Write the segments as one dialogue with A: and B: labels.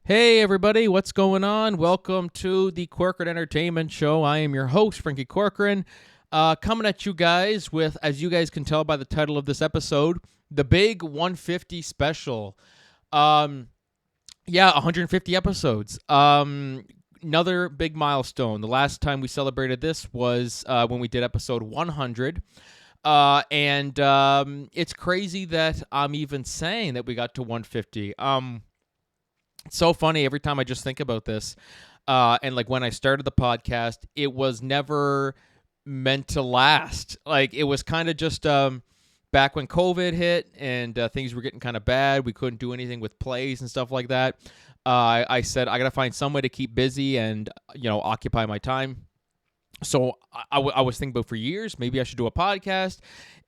A: Hey everybody, what's going on? Welcome to the Corcoran Entertainment Show. I am your host, Franky Corcoran, coming at you guys with, as you guys can tell by the title of this episode, the big 150 special. Um, 150 episodes. Another big milestone. The last time we celebrated this was when we did episode 100. And it's crazy that I'm even saying that we got to 150. It's so funny every time I just think about this. And like when I started the podcast, it was never meant to last. Like it was kind of just back when COVID hit and things were getting kind of bad. We couldn't do anything with plays and stuff like that. I said I got to find some way to keep busy and occupy my time. So I was thinking about for years, maybe I should do a podcast.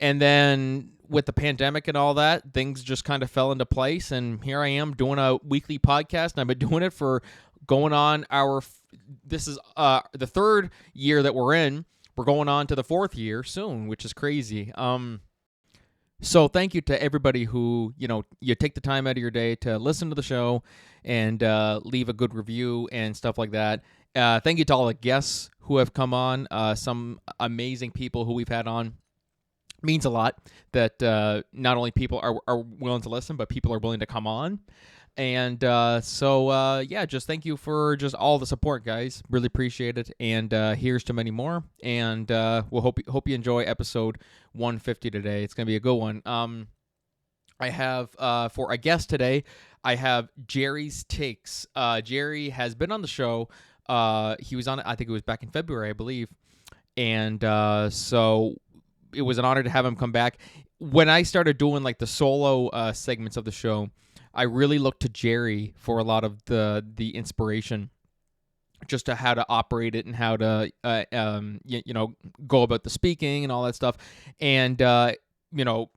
A: And then with the pandemic and all that, things just kind of fell into place. And here I am doing a weekly podcast. And I've been doing it for going on this is the third year that we're in. We're going on to the fourth year soon, which is crazy. So thank you to everybody who, you take the time out of your day to listen to the show and leave a good review and stuff like that. Thank you to all the guests who have come on, some amazing people who we've had on. Means a lot that not only people are willing to listen, but people are willing to come on. And just thank you for just all the support, guys. Really appreciate it. And here's to many more. And we'll hope you enjoy episode 150 today. It's going to be a good one. I have, for a guest today, I have Jerry's Takes. Jerry has been on the show. He was on it, I think it was back in February, I believe. And so it was an honor to have him come back. When I started doing like the solo segments of the show, I really looked to Jerry for a lot of the inspiration, just to how to operate it and how to go about the speaking and all that stuff. And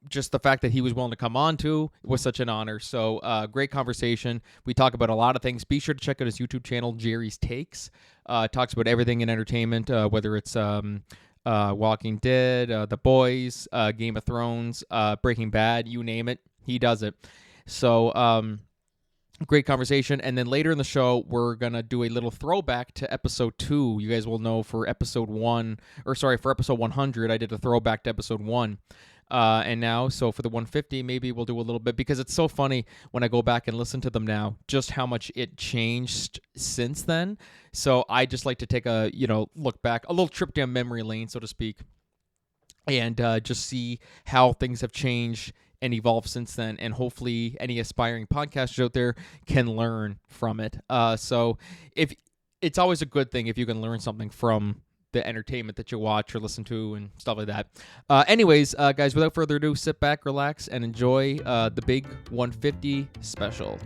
A: just the fact that he was willing to come on too was such an honor. So great conversation. We talk about a lot of things. Be sure to check out his YouTube channel, Jerry's Takes. Talks about everything in entertainment, whether it's Walking Dead, The Boys, Game of Thrones, Breaking Bad, you name it, he does it. So great conversation. And then later in the show, we're going to do a little throwback to episode 2. You guys will know for episode 100, I did a throwback to episode 1. And now, so for the 150, maybe we'll do a little bit, because it's so funny when I go back and listen to them now, just how much it changed since then. So I just like to take a, look back, a little trip down memory lane, so to speak, and just see how things have changed and evolved since then. And hopefully any aspiring podcasters out there can learn from it. So if it's always a good thing if you can learn something from the entertainment that you watch or listen to and stuff like that. Anyways, guys, without further ado, sit back, relax, and enjoy the big 150 special.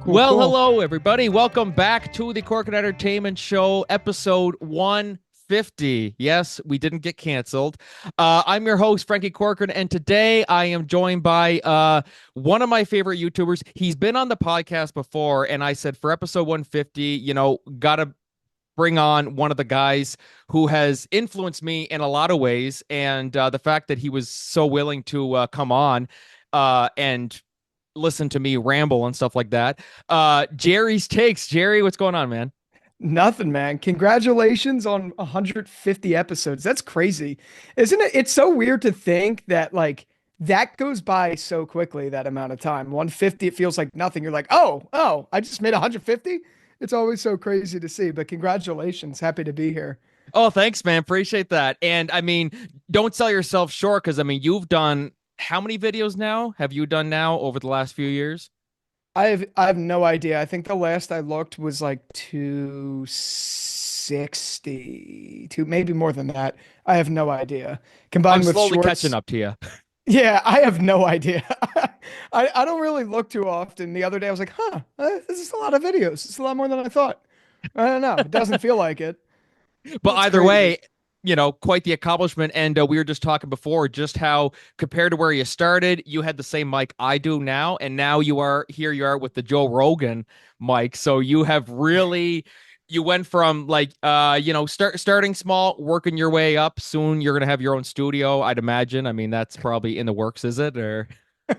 A: Cool. Hello, everybody. Welcome back to the Corcoran Entertainment Show, episode 150. Yes, we didn't get canceled. I'm your host, Franky Corcoran, and today I am joined by one of my favorite YouTubers. He's been on the podcast before, and I said for episode 150, gotta bring on one of the guys who has influenced me in a lot of ways, and the fact that he was so willing to come on and listen to me ramble and stuff like that. Jerry's Takes. Jerry, what's going on, man?
B: Nothing, man. Congratulations on 150 episodes. That's crazy. Isn't it? It's so weird to think that that goes by so quickly, that amount of time. 150, it feels like nothing. You're like, oh, I just made 150. It's always so crazy to see, but congratulations. Happy to be here.
A: Oh, thanks, man. Appreciate that. And I mean, don't sell yourself short, because I mean, you've done how many videos now have you done now over the last few years?
B: I have no idea. I think the last I looked was like 260, maybe more than that. I have no idea.
A: I'm
B: Combined with
A: slowly
B: shorts.
A: catching up to you.
B: Yeah, I have no idea. I don't really look too often. The other day I was like, this is a lot of videos. It's a lot more than I thought. I don't know. It doesn't feel like it.
A: But
B: That's
A: either
B: crazy.
A: way, quite the accomplishment. And we were just talking before just how compared to where you started, you had the same mic I do now, and now you are with the Joe Rogan mic. So you have really you went from like starting small, working your way up. Soon you're gonna have your own studio, I'd imagine. I mean, that's probably in the works, is it? Or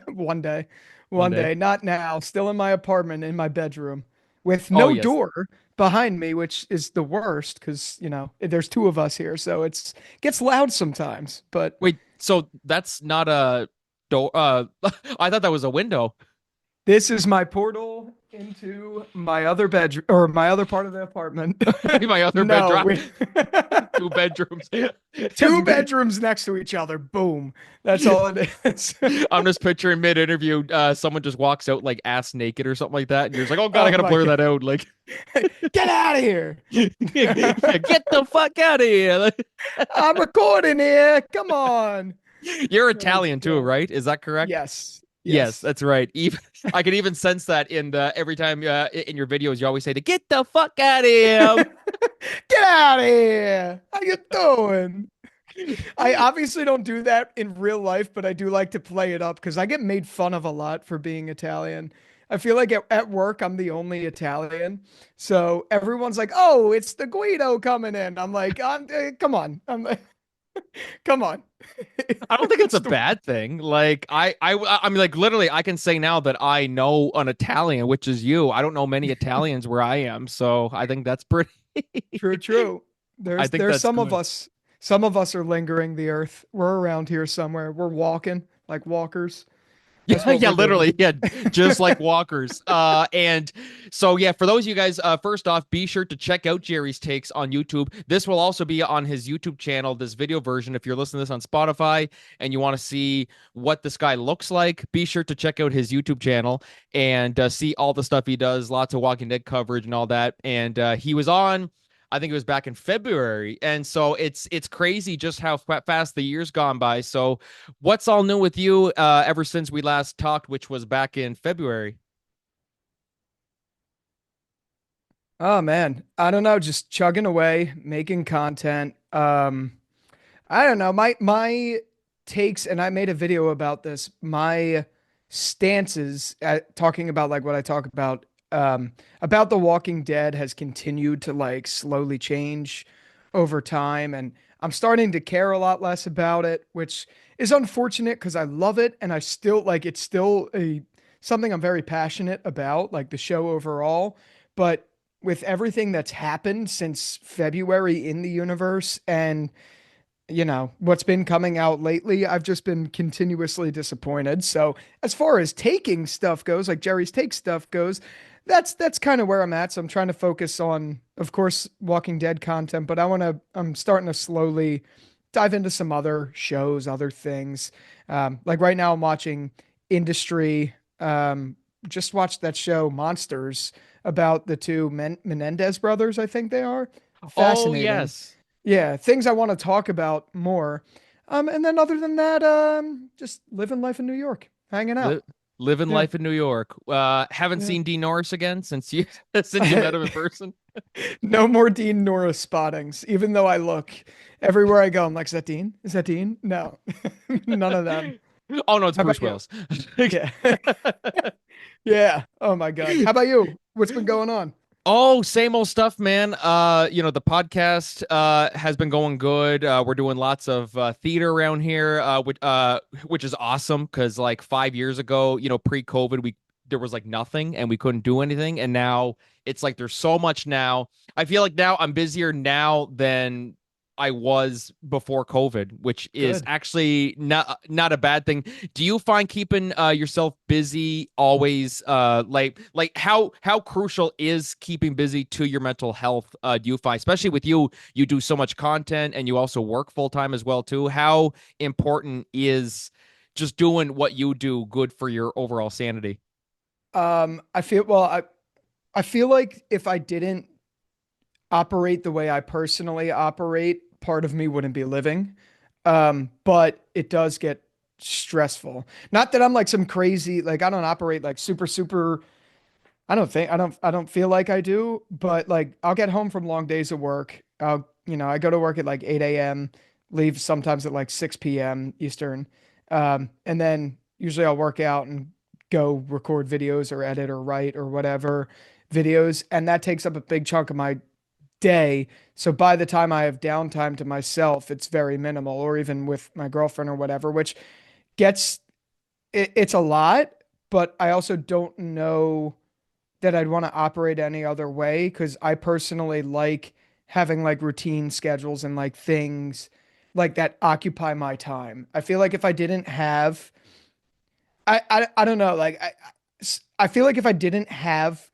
B: One day,
A: one
B: one
A: day?
B: day, not now, still in my apartment in my bedroom with
A: Oh
B: no
A: yes.
B: door behind me, which is the worst because, there's two of us here, so gets loud sometimes, but
A: Wait, so that's not a door I thought that was a window.
B: this is my portal into my other bedroom or my other part of the apartment.
A: My other
B: No,
A: bedroom,
B: we
A: two bedrooms.
B: two bedrooms next to each other. Boom. That's all it is.
A: I'm just picturing mid-interview, someone just walks out like ass naked or something like that, and you're just like, "Oh God, I
B: Oh
A: gotta
B: my
A: blur
B: God.
A: that out." Like,
B: Get out of here.
A: yeah, get the fuck out of here! Like,
B: I'm recording here. Come on.
A: you're
B: Oh
A: Italian too,
B: God.
A: right? Is that correct?
B: Yes.
A: Yes,
B: Yes.
A: that's right. Even I can even sense that in the every time in your videos you always say to get the fuck out of here.
B: Get out of here. How you doing? I obviously don't do that in real life, but I do like to play it up because I get made fun of a lot for being Italian. I feel like at work, I'm the only Italian. So everyone's like, oh, it's the Guido coming in. I'm like, come on. I'm like, come on.
A: I don't think it's
B: It's
A: a
B: the
A: bad thing. Like I mean, like literally, I can say now that I know an Italian, which is you. I don't know many Italians where I am, so I think that's pretty.
B: true, true.
A: I think
B: There's
A: that's good.
B: some of us are lingering the earth. We're around here somewhere. We're walking like walkers. That's
A: Yeah,
B: what
A: yeah,
B: we're doing.
A: literally, yeah, just like walkers. And so yeah, for those of you guys, first off, be sure to check out Jerry's takes on YouTube. This will also be on his YouTube channel, this video version. If you're listening to this on Spotify and you want to see what this guy looks like, be sure to check out his YouTube channel and see all the stuff he does. Lots of Walking Dead coverage and all that. And he was on. I think it was back in February, and so it's crazy just how fast the years gone by. So what's all new with you ever since we last talked, which was back in February?
B: Oh man, I don't know, just chugging away, making content. I don't know. My takes, and I made a video about this. My stances at talking about like what I talk about The Walking Dead has continued to like slowly change over time, and I'm starting to care a lot less about it, which is unfortunate because I love it and I still like it's still a something I'm very passionate about, like the show overall. But with everything that's happened since February in the universe and what's been coming out lately, I've just been continuously disappointed. So as far as taking stuff goes, like Jerry's take stuff goes, that's kind of where I'm at. So I'm trying to focus on, of course, Walking Dead content, but I'm starting to slowly dive into some other shows, other things. Like right now I'm watching Industry. Just watched that show Monsters about the two Menendez brothers, I think they are.
A: Oh
B: Fascinating.
A: yes,
B: Yeah, things I want to talk about more. And then other than that, just living life in New York, hanging
A: Li-
B: out.
A: living
B: Yeah.
A: life in New York. Haven't
B: Yeah.
A: seen Dean Norris again since you since you met him in person.
B: No more Dean Norris spottings, even though I look everywhere I go. I'm like, is that Dean? Is that Dean? No, none of them.
A: Oh no, it's
B: How about
A: Bruce
B: you?
A: Willis.
B: Yeah. Yeah. Oh my God. How about you? What's been going on?
A: Oh, same old stuff, man. The podcast has been going good. We're doing lots of theater around here, which is awesome because like 5 years ago, pre-COVID, we there was like nothing and we couldn't do anything, and now it's like there's so much now. I feel like now I'm busier now than I was before COVID, which is
B: Good.
A: actually not a bad thing. Do you find keeping yourself busy always like how crucial is keeping busy to your mental health? Do you find, especially with you do so much content and you also work full time as well too? How important is just doing what you do good for your overall sanity?
B: I feel well, I feel like if I didn't operate the way I personally operate, part of me wouldn't be living. But it does get stressful. Not that I'm like some crazy, like I don't operate like super. I don't feel like I do, but like I'll get home from long days of work. I go to work at like 8 a.m., leave sometimes at like 6 p.m. Eastern. And then usually I'll work out and go record videos or edit or write or whatever videos. And that takes up a big chunk of my day. So by the time I have downtime to myself, it's very minimal, or even with my girlfriend or whatever, which gets it's a lot, but I also don't know that I'd want to operate any other way because I personally like having like routine schedules and like things like that occupy my time. I feel like if I didn't have, I don't know, I feel like if I didn't have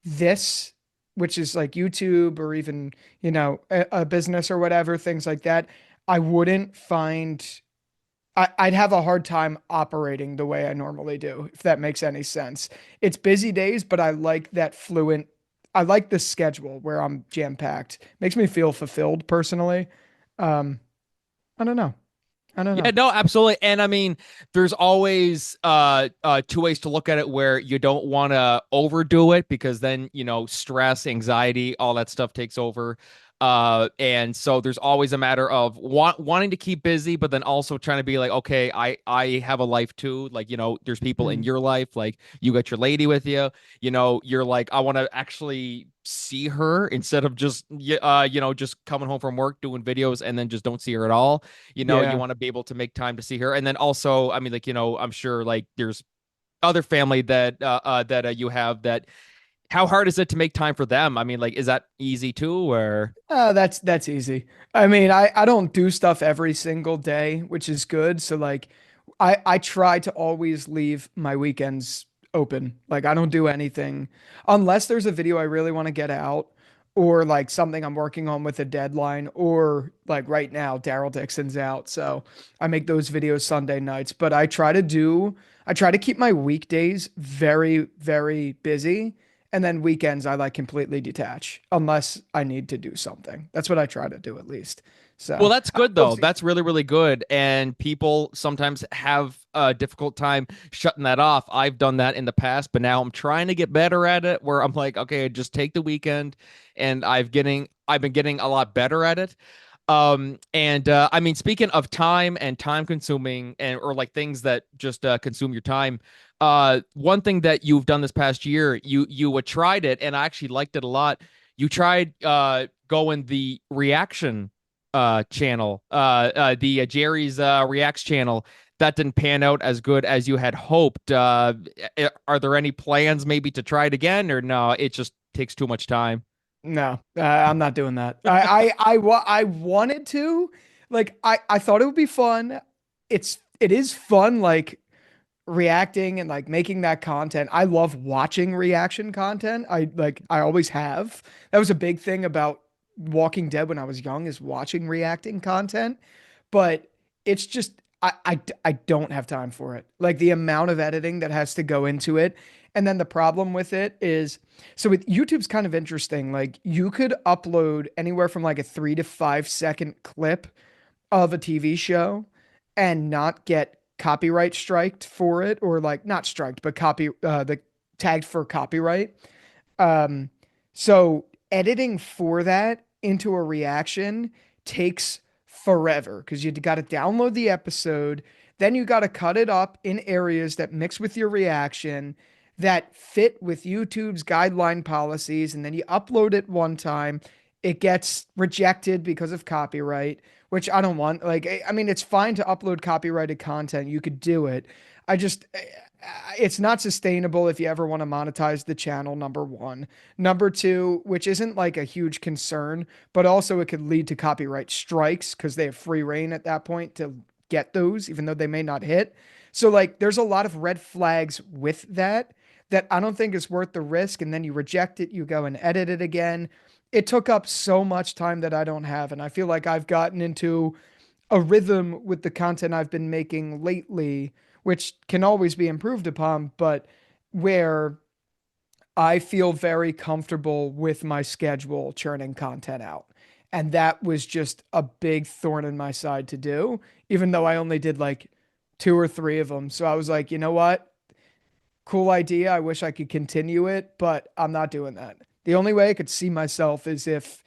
B: this, which is like YouTube or even, a business or whatever, things like that, I wouldn't find I'd have a hard time operating the way I normally do, if that makes any sense. It's busy days, but I like that fluent. I like the schedule where I'm jam packed. Makes me feel fulfilled personally. Um, I don't know. I don't
A: Yeah,
B: know.
A: no, absolutely. And I mean, there's always two ways to look at it where you don't want to overdo it because then, stress, anxiety, all that stuff takes over. And so there's always a matter of wanting to keep busy, but then also trying to be like, okay, I have a life too. Like, there's people in
B: Mm,
A: your life, like you got your lady with you, you're like, I want to actually see her instead of just coming home from work doing videos and then just don't see her at all. You
B: yeah.
A: want to be able to make time to see her. And then also, I mean, like, I'm sure like there's other family that you have that how hard is it to make time for them? I mean, like, is that easy too, or
B: That's easy. I mean, I don't do stuff every single day, which is good. So like I try to always leave my weekends open. Like I don't do anything unless there's a video I really want to get out or like something I'm working on with a deadline or like right now Daryl Dixon's out. So I make those videos Sunday nights, but I try to keep my weekdays very, very busy. And then weekends, I like completely detach unless I need to do something. That's what I try to do at least.
A: well,
B: So
A: that's
B: I don't
A: good
B: know
A: though. That's really, really good. And people sometimes have a difficult time shutting that off. I've done that in the past, but now I'm trying to get better at it where I'm like, okay, just take the weekend and I've been getting a lot better at it. And I mean, speaking of time and time consuming and or like things that just consume your time, one thing that you've done this past year, you tried it and I actually liked it a lot. You tried going the reaction channel, the Jerry's reacts channel. That didn't pan out as good as you had hoped. Are there any plans maybe to try it again, or no? It just takes too much time.
B: No, I'm not doing that. I wanted to, like, I thought it would be fun. It is fun, like reacting and like making that content. I love watching reaction content. I always have. That was a big thing about Walking Dead when I was young is watching reacting content. But it's just I don't have time for it. Like the amount of editing that has to go into it. And then the problem with it is so with YouTube's kind of interesting. Like you could upload anywhere from like a 3 to 5 second clip of a TV show and not get copyright striked for it or like not striked but the tagged for copyright. um so editing for that into a reaction takes forever because you got to download the episode, then you got to cut it up in areas that mix with your reaction that fit with YouTube's guideline policies, and then you upload it one time, it gets rejected because of copyright, which I don't want. Like, I mean, it's fine to upload copyrighted content. You could do it. I just, it's not sustainable if you ever want to monetize the channel, number one. Number two, which isn't like a huge concern, but also it could lead to copyright strikes because they have free reign at that point to get those, even though they may not hit. So, like, there's a lot of red flags with that I don't think is worth the risk. And then you reject it, you go and edit it again. It took up so much time that I don't have. And I feel like I've gotten into a rhythm with the content I've been making lately, which can always be improved upon, but where I feel very comfortable with my schedule churning content out. And that was just a big thorn in my side to do, even though I only did like two or three of them. So I was like, you know what? Cool idea. I wish I could continue it, but I'm not doing that. The only way I could see myself is if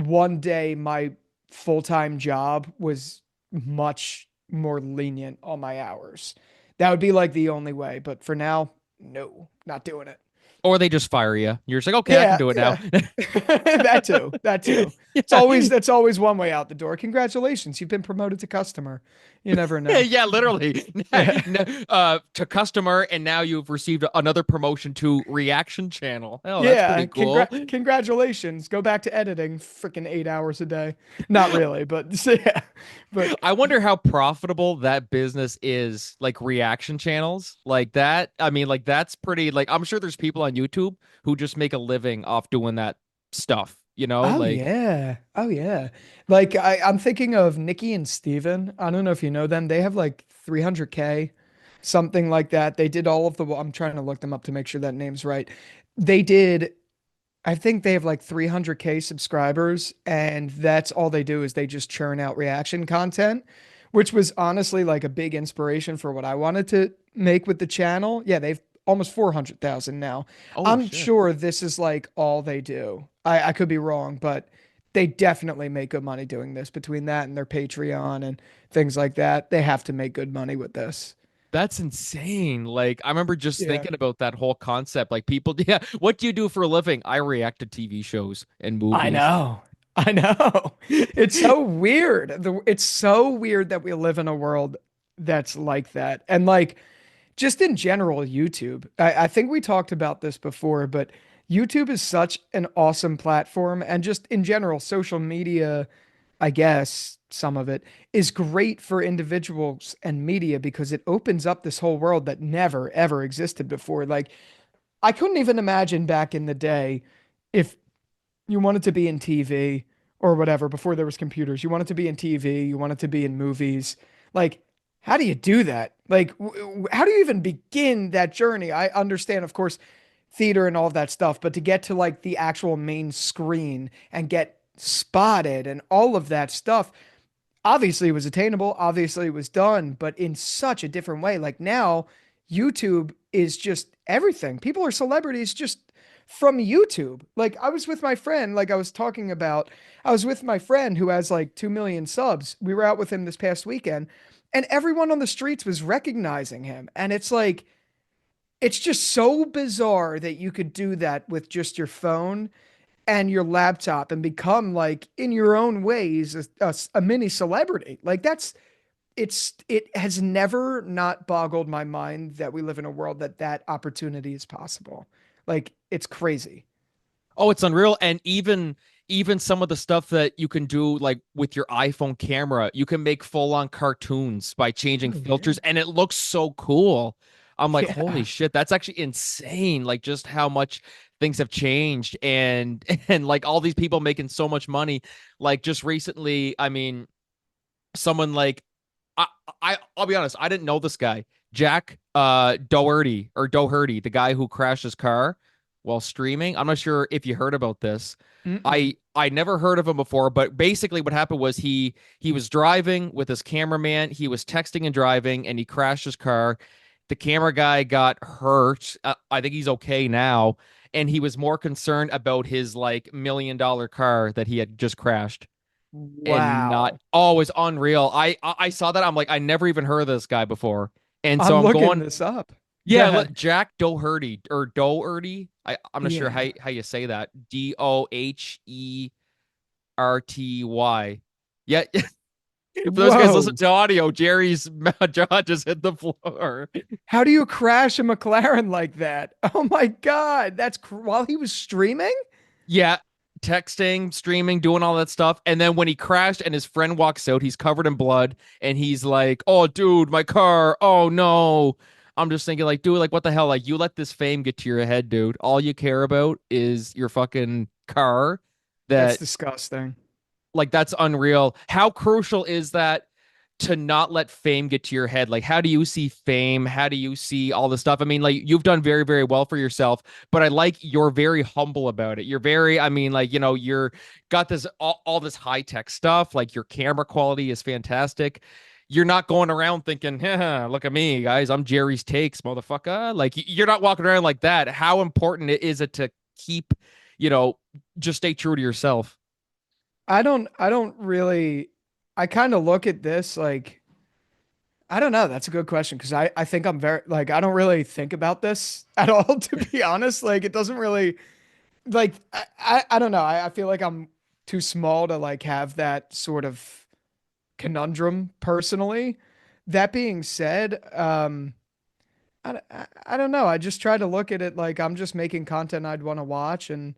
B: one day my full-time job was much more lenient on my hours. That would be like the only way. But for now, no, not doing it.
A: Or they just fire you. You're just like, okay, I can
B: Yeah,
A: do it now.
B: yeah. That too. That too. It's
A: Yeah.
B: always that's always one way out the door. Congratulations, you've been promoted to customer. You never
A: Yeah,
B: know.
A: yeah, literally.
B: Yeah.
A: To customer, and now you've received another promotion to reaction channel. Oh, that's
B: Yeah,
A: pretty cool.
B: congratulations. Go back to editing freaking 8 hours a day. Not really, but yeah. But
A: I wonder how profitable that business is, like reaction channels like that. I mean, like that's pretty, like I'm sure there's people on YouTube who just make a living off doing that stuff,
B: oh
A: like,
B: yeah. Oh yeah. Like I'm thinking of Nikki and Steven. I don't know if you know them. They have like 300K, something like that. They did all of the I'm trying to look them up to make sure that name's right. They did I think they have like 300K subscribers, and that's all they do is they just churn out reaction content, which was honestly like a big inspiration for what I wanted to make with the channel. Yeah, they've almost 400,000 now.
A: oh
B: I'm
A: shit.
B: sure this is like all they do. I could be wrong, but they definitely make good money doing this between that and their Patreon and things like that. They have to make good money with this.
A: That's insane. Like, I remember just
B: Yeah.
A: thinking about that whole concept. Like, people, yeah, what do you do for a living? I react to TV shows and
B: I
A: movies.
B: know. I know. It's so weird. It's so weird that we live in a world that's like that. And like just in general, YouTube. I think we talked about this before, but YouTube is such an awesome platform. And just in general, social media, I guess some of it is great for individuals and media because it opens up this whole world that never, ever existed before. Like, I couldn't even imagine back in the day if you wanted to be in TV or whatever before there was computers. You wanted to be in TV, you wanted to be in movies. Like, how do you do that? Like, how do you even begin that journey? I understand, of course, theater and all of that stuff, but to get to like the actual main screen and get spotted and all of that stuff, obviously it was attainable, obviously it was done, but in such a different way. Like now, YouTube is just everything. People are celebrities just from YouTube. Like I was with my friend, like I was talking about, I was with my friend who has like 2 million subs. We were out with him this past weekend, and everyone on the streets was recognizing him. And it's like, it's just so bizarre that you could do that with just your phone and your laptop and become like in your own ways a mini celebrity. Like it has never not boggled my mind that we live in a world that that opportunity is possible. Like it's crazy.
A: Oh, it's unreal. And even some of the stuff that you can do like with your iPhone camera, you can make full-on cartoons by changing
B: Oh yeah.
A: filters and it looks so cool. I'm like, holy
B: Yeah.
A: shit, that's actually insane. Like just how much things have changed and and like all these people making so much money. Like just recently, I mean, someone like I, I'll be honest, I didn't know this guy. Jack Doherty, the guy who crashed his car while streaming. I'm not sure if you heard about this.
B: Mm-mm.
A: I never heard of him before, but basically what happened was he was driving with his cameraman, he was texting and driving, and he crashed his car. The camera guy got hurt. I think he's okay now, and he was more concerned about his like $1 million car that he had just crashed and not
B: Wow.
A: always unreal. I saw that. I'm like, I never even heard of this guy before. And so
B: I'm
A: I'm
B: looking
A: going,
B: this up. Go
A: yeah,
B: ahead.
A: Jack Doherty or Doherty. I'm not sure
B: Yeah.
A: how you say that. Doherty. Yeah. For those guys listen
B: Whoa.
A: to audio, Jerry's jaw just hit the floor.
B: How do you crash a McLaren like that? Oh my God. While he was streaming?
A: Yeah, texting, streaming, doing all that stuff. And then when he crashed and his friend walks out, he's covered in blood and he's like, "Oh, dude, my car. Oh no." I'm just thinking, like, dude, like, what the hell? Like, you let this fame get to your head, dude. All you care about is your fucking car.
B: That's
A: That
B: disgusting.
A: like that's unreal. How crucial is that to not let fame get to your head? Like, how do you see fame? How do you see all this stuff? I mean, like, you've done very, very well for yourself, but I like you're very humble about it. You're very, I mean, like, you're got this all this high tech stuff. Like, your camera quality is fantastic. You're not going around thinking, "Haha, look at me, guys. I'm Jerry's Takes, motherfucker." Like, you're not walking around like that. How important is it to keep, you know, just stay true to yourself?
B: I don't really, I kind of look at this like, I don't know. That's a good question because I think I'm very, like, I don't really think about this at all, to be honest. Like, it doesn't really, like, I don't know. I feel like I'm too small to like have that sort of conundrum personally. That being said, I don't know. I just try to look at it like I'm just making content I'd want to watch, and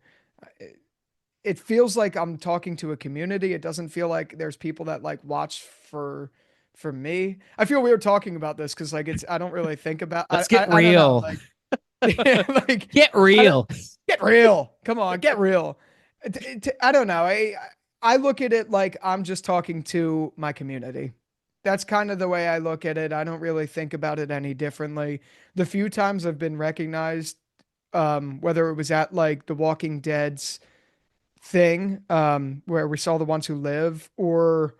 B: it feels like I'm talking to a community. It doesn't feel like there's people that like watch for me. I feel weird talking about this because like it's I don't really think about
A: Let's get
B: I don't know
A: real.
B: like like
A: Get
B: I don't,
A: real.
B: get real. Come on, get real. I don't know. I look at it like I'm just talking to my community. That's kind of the way I look at it. I don't really think about it any differently. The few times I've been recognized, whether it was at like The Walking Dead's thing, where we saw The Ones Who Live, or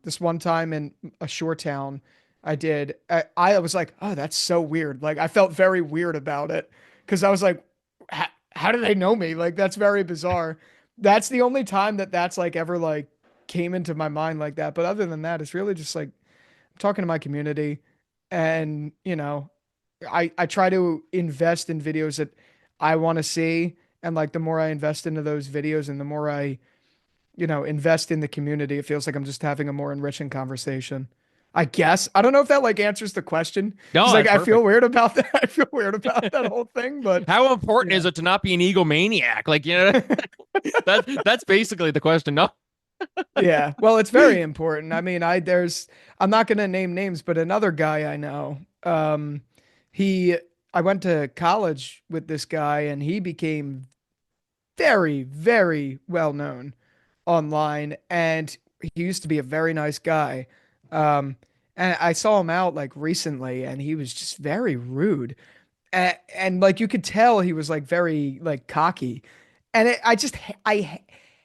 B: this one time in a shore town I was like, oh, that's so weird. Like I felt very weird about it because I was like, how do they know me? Like that's very bizarre. That's the only time that that's like ever like came into my mind like that. But other than that, it's really just like I'm talking to my community, and I try to invest in videos that I want to see, and like the more I invest into those videos and the more I invest in the community, it feels like I'm just having a more enriching conversation. I guess. I don't know if that like answers the question because
A: No,
B: like
A: that's
B: I feel
A: perfect.
B: weird about that. I feel weird about that whole thing, but
A: How important
B: yeah.
A: is it to not be an egomaniac? Like, that's basically the question. No.
B: Yeah. Well, it's very important. I mean, I'm not going to name names, but another guy I know, he I went to college with this guy and he became very, very well known online, and he used to be a very nice guy. Um, and I saw him out like recently, and he was just very rude, and like you could tell he was like very like cocky, and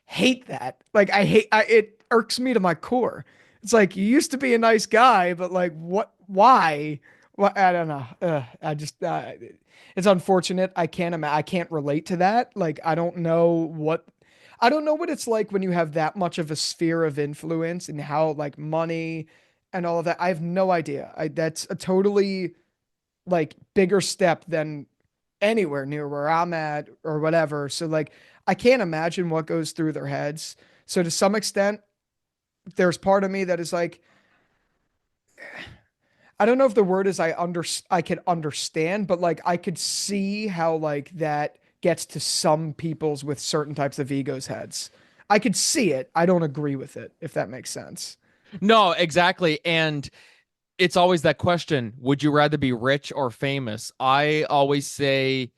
B: hate that. Like it irks me to my core. It's like you used to be a nice guy, but like what? Why? What? I don't know. It's unfortunate. I can't relate to that. Like I don't know what it's like when you have that much of a sphere of influence and how like money and all of that. I have no idea. That's a totally like bigger step than anywhere near where I'm at or whatever. So like I can't imagine what goes through their heads. So to some extent, there's part of me that is like, I don't know if the word is I could understand, but like I could see how like that gets to some people's with certain types of egos heads. I could see it. I don't agree with it, if that makes sense.
A: No, exactly. And it's always that question, would you rather be rich or famous? I always say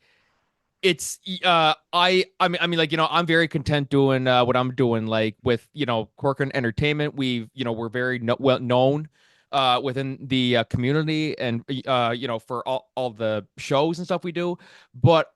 A: it's I mean like I'm very content doing what I'm doing like with Corcoran Entertainment. We're very well known within the community and for all the shows and stuff we do. But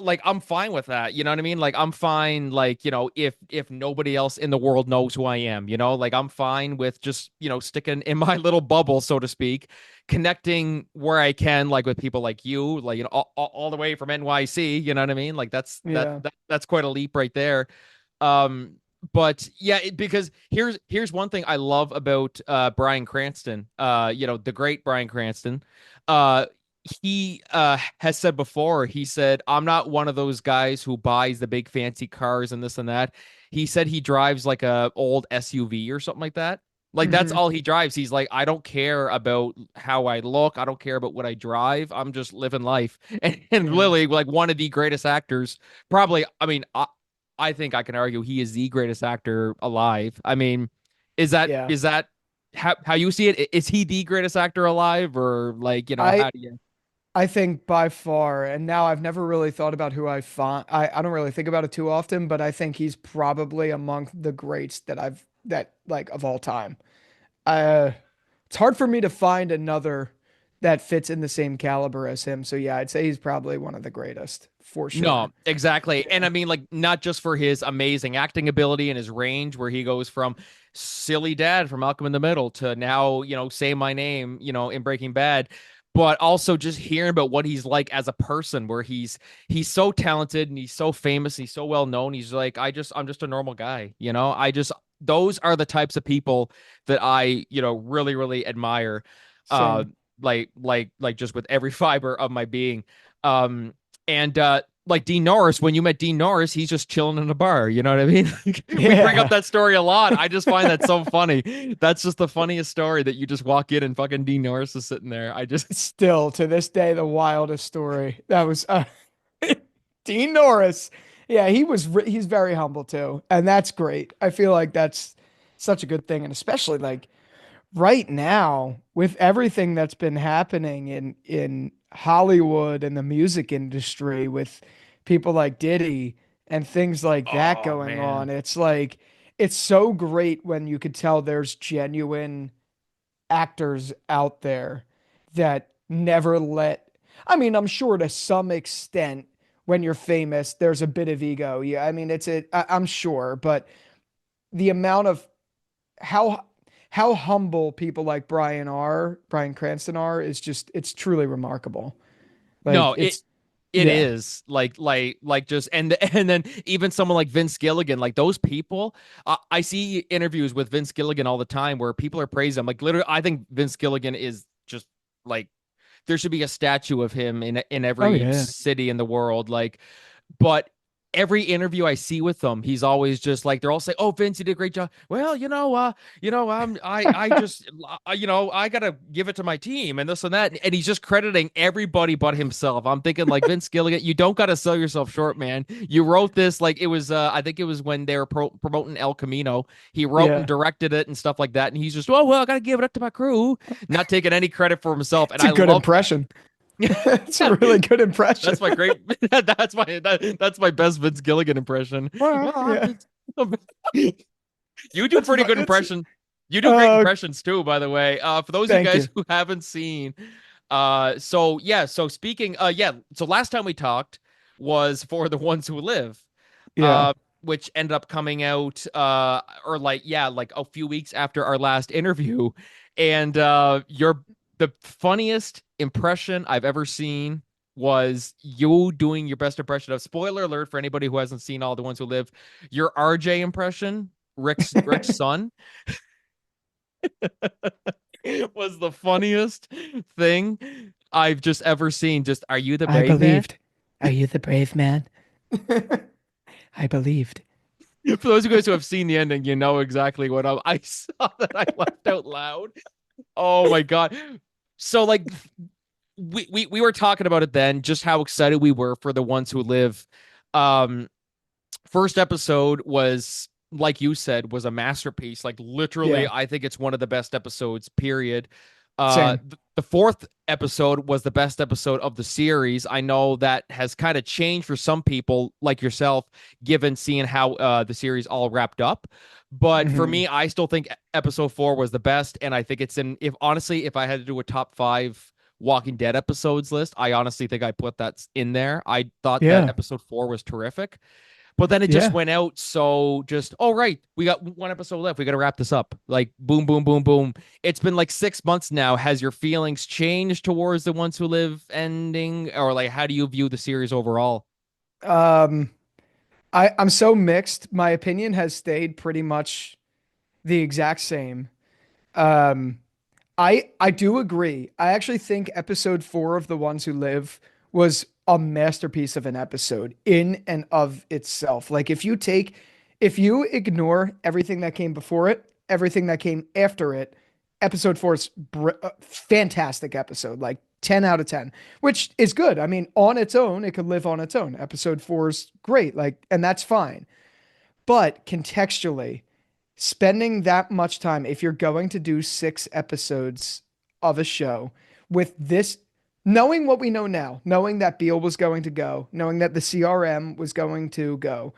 A: like I'm fine with that. You know what I mean? Like I'm fine. Like if nobody else in the world knows who I am, like I'm fine with just sticking in my little bubble, so to speak, connecting where I can, like with people like you, like all the way from NYC. You know what I mean? Like
B: Yeah.
A: that's quite a leap right there. Um, but yeah, because here's one thing I love about Bryan Cranston. The great Bryan Cranston. Uh, he has said before, he said, I'm not one of those guys who buys the big fancy cars and this and that. He said he drives like a old SUV or something like that. Like that's
B: Hmm.
A: all he drives. He's like, I don't care about how I look. I don't care about what I drive. I'm just living life. And
B: Yeah.
A: Lily, like one of the greatest actors, probably. I mean, I think I can argue he is the greatest actor alive. I mean, is that
B: Yeah.
A: is that how you see it? Is he the greatest actor alive, or like
B: I
A: how do you?
B: I think by far, and now I've never really thought about who I find. I don't really think about it too often, but I think he's probably among the greats that like of all time. Uh, it's hard for me to find another that fits in the same caliber as him. So yeah, I'd say he's probably one of the greatest for
A: No,
B: sure.
A: exactly. And
B: Yeah.
A: I mean, like, not just for his amazing acting ability and his range, where he goes from silly dad from Malcolm in the Middle to now, say my name, in Breaking Bad. but also just hearing about what he's like as a person, where he's so talented and he's so famous and he's so well known. He's like, I'm just a normal guy, you know. I just those are the types of people that I, really, really admire. Uh,
B: Same.
A: like just with every fiber of my being. Um, and like Dean Norris, when you met Dean Norris, he's just chilling in a bar. You know what I mean? We bring up
B: Yeah.
A: that story a lot. I just find that so funny. That's just the funniest story that you just walk in and fucking Dean Norris is sitting there. I just
B: Still to this day, the wildest story. That was Dean Norris. Yeah, he's very humble too, and that's great. I feel like that's such a good thing, and especially like right now with everything that's been happening in Hollywood and the music industry with people like Diddy and things like that
A: oh
B: going on.
A: man.
B: It's like it's so great when you could tell there's genuine actors out there that never let, I mean, I'm sure to some extent when you're famous, there's a bit of ego. Yeah, I mean, I'm sure, but the amount of how how humble people like Brian Cranston are is just it's truly remarkable. Like
A: No, it
B: it's
A: it
B: yeah.
A: is like just and then even someone like Vince Gilligan, like those people. I see interviews with Vince Gilligan all the time where people are praising him. Like literally, I think Vince Gilligan is just like there should be a statue of him in
B: Oh
A: every
B: yeah.
A: city in the world. Like, but every interview I see with them, he's always just like they're all saying, "Oh, Vince, you did a great job." Well, I just, I gotta give it to my team and this and that, and he's just crediting everybody but himself. I'm thinking like Vince Gilligan, you don't gotta sell yourself short, man. You wrote this like it was, I think it was when they were promoting El Camino. He wrote and
B: Yeah.
A: directed it and stuff like that, and he's just, oh well, I gotta give it up to my crew, not taking any credit for himself, and
B: It's a
A: I
B: good
A: love.
B: impression. It's a really good impression.
A: That's my great. That's my best Vince Gilligan impression. Well,
B: Yeah.
A: you do
B: That's
A: pretty good
B: it's
A: impression. You do great
B: uh
A: impressions too, by the way. For those of you
B: thank
A: guys
B: you.
A: who haven't seen, so yeah, so speaking, yeah, so last time we talked was for the ones who live,
B: Yeah.
A: uh, which ended up coming out, or like yeah, like a few weeks after our last interview, and your the funniest impression I've ever seen was you doing your best impression of, spoiler alert for anybody who hasn't seen all the ones who live, your RJ impression, Rick's son, was the funniest thing I've just ever seen. Just, are you the
B: I
A: brave man?
B: believed. Are you the brave man? I believed.
A: For those of you guys who have seen the ending, you know exactly what I saw that I laughed out loud. Oh my God. So like we were talking about it then, just how excited we were for the ones who live. Um, First episode was, like you said, was a masterpiece. Like literally,
B: Yeah.
A: I think it's one of the best episodes, period.
B: Same.
A: The fourth episode was the best episode of the series. I know that has kind of changed for some people like yourself, given seeing how the series all wrapped up. But for
B: Hmm.
A: me, I still think episode four was the best, and I think it's in. If honestly, if I had to do a top five Walking Dead episodes list, I honestly think I put that in there. I thought that
B: Yeah.
A: episode four was terrific. But then it just
B: Yeah.
A: went out. So just, oh, right. We got one episode left. We got to wrap this up. Like, boom, boom, boom, boom. It's been like 6 months now. Has your feelings changed towards the ones who live ending? Or like, how do you view the series overall?
B: Um, I'm so mixed. My opinion has stayed pretty much the exact same. Um, I do agree. I actually think episode 4 of The Ones Who Live was a masterpiece of an episode in and of itself. Like if you ignore everything that came before it, everything that came after it, episode 4 is fantastic episode, like 10 out of 10, which is good. I mean, on its own, it could live on its own. Episode 4 is great, like, and that's fine. But contextually, spending that much time, if you're going to do 6 episodes of a show with this, knowing what we know now, knowing that Beal was going to go, knowing that the CRM was going to go,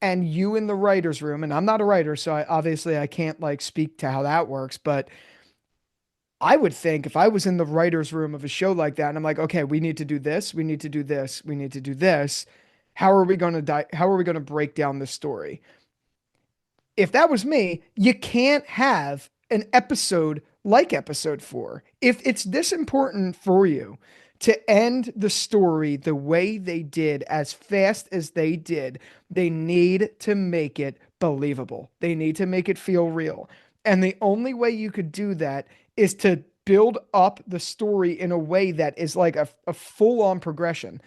B: and you in the writer's room, and I'm not a writer, so obviously I can't like speak to how that works, but I would think if I was in the writer's room of a show like that, and I'm like, okay, we need to do this, we need to do this, we need to do this. How are we going to how are we going to break down this story? If that was me, you can't have an episode like episode 4. If it's this important for you to end the story the way they did, as fast as they did, they need to make it believable. They need to make it feel real. And the only way you could do that is to build up the story in a way that is like a full-on progression.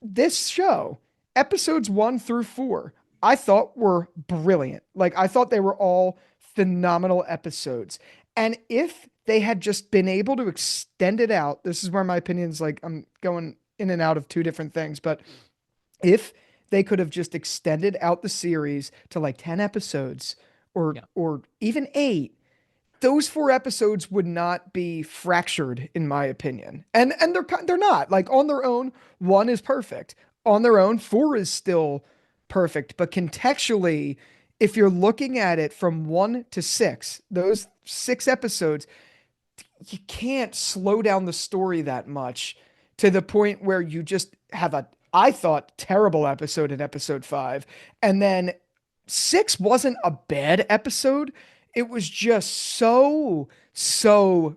B: This show, episodes 1 through 4, I thought were brilliant. Like, I thought they were all phenomenal episodes. And if they had just been able to extend it out, this is where my opinion's like, I'm going in and out of two different things, but if they could have just extended out the series to like 10 episodes
A: Yeah.
B: or even 8, those 4 episodes would not be fractured in my opinion. And they're not. Like, on their own, 1 is perfect. On their own, 4 is still perfect, but contextually, if you're looking at it from 1 to 6, those 6 episodes, you can't slow down the story that much to the point where you just have a, I thought, terrible episode in episode 5. And then 6 wasn't a bad episode. It was just so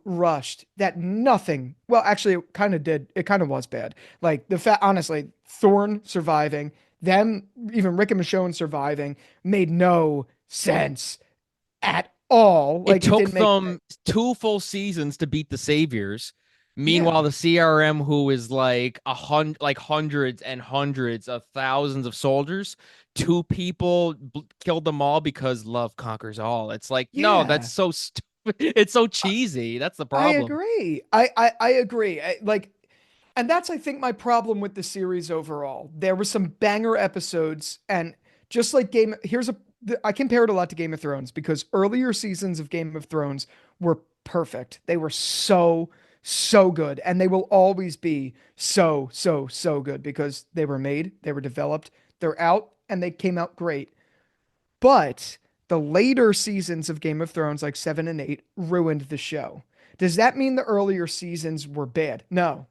B: rushed that nothing, well, actually, it kind of did. It kind of was bad. Like, honestly, Thorne surviving, them, even Rick and Michonne surviving, made no sense at all.
A: It
B: Like, it
A: took
B: didn't make sense.
A: them 2 full seasons to beat the Saviors.
B: Yeah.
A: Meanwhile, the CRM, who is like like hundreds and hundreds of thousands of soldiers, 2 people killed them all because love conquers all. It's like, no, that's
B: Yeah.
A: so stupid. It's so cheesy. That's the
B: I
A: problem.
B: agree. I agree. Like, and that's, I think, my problem with the series overall. There were some banger episodes, and just like I compare it a lot to Game of Thrones because earlier seasons of Game of Thrones were perfect. They were so good, and they will always be so good because they were made, they were developed, they're out, and they came out great. But the later seasons of Game of Thrones, like 7 and 8, ruined the show. Does that mean the earlier seasons were bad? No.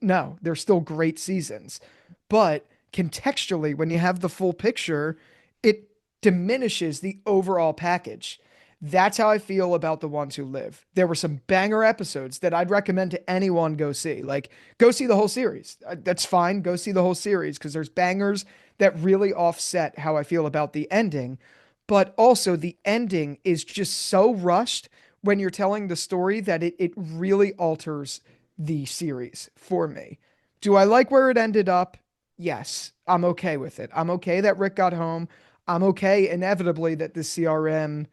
B: No, they're still great seasons. But contextually, when you have the full picture, it diminishes the overall package. That's how I feel about The Ones Who Live. There were some banger episodes that I'd recommend to anyone go see. Like, go see the whole series. That's fine. Go see the whole series because there's bangers that really offset how I feel about the ending. But also, the ending is just so rushed when you're telling the story that it really alters the series for me. Do I like where it ended up? Yes, I'm okay with it. I'm okay that Rick got home. I'm okay, inevitably, that the CRM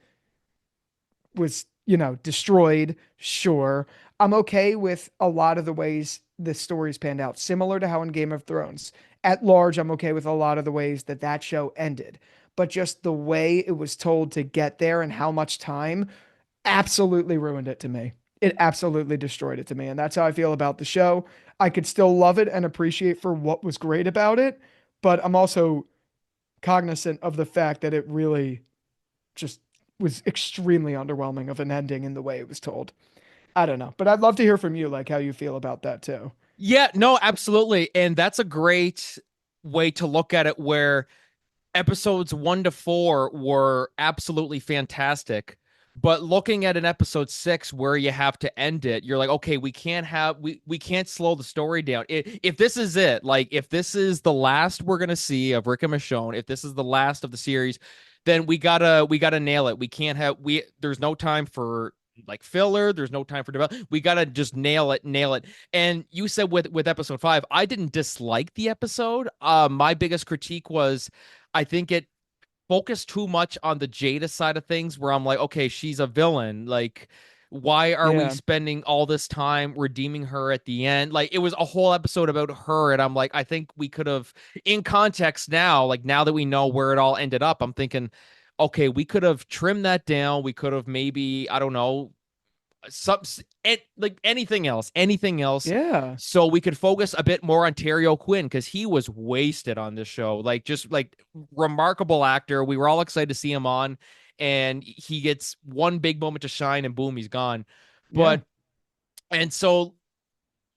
B: was, destroyed. Sure. I'm okay with a lot of the ways the stories panned out, similar to how in Game of Thrones. At large, I'm okay with a lot of the ways that that show ended. But just the way it was told to get there and how much time absolutely ruined it to me. It absolutely destroyed it to me. And that's how I feel about the show. I could still love it and appreciate for what was great about it, but I'm also cognizant of the fact that it really just was extremely underwhelming of an ending in the way it was told. I don't know, but I'd love to hear from you, like how you feel about that too.
A: Yeah, no, absolutely. And that's a great way to look at it where episodes 1 to 4 were absolutely fantastic. But looking at an episode 6 where you have to end it, you're like, okay, we can't slow the story down. If this is it, like if this is the last we're gonna see of Rick and Michonne, if this is the last of the series, then we gotta nail it. We can't have we there's no time for like filler, there's no time for development. We gotta just nail it. And you said with episode 5, I didn't dislike the episode. My biggest critique was I think it focused too much on the Jada side of things, where I'm like, okay, she's a villain. Like, why are we
B: Yeah.
A: spending all this time redeeming her at the end? Like, it was a whole episode about her, and I'm like, I think we could have, in context now, like now that we know where it all ended up, I'm thinking, okay, we could have trimmed that down. We could have maybe, I don't know, some like anything else
B: Yeah.
A: so we could focus a bit more on Terrio Quinn because he was wasted on this show, like just like remarkable actor. We were all excited to see him on, and he gets one big moment to shine and boom, he's gone.
B: Yeah.
A: But and so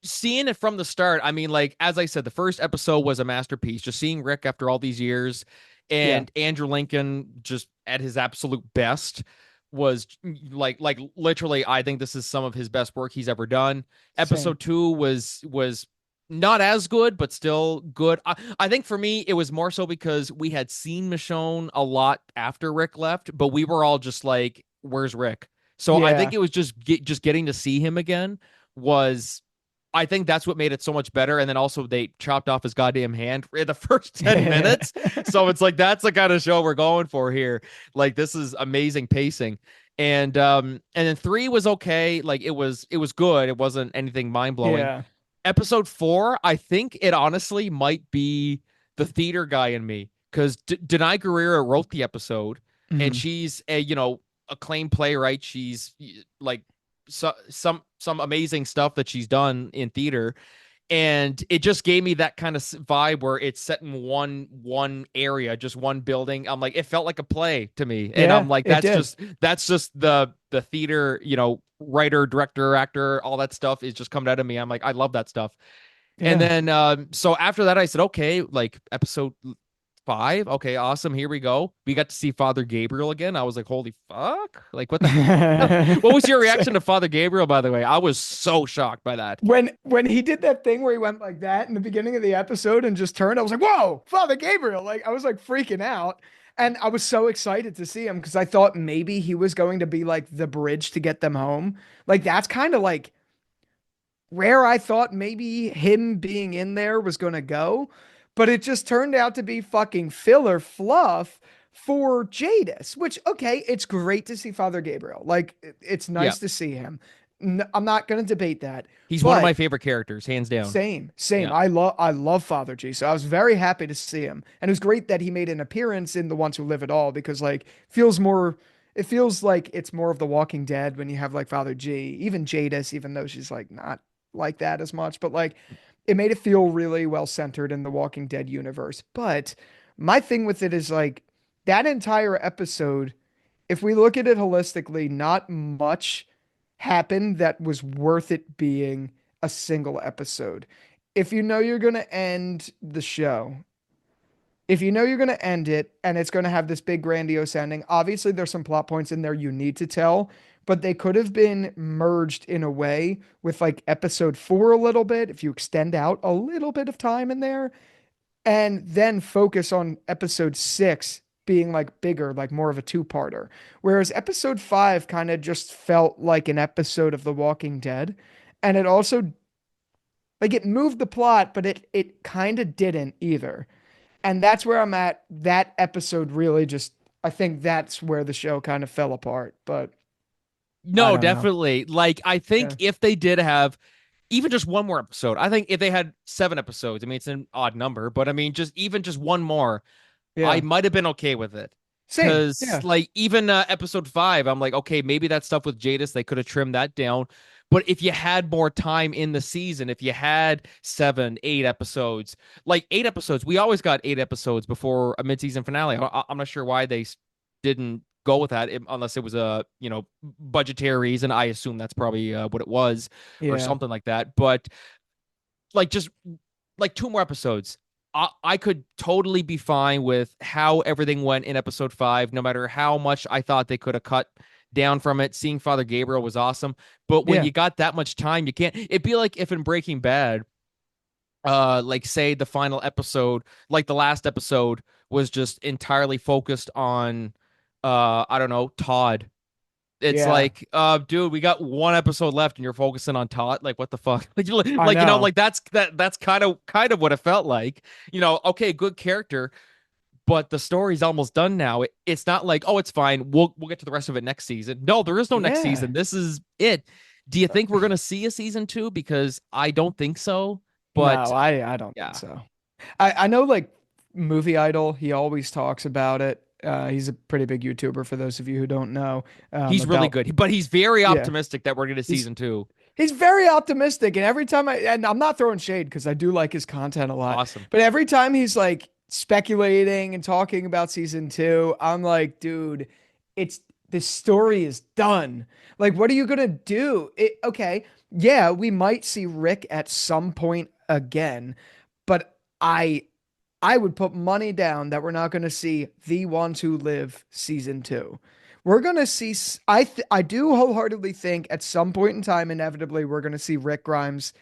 A: seeing it from the start, I mean, like as I said, the first episode was a masterpiece. Just seeing Rick after all these years
B: Yeah.
A: and Andrew Lincoln just at his absolute best. was like literally, I think this is some of his best work he's ever done.
B: Same.
A: Episode 2 was not as good, but still good. I think for me, it was more so because we had seen Michonne a lot after Rick left, but we were all just like, "Where's Rick?" So I think
B: Yeah.
A: it was just getting to see him again was. I think that's what made it so much better. And then also they chopped off his goddamn hand in the first 10 minutes. So it's like that's the kind of show we're going for here. Like this is amazing pacing. And then 3 was okay. Like it was good. It wasn't anything mind-blowing.
B: Yeah.
A: Episode 4, I think it honestly might be the theater guy in me because Denai Guerrero wrote the episode, and
B: Mhm.
A: she's a acclaimed playwright. She's like some amazing stuff that she's done in theater, and it just gave me that kind of vibe where it's set in one area, just one building. I'm like, it felt like a play to me, and I'm
B: Yeah,
A: like,
B: it did.
A: that's just the theater, writer, director, actor, all that stuff is just coming out of me. I'm like, I love that stuff. And
B: Yeah.
A: then so after that, I said, okay, like episode 5, okay, awesome, here we go. We got to see Father Gabriel again. I was like, holy fuck, like what the hell? What was your reaction
B: Same.
A: to Father Gabriel, by the way? I was so shocked by that.
B: When he did that thing where he went like that in the beginning of the episode and just turned, I was like, "Whoa, Father Gabriel!" Like I was like freaking out, and I was so excited to see him because I thought maybe he was going to be like the bridge to get them home. Like that's kind of like where I thought maybe him being in there was going to go, but it just turned out to be fucking filler fluff for Jadis, which, okay, it's great to see Father Gabriel. Like, it's
A: Yeah,
B: nice to see him. I'm not going to debate that,
A: he's one of my
B: but
A: favorite characters, hands down.
B: same.
A: Yeah.
B: I love Father G. So I was very happy to see him. And it was great that he made an appearance in The Ones Who Live It All because like it feels like it's more of The Walking Dead when you have like Father G, even Jadis, even though she's like not like that as much, but like it made it feel really well centered in the Walking Dead universe. But my thing with it is like that entire episode, if we look at it holistically, not much happened that was worth it being a single episode. If you know you're going to end the show, if you know you're going to end it and it's going to have this big grandiose ending, obviously there's some plot points in there you need to tell, but they could have been merged in a way with like episode 4 a little bit if you extend out a little bit of time in there and then focus on episode 6 being like bigger, like more of a two-parter. Whereas episode 5 kind of just felt like an episode of The Walking Dead. And it also like it moved the plot, but it kind of didn't either. And that's where I'm at. That episode really just I think that's where the show kind of fell apart. But I
A: No,
B: don't know.
A: definitely. Like, I think
B: Yeah.
A: if they did have even just one more episode, I think if they had 7 episodes, I mean, it's an odd number, but I mean, just one more, I
B: Yeah.
A: might have been okay with it.
B: Same.
A: Because,
B: Yeah.
A: like, even episode 5, I'm like, okay, maybe that stuff with Jadis, they could have trimmed that down. But if you had more time in the season, if you had 7, 8 episodes, like 8 episodes, we always got 8 episodes before a mid-season finale. I'm not sure why they didn't go with that unless it was a budgetary reason. I assume that's probably what it was, or
B: Yeah.
A: something like that. But like just like 2 more episodes, I could totally be fine with how everything went in episode 5, no matter how much I thought they could have cut down from it. Seeing Father Gabriel was awesome, but when
B: Yeah.
A: you got that much time, you can't. It'd be like if in Breaking Bad, like say the final episode, like the last episode, was just entirely focused on, I don't know, Todd. It's
B: Yeah.
A: like, dude, we got one episode left, and you're focusing on Todd. Like, what the fuck? Like,
B: I know.
A: like that's kind of what it felt like. Okay, good character, but the story's almost done now. It's not like, oh, it's fine. We'll get to the rest of it next season. No, there is no next
B: Yeah.
A: season. This is it. Do you think we're gonna see a season 2? Because I don't think so.
B: No,
A: But
B: I don't think
A: yeah,
B: so. I know like Movie Idol, he always talks about it. He's a pretty big YouTuber for those of you who don't know
A: he's really
B: about
A: good. But he's very
B: yeah.
A: optimistic that we're gonna
B: He's
A: season 2.
B: he's very optimistic and every time and I'm not throwing shade because I do like his content a lot.
A: Awesome.
B: But every time he's like speculating and talking about season 2, I'm like, dude, it's the story is done. Like what are you going to do? Okay, yeah, we might see Rick at some point again, but I would put money down that we're not going to see The Ones Who Live season 2. we're gonna see. I do wholeheartedly think at some point in time, inevitably, we're gonna see Rick Grimes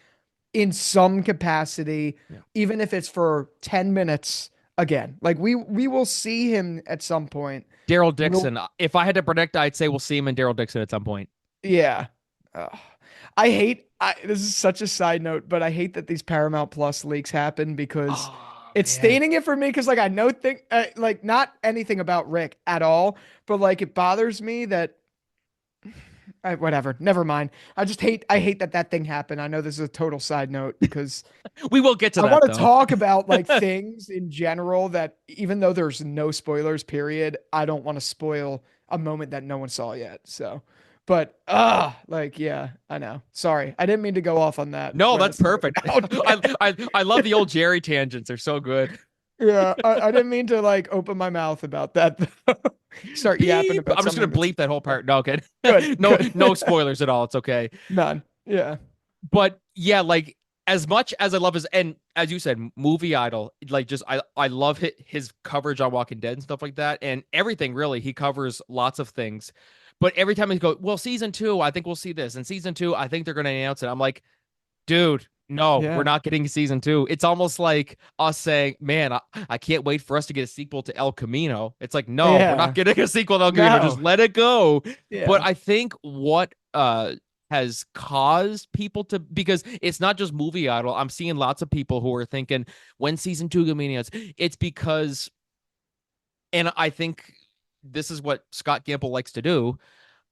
B: in some capacity,
A: Yeah.
B: even if it's for 10 minutes again. Like we will see him at some point.
A: Daryl
B: We'll
A: Dixon. If I had to predict, I'd say we'll see him in Daryl Dixon at some point.
B: Yeah. Ugh. This is such a side note, but I hate that these Paramount Plus leaks happen because
A: Oh
B: it's
A: man.
B: staining it for me because like I know like not anything about Rick at all, but like it bothers me that whatever, never mind. I hate that that thing happened. I know this is a total side note because
A: We will get to
B: I
A: that
B: want to
A: though.
B: talk about like things in general that even though there's no spoilers, period, I don't want to spoil a moment that no one saw yet. So, but like yeah, I know. Sorry, I didn't mean to go off on that
A: No,
B: when
A: that's
B: it started
A: perfect.
B: out.
A: I love the old Jerry tangents. They're so good.
B: Yeah, I didn't mean to like open my mouth about that. Start yapping
A: Beep.
B: about
A: I'm just gonna
B: something that's
A: bleep that whole part. No, okay.
B: good,
A: No,
B: good.
A: no spoilers at all. It's okay.
B: None. Yeah,
A: But yeah, like as much as I love his and as you said, movie idol, like just I love his coverage on Walking Dead and stuff like that, and everything really. He covers lots of things, but every time he go, well, season two, I think we'll see this, and season two, I think they're gonna announce it. I'm like, dude, no, we're
B: yeah,
A: not getting season two. It's almost like us saying, man, I can't wait for us to get a sequel to El Camino. It's like, no, we're not
B: yeah.
A: getting a sequel to El Camino. Just
B: No,
A: let it go. But
B: yeah,
A: I think what has caused people to because it's not just movie idol. I'm seeing lots of people who are thinking when season two gonna be announced. It's because, and I think this is what Scott Gimple likes to do.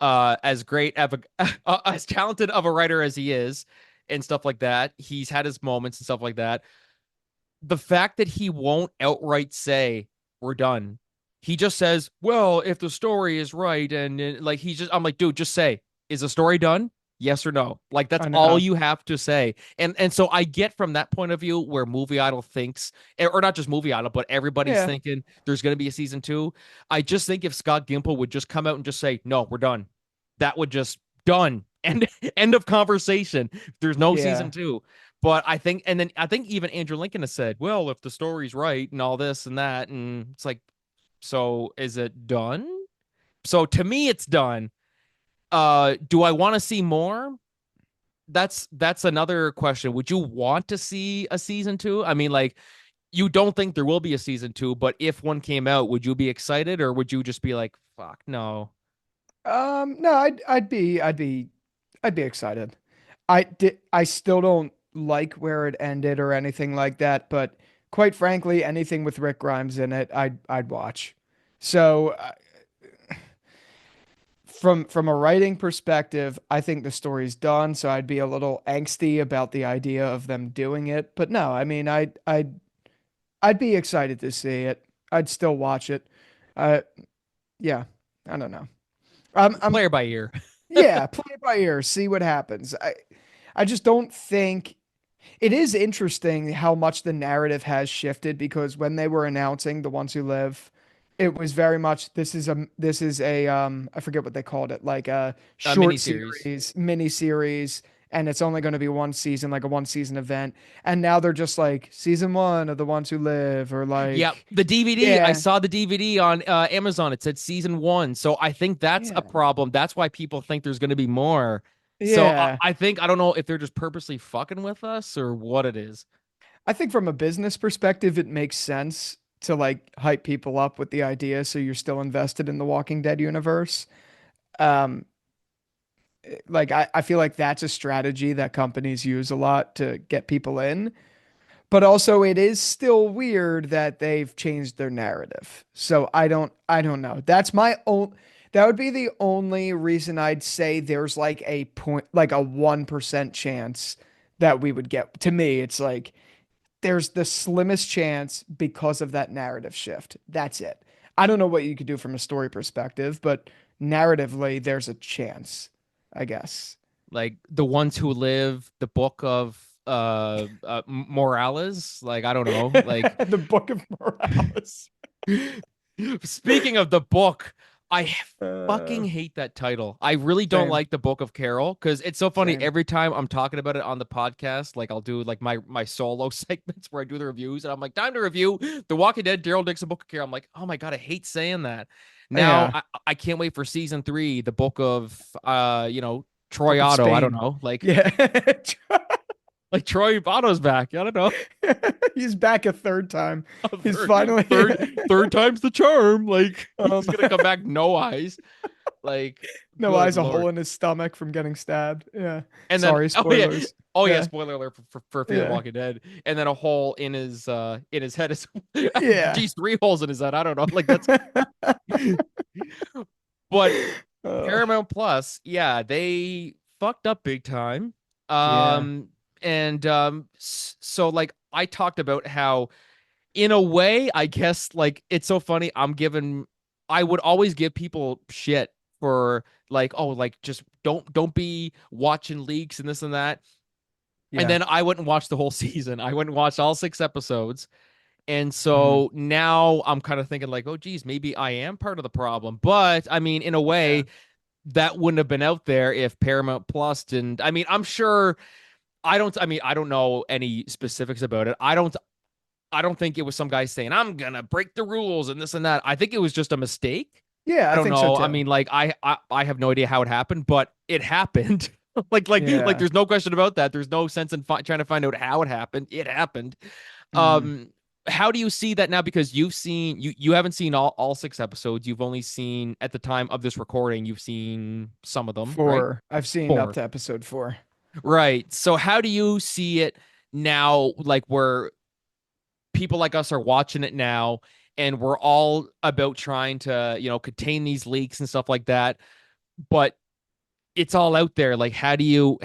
A: As great of a as talented of a writer as he is, and stuff like that, he's had his moments and stuff like that. The fact that he won't outright say we're done, he just says, "Well, if the story is right," and like he's just, I'm like, dude, just say, is the story done? Yes or no? Like that's
B: I
A: all
B: know.
A: you have to say. And so I get from that point of view where Movie Idol thinks, or not just Movie Idol, but everybody's
B: Yeah,
A: thinking there's going to be a season two. I just think if Scott Gimple would just come out and just say, no, we're done, that would just done. And end of conversation. There's no
B: yeah.
A: season two. But I think, and then I think even Andrew Lincoln has said, well, if the story's right and all this and that, and it's like, so is it done? So to me, it's done. Do I want to see more? That's another question. Would you want to see a season two? I mean, like, you don't think there will be a season two, but if one came out, would you be excited or would you just be like, fuck, no?
B: No, I'd be excited. I still don't like where it ended or anything like that, but quite frankly, anything with Rick Grimes in it, I'd watch. So, from a writing perspective, I think the story's done, so I'd be a little angsty about the idea of them doing it. But no, I mean, I'd be excited to see it. I'd still watch it. Uh, yeah, I don't know. I'm
A: Player by ear.
B: Yeah, play it by ear, see what happens. I just don't think it is interesting how much the narrative has shifted because when they were announcing The Ones Who Live, it was very much this is a I forget what they called it, like a
A: A
B: short
A: miniseries.
B: series, mini series, and it's only going to be one season, like a one season event. And now they're just like season one of The Ones Who Live, or
A: Yeah,
B: like
A: the DVD. I
B: yeah,
A: saw the DVD on Amazon. It said season one, so I think that's a
B: yeah,
A: problem. That's why people think there's going to be more. So
B: yeah.
A: I think I don't know if they're just purposely fucking with us or what it is.
B: I think from a business perspective, it makes sense to like hype people up with the idea so you're still invested in the Walking Dead universe. Um, like I feel like that's a strategy that companies use a lot to get people in. But also it is still weird that they've changed their narrative. So I don't know. That would be the only reason I'd say there's like a point like a 1% chance that we would get. To me, it's like there's the slimmest chance because of that narrative shift. That's it. I don't know what you could do from a story perspective, but narratively, there's a chance, I guess.
A: Like the ones who live, the book of Morales. Like I don't know. Like
B: The Book of Morales.
A: speaking of the book, I
B: Uh,
A: fucking hate that title. I really don't
B: same,
A: like the Book of Carol because it's so funny.
B: same.
A: Every time I'm talking about it on the podcast, like I'll do like my solo segments where I do the reviews, and I'm like, time to review The Walking Dead, Daryl Dixon, Book of Carol. I'm like, oh my god, I hate saying that. Now
B: Yeah,
A: I can't wait for season 3, the Book of Troy
B: Book of
A: Otto. I don't
B: Spain.
A: know,
B: Yeah.
A: like Troy Otto's back. I don't know.
B: He's back a third time.
A: A
B: He's
A: third,
B: finally
A: third time's the charm. Like
B: um
A: he's gonna come back, no eyes. Like,
B: no
A: good
B: eyes, a
A: lord.
B: hole in his stomach from getting stabbed. Yeah.
A: And then
B: Sorry,
A: oh yeah,
B: spoilers.
A: oh yeah,
B: Yeah.
A: spoiler alert for Fear the
B: Yeah.
A: Walking Dead. And then a hole in his head is
B: Yeah.
A: geez, 3 holes in his head. I don't know. Like that's but
B: Uh,
A: Paramount Plus, yeah, they fucked up big time.
B: yeah.
A: Um so like I talked about how in a way, I guess like it's so funny. I would always give people shit for like, oh, like just don't be watching leaks and this and that. And
B: Yeah.
A: then I went and watched the whole season. I went and watched all 6 episodes. And
B: Mhm.
A: so now I'm kind of thinking like, oh geez, maybe I am part of the problem. But I mean, in a
B: Yeah.
A: way, that wouldn't have been out there if Paramount Plus didn't. I mean, I'm sure I don't know any specifics about it. I don't think it was some guy saying, I'm gonna break the rules and this and that. I think it was just a mistake.
B: Yeah,
A: I
B: I
A: don't
B: think so
A: know. I
B: too.
A: mean, like I have no idea how it happened, but it happened. Like
B: Yeah.
A: there's no question about that. There's no sense in trying to find out how it happened. It happened.
B: Mhm.
A: Um, how do you see that now? Because you haven't seen all 6 episodes. You've only seen at the time of this recording, you've seen some of them, right?
B: Four. I've seen up
A: 4.
B: to episode 4.
A: Right. So how do you see it now? Like where people like us are watching it now and we're all about trying to contain these leaks and stuff like that, but it's all out there. Like how do you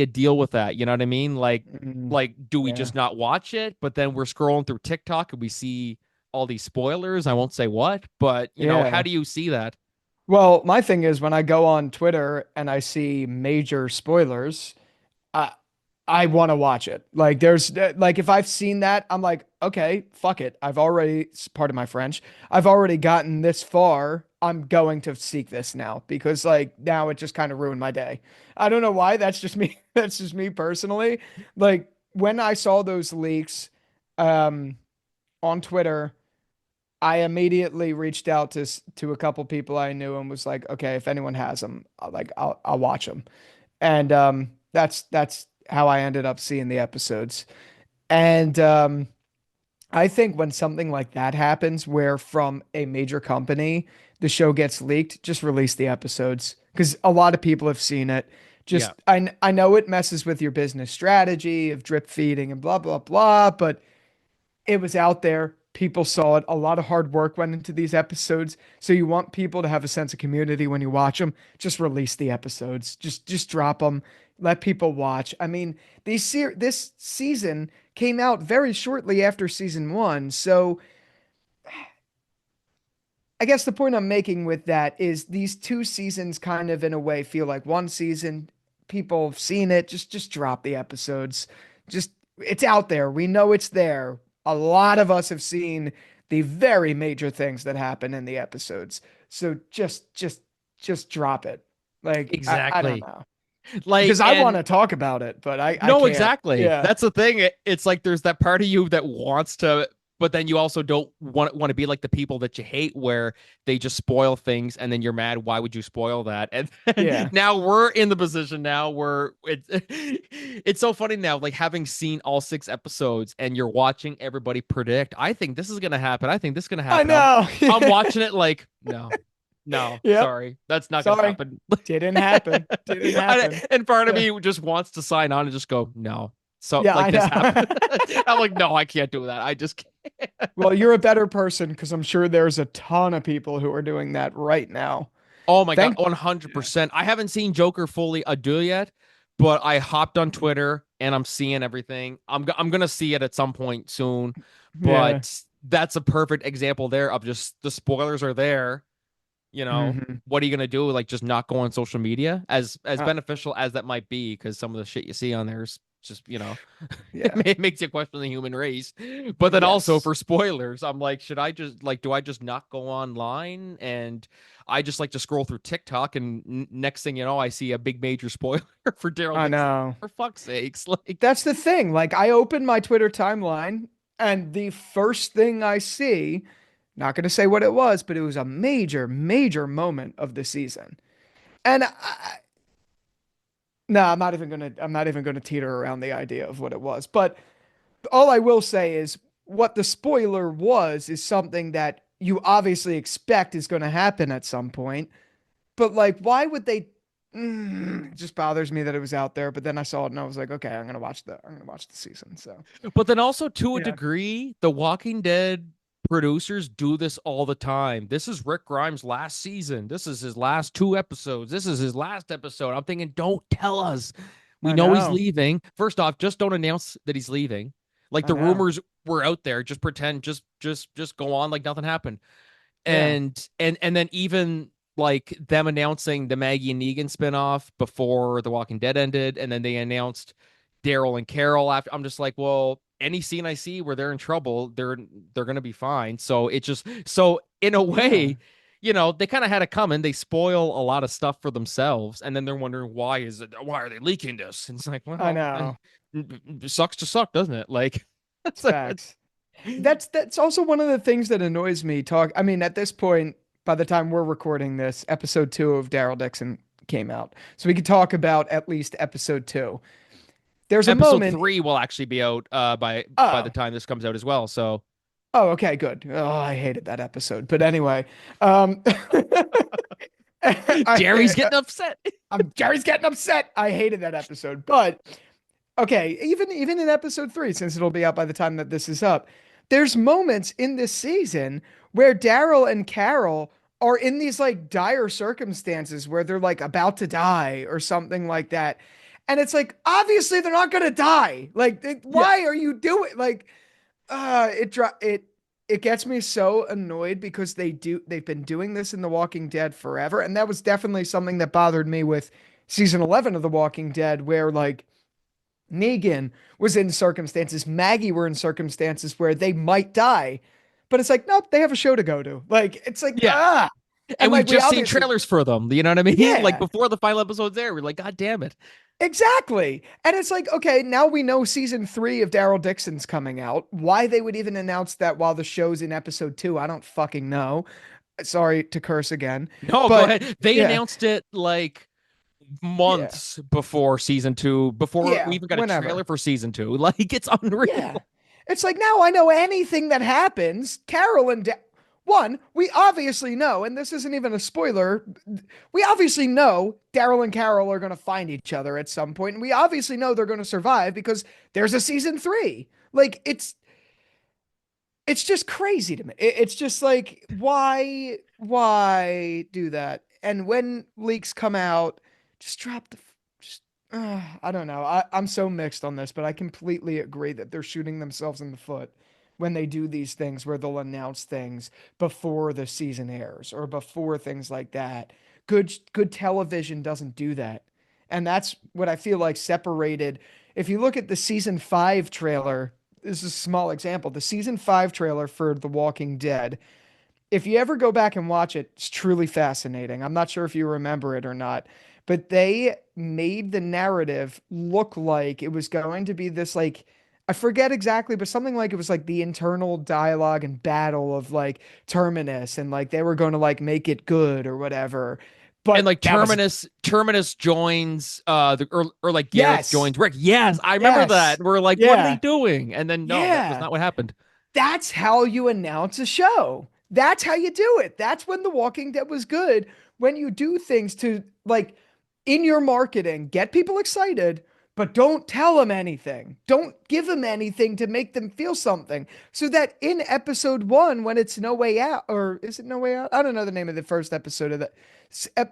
A: deal with that, you know what I mean?
B: Mhm.
A: like do we
B: Yeah.
A: just not watch it, but then we're scrolling through TikTok and we see all these spoilers? I won't say what, but how
B: Yeah.
A: do you see that?
B: Well, my thing is when I go on Twitter and I see major spoilers, I I want to watch it. Like there's like if I've seen that, I'm like, okay, fuck it. I've already, pardon my French, I've already gotten this far. I'm going to seek this now because like now it just kind of ruined my day. I don't know why. That's just me. That's just me personally. Like when I saw those leaks um on Twitter, I immediately reached out to a couple people I knew and was like, okay, if anyone has them, I'll watch them. And that's how I ended up seeing the episodes. And I think when something like that happens, where from a major company the show gets leaked, just release the episodes because a lot of people have seen it.
A: Yeah,
B: Just I know it messes with your business strategy of drip feeding and blah blah blah, but it was out there. People saw it. A lot of hard work went into these episodes. So you want people to have a sense of community when you watch them. Just release the episodes. Just drop them. Let people watch. I mean, this season came out very shortly after season 1. So I guess the point I'm making with that is these 2 seasons kind of in a way feel like one season. People have seen it. Just drop the episodes. Just it's out there. We know it's there. A lot of us have seen the very major things that happen in the episodes. So just drop it. Like I don't
A: exactly.
B: know.
A: Like,
B: Because I want
A: and
B: to talk about it, but I
A: no,
B: can't.
A: exactly.
B: Yeah.
A: That's the thing. It's like there's that part of you that wants to, but then you also don't want to be like the people that you hate, where they just spoil things, and then you're mad. Why would you spoil that? And then
B: Yeah.
A: now we're in the position now where it's so funny now, like having seen all 6 episodes, and you're watching everybody predict. I think this is gonna happen. I think this is gonna
B: I
A: happen.
B: know.
A: I'm watching it like no, no,
B: Yep.
A: sorry, that's not gonna
B: Sorry.
A: happen.
B: Didn't happen. Didn't happen.
A: And part of
B: Yeah.
A: me just wants to sign on and just go, no. So
B: Yeah,
A: like
B: I
A: this happened.
B: know.
A: I'm like, no, I can't do that. I just can't.
B: Well, you're a better person because I'm sure there's a ton of people who are doing that right now.
A: Oh my God,
B: Thank. Yeah.
A: 100%. I haven't seen Joker fully ado yet, but I hopped on Twitter and I'm seeing everything. I'm gonna see it at some point soon,
B: Yeah.
A: but that's a perfect example there of just the spoilers are there.
B: Hmm.
A: What are you gonna do? Like just not go on social media, as
B: Uh,
A: beneficial as that might be, because some of the shit you see on there is Just, you know,
B: Yeah.
A: it makes you question the human race. But then also
B: Yes.
A: for spoilers, I'm like, should I just like, do I just not go online? And I just like to scroll through TikTok, and next thing you know, I see a big major spoiler for Daryl
B: I
A: Dixon.
B: know.
A: For fuck's sakes, like,
B: That's the thing. Like I open my Twitter timeline and the first thing I see, not going to say what it was, but it was a major, major moment of the season. And no, I'm not even gonna teeter around the idea of what it was. But all I will say is what the spoiler was is something that you obviously expect is going to happen at some point. But like, why would they? It just bothers me that it was out there. But then I saw it and I was like, okay, I'm gonna watch the season. So
A: but then also to a
B: yeah,
A: degree, The Walking Dead producers do this all the time. This is Rick Grimes' last season. This is his last two episodes. This is his last episode. I'm thinking, don't tell us. We
B: I
A: know he's
B: know,
A: leaving. First off, just don't announce that he's leaving. Like
B: I
A: the
B: know,
A: rumors were out there. Just pretend, just go on like nothing happened.
B: yeah,
A: And then even like them announcing the Maggie and Negan spinoff before The Walking Dead ended, and then they announced Daryl and Carol after. I'm just like, well, any scene I see where they're in trouble, they're gonna be fine. So it just so in a
B: yeah,
A: way, you know, they kind of had it coming. They spoil a lot of stuff for themselves, and then they're wondering why are they leaking this? And it's like,
B: I
A: well,
B: know.
A: it sucks to suck, doesn't it? Like,
B: It's facts. That's also one of the things that annoys me. I mean, at this point, by the time we're recording this, episode 2 of Daryl Dixon came out, so we could talk about at least episode 2. There's a
A: episode
B: moment.
A: 3 will actually be out by the
B: Oh,
A: time this comes out as well. So
B: oh, okay, good. Oh, I hated that episode, but anyway, um,
A: Jerry's getting upset.
B: Jerry's getting upset. I hated that episode, but okay, even in episode 3, since it'll be out by the time that this is up, there's moments in this season where Daryl and Carol are in these like dire circumstances where they're like about to die or something like that. And it's like obviously they're not gonna die. Like
A: Yeah.
B: why are you doing like it gets me so annoyed because they've been doing this in The Walking Dead forever. And that was definitely something that bothered me with season 11 of The Walking Dead, where like Negan was in circumstances, Maggie were in circumstances where they might die. But it's like, nope, they have a show to go to. Like, it's like,
A: Yeah.
B: And
A: And we've
B: like, we
A: just seen
B: obviously,
A: trailers for them. You know what I mean? Like
B: yeah,
A: before the final episode's there, we're like, God damn it.
B: exactly. And it's like, okay, now we know season 3 of Daryl Dixon's coming out. Why they would even announce that while the show's in episode 2, I don't fucking know. Sorry to curse again.
A: No, go
B: But
A: ahead. They
B: yeah,
A: announced it like
B: yeah,
A: months before season 2, before we
B: yeah,
A: even got a trailer
B: whenever.
A: for season 2. Like it's
B: Yeah.
A: unreal.
B: It's like now I know anything that happens. One, we obviously know, and this isn't even a spoiler. We obviously know Daryl and Carol are going to find each other at some point, and we obviously know they're going to survive because there's a season 3. Like it's just crazy to me. It's just like why do that? And when leaks come out, just drop the just I don't know. I'm so mixed on this, but I completely agree that they're shooting themselves in the foot when they do these things where they'll announce things before the season airs or before things like that. Good television doesn't do that. And that's what I feel like separated. If you look at the season 5 trailer, this is a small example. The season 5 trailer for The Walking Dead, if you ever go back and watch it, it's truly fascinating. I'm not sure if you remember it or not, but they made the narrative look like it was going to be this like I forget exactly, but something like it was like the internal dialogue and battle of like Terminus and like they were going to like make it good or whatever.
A: And
B: But
A: like
B: that was
A: Terminus joins or like Gareth
B: yes.
A: joins Rick. Yes, I remember that.
B: Yes.
A: We're like, what are they
B: Yeah.
A: doing? And then no, that was
B: Yeah.
A: not what happened.
B: That's how you announce a show. That's how you do it. That's when The Walking Dead was good. When you do things to like in your marketing, get people excited, but don't tell them anything. Don't give them anything to make them feel something. So that in episode 1, when it's No Way Out, or is it No Way Out? I don't know the name of the first episode of that.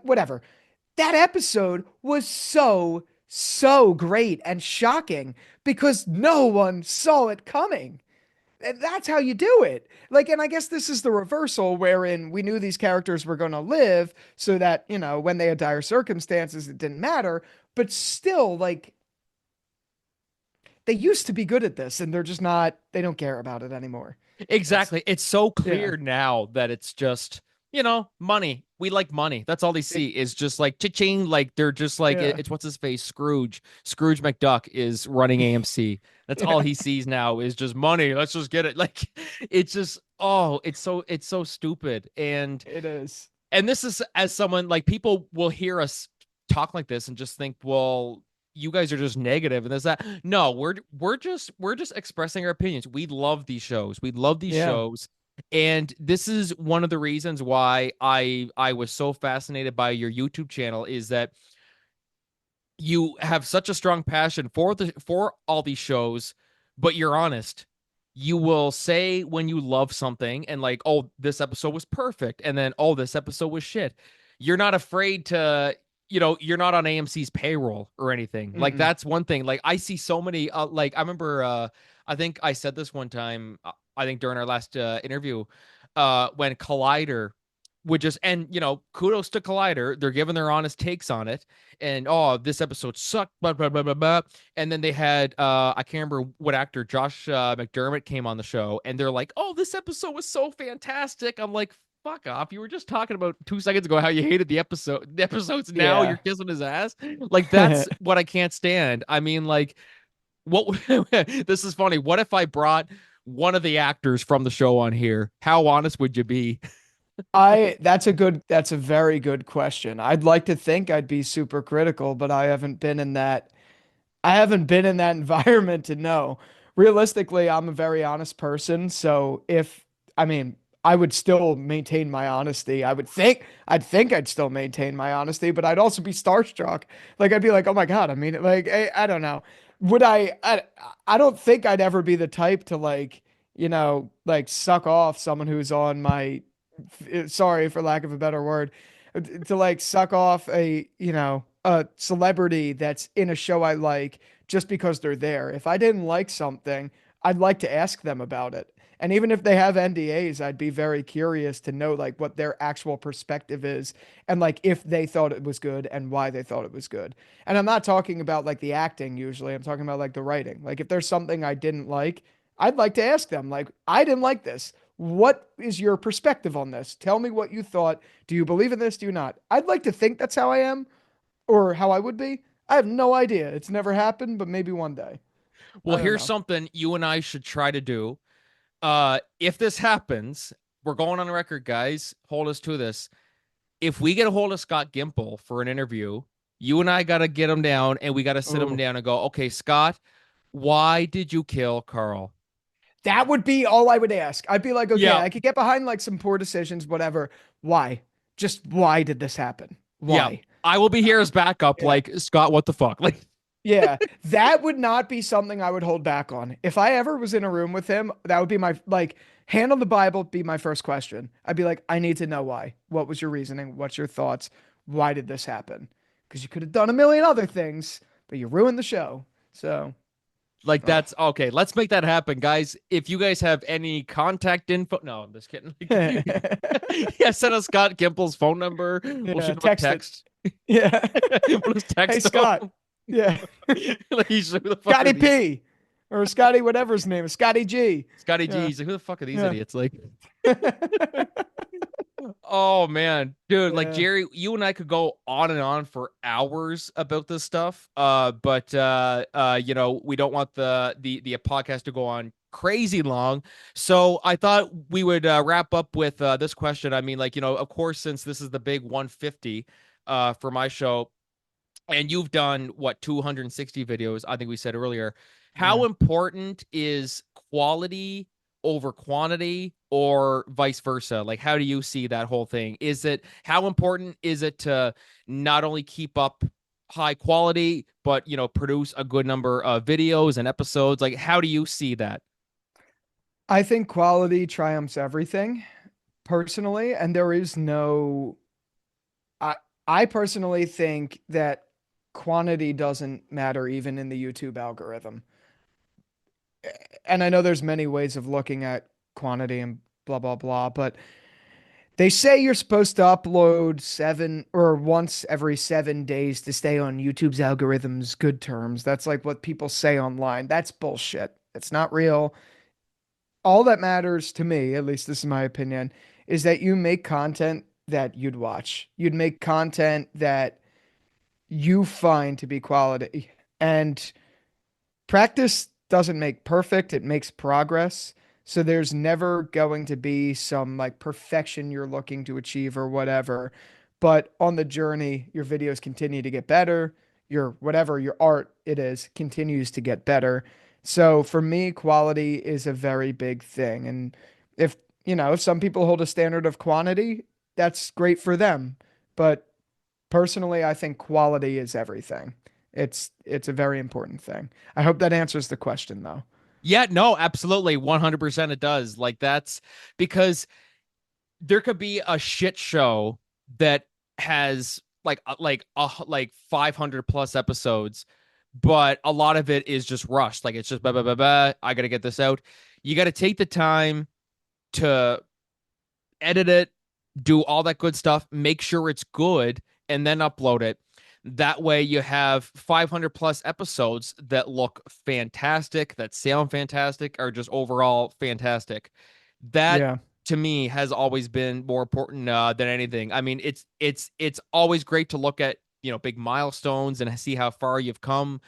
B: Whatever. That episode was so great and shocking because no one saw it coming. And that's how you do it. Like, and I guess this is the reversal wherein we knew these characters were going to live so that, you know, when they had dire circumstances, it didn't matter. But still, like, they used to be good at this and they're just not, they don't care about it anymore. It's
A: Exactly. It's so
B: yeah.
A: clear now that it's just, money. We like money. That's all they see is just like cha-ching. Like they're just like
B: Yeah.
A: it's what's his face? Scrooge. Scrooge McDuck is running AMC. That's all
B: Yeah.
A: he sees now is just money. Let's just get it. Like it's just it's so stupid.
B: It is.
A: And this is as someone like people will hear us talk like this and just think, well, you guys are just negative and there's that. No, we're just expressing our opinions. We love these shows. We love these
B: Yeah.
A: shows. And this is one of the reasons why I was so fascinated by your YouTube channel is that you have such a strong passion for all these shows, but you're honest. You will say when you love something and like, oh, this episode was perfect, and then oh, this episode was shit. You're not afraid to, you're not on AMC's payroll or anything. Like
B: Mm-mm.
A: that's one thing. Like I see so many. Like I remember, I think I said this one time. I think during our last interview, when Collider would just and kudos to Collider, they're giving their honest takes on it and oh, this episode sucked, blah blah blah blah blah. And then they had I can't remember what actor, Josh McDermott came on the show, and they're like, "Oh, this episode was so fantastic." I'm like, "Fuck off! You were just talking about 2 seconds ago how you hated the episodes. Now you're
B: Yeah.
A: kissing his ass." Like that's what I can't stand. I mean, like, what? This is funny. What if I brought one of the actors from the show on here? How honest would you be?
B: That's a very good question. I'd like to think I'd be super critical, but I haven't been in that environment to know. Realistically, I'm a very honest person, so I mean, I would still maintain my honesty. I'd think I'd still maintain my honesty, but I'd also be starstruck. Like I'd be like, "Oh my God." I mean, like I don't know. Would I don't think I'd ever be the type to like, like suck off someone who's on my sorry for lack of a better word, to like suck off a celebrity that's in a show I like just because they're there. If I didn't like something, I'd like to ask them about it. And even if they have NDAs, I'd be very curious to know like what their actual perspective is and like if they thought it was good and why they thought it was good. And I'm not talking about like the acting usually. I'm talking about like the writing. Like if there's something I didn't like, I'd like to ask them like I didn't like this. What is your perspective on this? Tell me what you thought. Do you believe in this? Do you not? I'd like to think that's how I am or how I would be. I have no idea. It's never happened, but maybe one day.
A: Well,
B: I don't
A: here's
B: know.
A: something you and I should try to do. If this happens, we're going on record, guys. Hold us to this. If we get a hold of Scott Gimple for an interview, you and I got to get him down and we got to sit him
B: Oh,
A: down and go, okay, Scott, why did you kill Carl?
B: that would be all I would ask. I'd be like, okay,
A: Yeah.
B: I could get behind like some poor decisions, whatever. Why? Just why did this happen?
A: Yeah.
B: Why?
A: I will be here as backup.
B: Yeah.
A: Like, Scott, what the fuck? Like,
B: Yeah, that would not be something I would hold back on. If I ever was in a room with him, that would be my like hand on the Bible be my first question. I'd be like, I need to know why. What was your reasoning? What's your thoughts? Why did this happen? Because you could have done a million other things, but you ruined the show. So,
A: like
B: ugh.
A: that's okay. Let's make that happen, guys. If you guys have any contact info, no, I'm just kidding. Yeah, send us Scott Gimple's phone number. We'll
B: Yeah,
A: shoot him a
B: text it.
A: text.
B: Yeah.
A: We'll just
B: Hey,
A: text
B: Scott.
A: him.
B: Yeah.
A: Like, he's like, who the fuck are
B: Scotty
A: these?
B: P or Scotty, whatever his name is, Scotty G.
A: Scotty G.
B: Yeah.
A: He's like, who the fuck are these
B: Yeah.
A: idiots? Like, oh man, dude, like
B: Yeah.
A: Jerry, you and I could go on and on for hours about this stuff. But we don't want the podcast to go on crazy long. So I thought we would wrap up with this question. I mean, like, of course, since this is the big 150 for my show, and you've done what 260 videos, I think we said earlier. How
B: Yeah.
A: important is quality over quantity or vice versa? Like, how do you see that whole thing? How important is it to not only keep up high quality, but, produce a good number of videos and episodes? Like, how do you see that?
B: I think quality triumphs everything personally, and there is no I I personally think that quantity doesn't matter even in the YouTube algorithm. And I know there's many ways of looking at quantity and blah blah blah, but They say you're supposed to upload seven or once every 7 days to stay on YouTube's algorithms good terms. That's like what people say online. That's bullshit. It's not real. All that matters to me, at least this is my opinion, is that you make content that you'd watch. You'd make content that you find to be quality. And practice doesn't make perfect, it makes progress. So there's never going to be some like perfection you're looking to achieve or whatever. But on the journey, your videos continue to get better. Your whatever your art it is continues to get better. So for me, quality is a very big thing. And if, if some people hold a standard of quantity, that's great for them. But personally, I think quality is everything. It's a very important thing. I hope that answers the question though.
A: Yeah, no, absolutely. 100% it does. Like that's because there could be a shit show that has like 500 plus episodes, but a lot of it is just rushed. Like it's just blah, blah, blah, blah. I got to get this out. You got to take the time to edit it, do all that good stuff, make sure it's good, and then upload it. That way you have 500 plus episodes that look fantastic, that sound fantastic, or just overall fantastic. That
B: Yeah.
A: to me has always been more important than anything. I mean, it's always great to look at, big milestones and see how far you've come.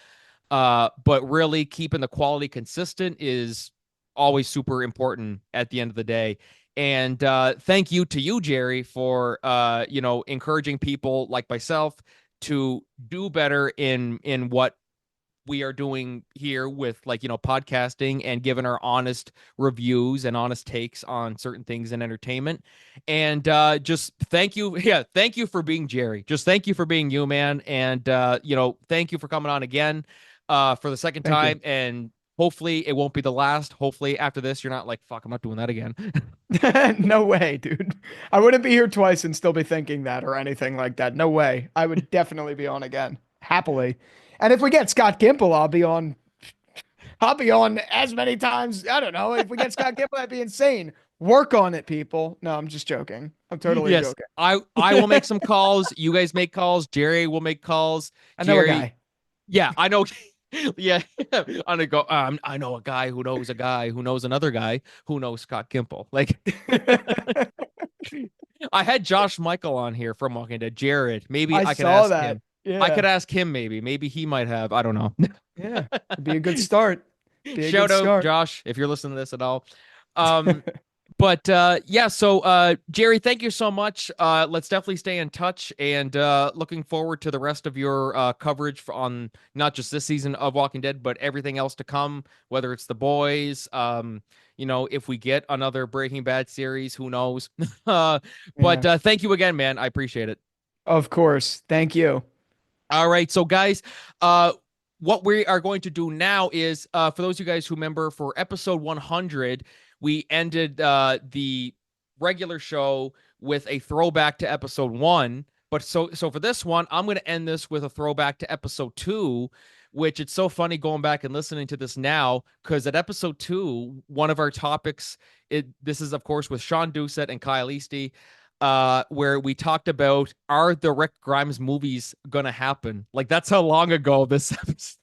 A: But really keeping the quality consistent is always super important at the end of the day. And thank you to you, Jerry, for encouraging people like myself to do better in what we are doing here with podcasting and giving our honest reviews and honest takes on certain things in entertainment. And just thank you. Yeah, thank you for being Jerry. Just thank you for being you, man. And thank you for coming on again for the second
B: Thank you.
A: time. And hopefully it won't be the last. Hopefully after this you're not like, fuck, I'm not doing that again.
B: No way, dude. I wouldn't be here twice and still be thinking that or anything like that. No way. I would definitely be on again, happily. And if we get Scott Gimple, I'll be on. I'll be on as many times. I don't know. If we get Scott Gimple, that'd be insane. Work on it, people. No, I'm just joking. I'm totally
A: Yes,
B: joking.
A: I will make some calls. You guys make calls. Jerry will make calls.
B: I know a
A: Jerry,
B: guy.
A: yeah, I know. Yeah, I'm gonna go. I know a guy who knows a guy who knows another guy who knows Scott Gimple. Like, I had Josh Michael on here from Walking Dead. Jared, maybe
B: I
A: I could
B: saw
A: ask
B: that.
A: him. I could
B: Yeah.
A: ask him. Maybe he might have. I don't know.
B: Yeah. It'd be a good start. Be a good
A: Shout out
B: start.
A: Josh if you're listening to this at all. Um, But yeah, so Jerry, thank you so much. Let's definitely stay in touch and looking forward to the rest of your coverage on not just this season of Walking Dead, but everything else to come, whether it's The Boys, if we get another Breaking Bad series, who knows? But
B: Yeah.
A: thank you again, man. I appreciate it.
B: Of course. Thank you.
A: All right, so guys, what we are going to do now is, for those of you guys who remember, for episode 100, we ended the regular show with a throwback to episode 1. But so for this one, I'm going to end this with a throwback to episode 2, which it's so funny going back and listening to this now, because at episode 2, one of our topics, this is of course with Shawn Doucet and Kyle Esty, where we talked about, are the Rick Grimes movies gonna happen? Like, that's how long ago this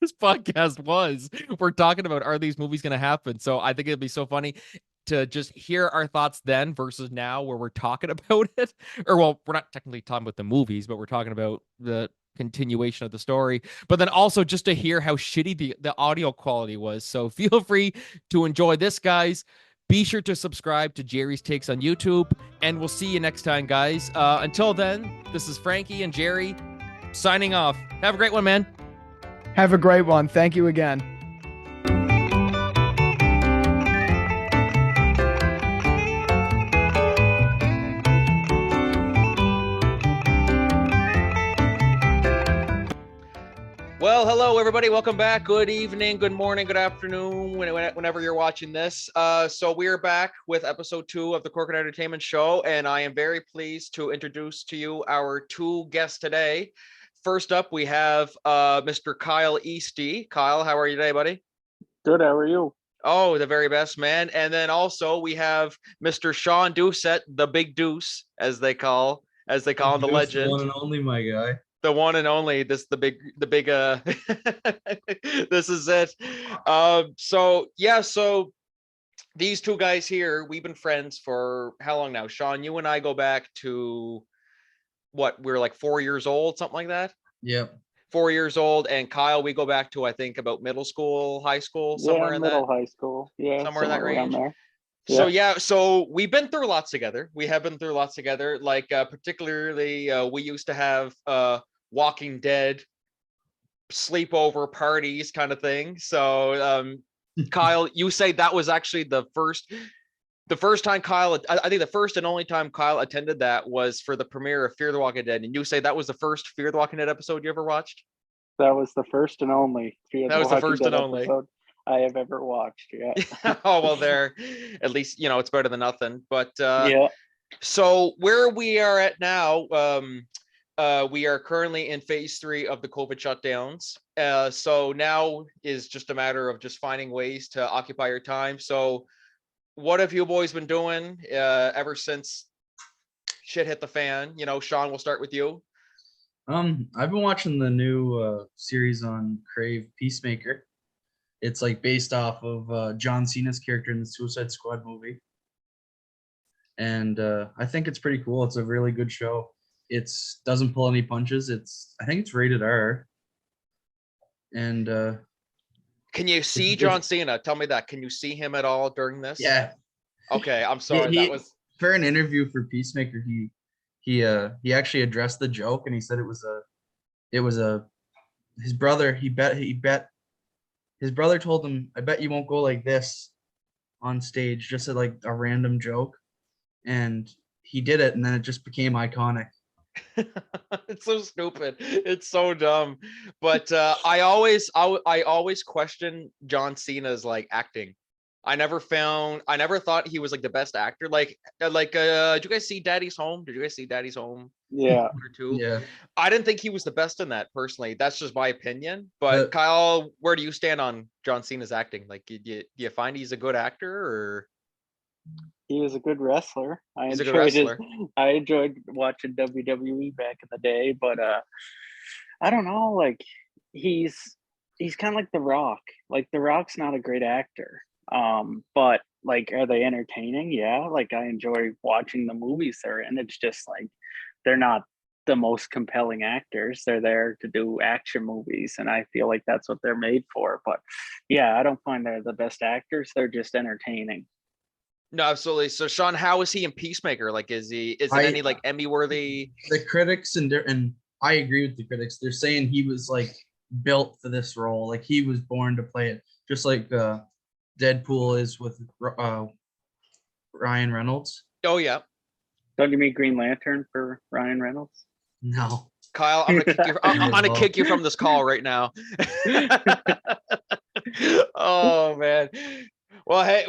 A: this podcast was. We're talking about, are these movies gonna happen? So I think it'd be so funny to just hear our thoughts then versus now, where we're talking about it. Or well, we're not technically talking about the movies, but we're talking about the continuation of the story. But then also just to hear how shitty the audio quality was. So feel free to enjoy this, guys. Be sure to subscribe to Jerry's Takes on YouTube, and we'll see you next time, guys. Until then, this is Franky and Jerry signing off. Have a great one, man.
B: Have a great one. Thank you again.
A: Well, hello, everybody. Welcome back. Good evening, good morning, good afternoon, whenever you're watching this. So we're back with episode 2 of the Corporate Entertainment Show, and I am very pleased to introduce to you our 2 guests today. First up, we have Mr. Kyle Esty. Kyle, how are you today, buddy?
C: Good. How are you?
A: Oh, the very best man. And then also we have Mr. Shawn Doucet, the big Deuce, as they call him, the
C: Deuce, the one
A: legend.
C: and only, my guy.
A: The one and only. The big this is it. So these two guys here, we've been friends for how long now? Shawn, you and I go back to what? We're like 4 years old, something like that.
C: Yep.
A: 4 years old. And Kyle, we go back to I think about middle school, high school,
D: Yeah,
A: somewhere in that
D: middle high school. Yeah,
A: somewhere in that
D: somewhere around
A: range.
D: there.
A: So
D: Yeah.
A: yeah, so we've been through lots together. We have been through lots together. Like particularly, we used to have Walking Dead sleepover parties kind of thing. So Kyle, you say that was actually the first time Kyle, I think the first and only time Kyle attended that was for the premiere of Fear the Walking Dead. And you say that was the first Fear the Walking Dead episode you ever watched?
D: That was the first and only Fear
A: That
D: the
A: was the
D: Walking
A: first
D: Dead
A: and only.
D: episode I have ever watched. Yeah.
A: Oh, well, there, at least, it's better than nothing. But
D: Yeah.
A: so where we are at now, we are currently in phase 3 of the COVID shutdowns. So now is just a matter of just finding ways to occupy your time. So what have you boys been doing ever since shit hit the fan? Shawn, we'll start with you.
C: I've been watching the new series on Crave, Peacemaker. It's like based off of John Cena's character in the Suicide Squad movie. And I think it's pretty cool. It's a really good show. It's doesn't pull any punches. I think it's rated R. And
A: Can you see John Cena? Tell me that. Can you see him at all during this?
C: yeah.
A: Okay, I'm sorry. That was
C: for an interview for Peacemaker. He actually addressed the joke, and he said it was his brother. He bet his brother told him, "I bet you won't go like this on stage," just like a random joke, and he did it, and then it just became iconic.
A: It's so stupid. It's so dumb. But I always question John Cena's like acting. I never thought he was like the best actor. Did you guys see Daddy's Home? Did you guys see Daddy's Home?
D: Yeah.
A: Or two?
C: Yeah.
A: I didn't think he was the best in that personally. That's just my opinion. But Kyle, where do you stand on John Cena's acting? Like, do you find he's a good actor, or
D: He was a good wrestler.
A: He's a good wrestler.
D: I enjoyed watching WWE back in the day, but I don't know, like he's kind of like The Rock. Like The Rock's not a great actor. But like, are they entertaining? Yeah, like I enjoy watching the movies they're in. It's just like they're not the most compelling actors. They're there to do action movies, and I feel like that's what they're made for. But yeah, I don't find they're the best actors. They're just entertaining.
A: No, absolutely. So Shawn, how is he in Peacemaker? Like, is it any like Emmy worthy?
C: The critics and I agree with the critics. They're saying he was like built for this role. Like he was born to play it, just like Deadpool is with Ryan Reynolds.
A: Oh yeah.
D: Don't you mean Green Lantern for Ryan Reynolds?
C: No.
A: Kyle, I'm gonna kick you from this call right now. Oh man. Well, hey,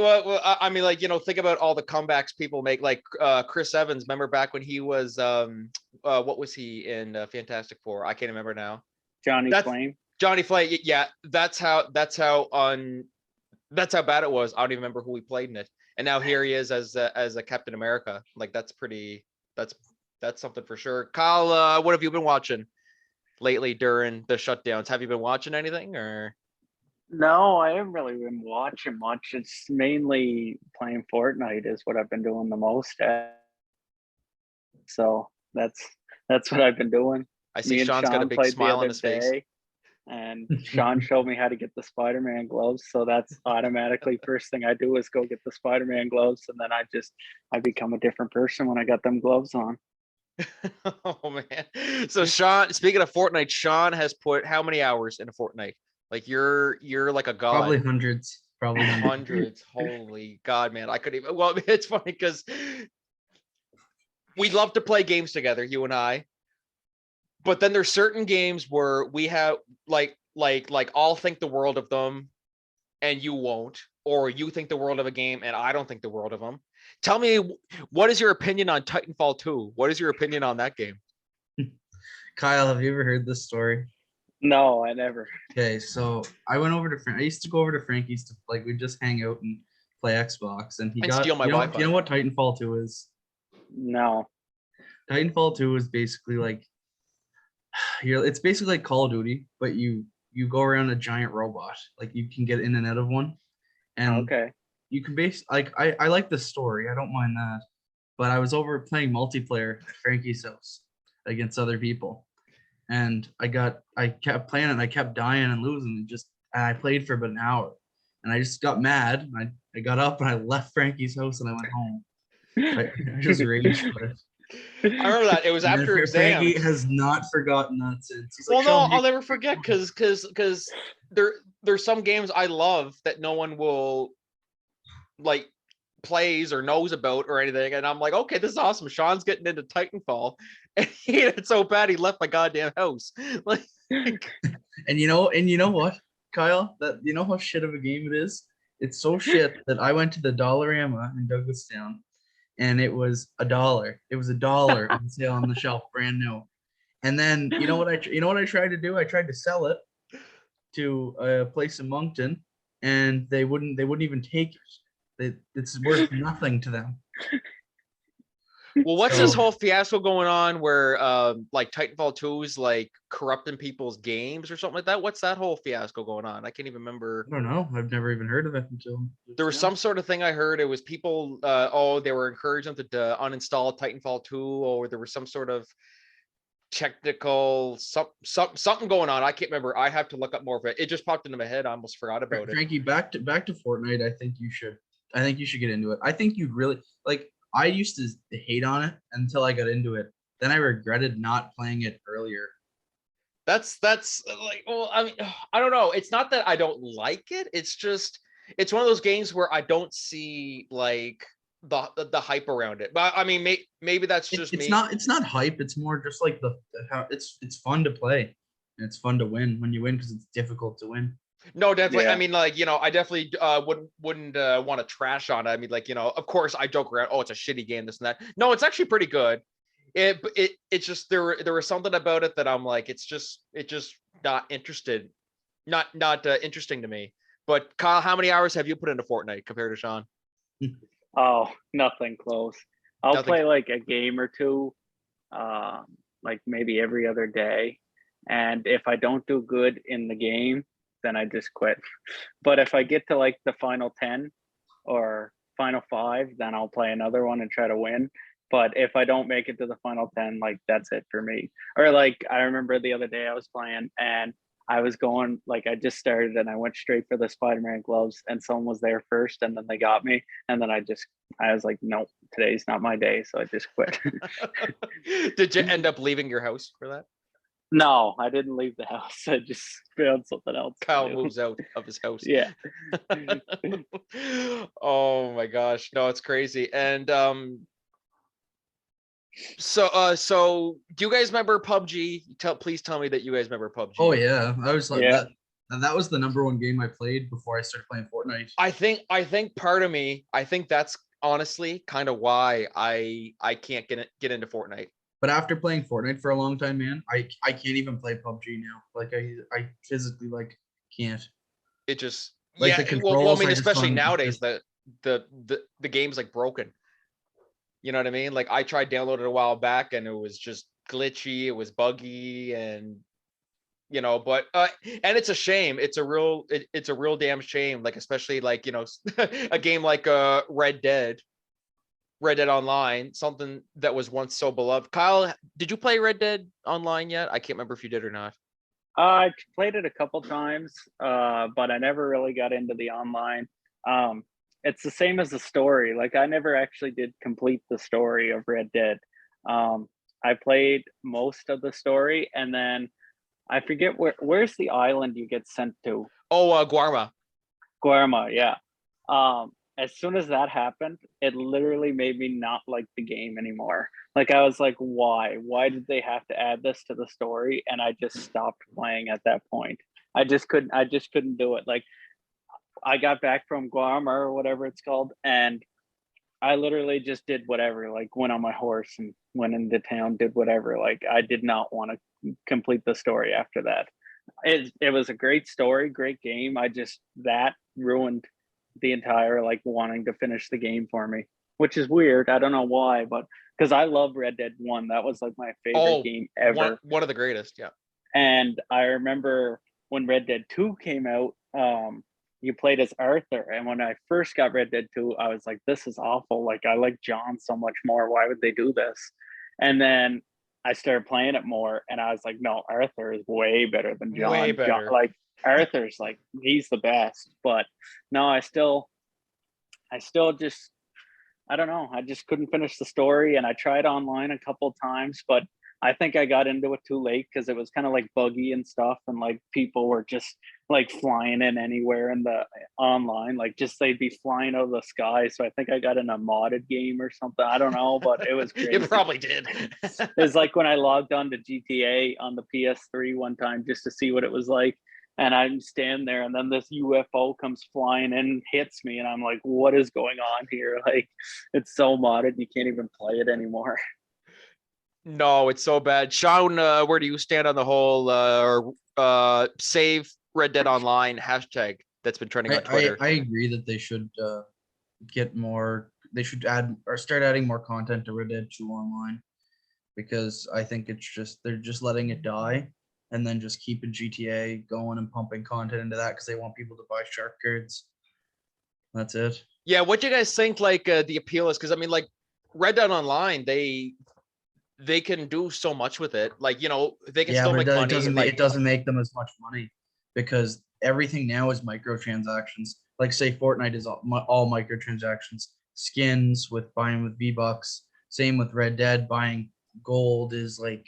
A: I mean, like, think about all the comebacks people make, like Chris Evans. Remember back when he was, what was he in Fantastic Four? I can't remember now.
D: Johnny Flame.
A: Johnny Flame. Yeah, that's how bad it was. I don't even remember who he played in it. And now here he is as a Captain America. Like that's something for sure. Kyle, what have you been watching lately during the shutdowns? Have you been watching anything or?
D: No, I haven't really been watching much. It's mainly playing Fortnite is what I've been doing the most at. So that's what I've been doing.
A: I see Shawn's got a big smile on his face.
D: And Shawn showed me how to get the Spider-Man gloves. So that's automatically first thing I do is go get the Spider-Man gloves. And then I become a different person when I got them gloves on.
A: Oh man. So Shawn, speaking of Fortnite, Shawn has put how many hours into Fortnite? Like you're like a god.
C: Probably hundreds.
A: Hundreds. Holy God, man. I couldn't even. Well, it's funny because we love to play games together, you and I. But then there's certain games where we have like I'll think the world of them and you won't, or you think the world of a game and I don't think the world of them. Tell me, what is your opinion on Titanfall 2? What is your opinion on that game?
C: Kyle, have you ever heard this story?
D: No, I never.
C: Okay, so I went over to I used to go over to Franky's to like we'd just hang out and play Xbox, and he
A: And
C: got
A: steal my Wi-Fi.
C: you know what Titanfall 2 is?
D: No.
C: Titanfall 2 is basically like it's basically like Call of Duty, but you go around a giant robot. Like you can get in and out of one, and
D: Okay.
C: you can like I like the story. I don't mind that, but I was over playing multiplayer at Franky's house against other people, and I kept playing it, and I kept dying and losing, and I played for about an hour, and I just got mad. And I got up and I left Franky's house and I went home. I just rage quit.
A: I remember that. It was
C: And
A: after
C: Franky
A: exams.
C: has not forgotten that since. He's
A: Well,
C: like,
A: no,
C: "Shawn,
A: I'll never forget because there's some games I love that no one will like plays or knows about or anything, and I'm like, okay, this is awesome. Shawn's getting into Titanfall, and he hit it so bad he left my goddamn house. Like,
C: and you know what, Kyle? That you know how shit of a game it is. It's so shit that I went to the Dollarama in Douglastown, and it was $1. It was $1 on sale on the shelf, brand new. And then you know what I tried to do? I tried to sell it to a place in Moncton, and they wouldn't even take it. It's worth nothing to them.
A: well, what's this whole fiasco going on where like Titanfall 2 is like corrupting people's games or something like that? What's that whole fiasco going on? I can't even remember.
C: I don't know. I've never even heard of it until
A: There was some sort of thing I heard. It was people they were encouraging them to uninstall Titanfall 2, or there was some sort of technical something going on. I can't remember. I have to look up more of it. It just popped into my head. I almost forgot about it.
C: Franky, back to Fortnite. I think you should get into it. I think you'd really like. I used to hate on it until I got into it. Then I regretted not playing it earlier.
A: That's like, well, I mean, I don't know. It's not that I don't like it. It's just it's one of those games where I don't see like the hype around it. But I mean, maybe that's just
C: It's
A: me.
C: It's not hype. It's more just like how it's fun to play, and it's fun to win when you win because it's difficult to win.
A: No, definitely.
D: Yeah.
A: I mean, like, I definitely wouldn't want to trash on it. I mean, like, of course I joke around, oh, it's a shitty game, this and that. No, it's actually pretty good. It's just there was something about it that I'm like, it's just not interested, not interesting to me. But Kyle, how many hours have you put into Fortnite compared to Shawn?
D: Oh, nothing close. I'll
A: Nothing.
D: play like a game or two, like maybe every other day. And if I don't do good in the game, then I just quit. But if I get to like the final 10 or final 5, then I'll play another one and try to win. But if I don't make it to the final 10, like that's it for me. Or like I remember the other day I was playing and I was going, like I just started and I went straight for the Spider-Man gloves and someone was there first and then they got me. And then I was like, nope, today's not my day. So I just quit.
A: Did you end up leaving your house for that?
D: No, I didn't leave the house. I just found something else.
A: Kyle moves out of his house.
D: Yeah.
A: Oh my gosh. No, it's crazy. And so do you guys remember PUBG? Please tell me that you guys remember PUBG.
C: Oh yeah, I was like
D: Yeah.
C: that was the #1 game I played before I started playing Fortnite.
A: I think part of me, I think that's honestly kind of why I can't get into Fortnite.
C: But after playing Fortnite for a long time, man, I can't even play PUBG now. Like I physically like can't.
A: It just
C: Like
A: yeah.
C: the
A: Well, I
C: controls,
A: mean,
C: I just
A: especially
C: find
A: nowadays, the game's like broken. You know what I mean? Like I tried downloading it a while back, and it was just glitchy. It was buggy, and but and it's a shame. It's a real damn shame. Like especially like a game like Red Dead Online, something that was once so beloved. Kyle, did you play Red Dead Online yet? I can't remember if you did or not.
D: I played it a couple times, but I never really got into the online. It's the same as the story. Like I never actually did complete the story of Red Dead. I played most of the story, and then I forget where's the island you get sent to.
A: Oh, Guarma.
D: Guarma, yeah. As soon as that happened, it literally made me not like the game anymore. Like I was like, why? Why did they have to add this to the story? And I just stopped playing at that point. I just couldn't do it. Like I got back from Guam or whatever it's called, and I literally just did whatever, like went on my horse and went into town, did whatever. Like I did not want to complete the story after that. it was a great story, great game. That ruined the entire like wanting to finish the game for me, which is weird. I don't know why, but because I love Red Dead 1. That was like my favorite game ever.
A: One of the greatest, yeah.
D: And I remember when Red Dead 2 came out, you played as Arthur. And when I first got Red Dead 2, I was like, this is awful. Like, I like John so much more. Why would they do this? And then I started playing it more, and I was like, no, Arthur is way better than John.
A: Way better.
D: Like, Arthur's like, he's the best. But no, I still just, I don't know. I just couldn't finish the story, and I tried online a couple times, but I think I got into it too late because it was kind of like buggy and stuff, and like people were just like flying in anywhere in the online, like just they'd be flying out of the sky. So I think I got in a modded game or something. I don't know, but it was crazy.
A: You probably did.
D: It's like when I logged on to GTA on the PS3 one time just to see what it was like. And I'm standing there, and then this UFO comes flying in and hits me, and I'm like, what is going on here? Like, it's so modded, you can't even play it anymore.
A: No, it's so bad. Shawn, where do you stand on the whole save Red Dead Online hashtag that's been trending on Twitter?
C: I agree that they should get more. They should add or start adding more content to Red Dead 2 Online, because I think they're just letting it die, and then just keeping GTA going and pumping content into that because they want people to buy shark cards. That's it.
A: Yeah, what do you guys think? Like the appeal is, because I mean, like Red Dead Online, they can do so much with it. Like, you know, they can still make money.
C: It doesn't make them as much money because everything now is microtransactions. Like, say Fortnite is all microtransactions. Skins with buying with V-Bucks. Same with Red Dead. Buying gold is like,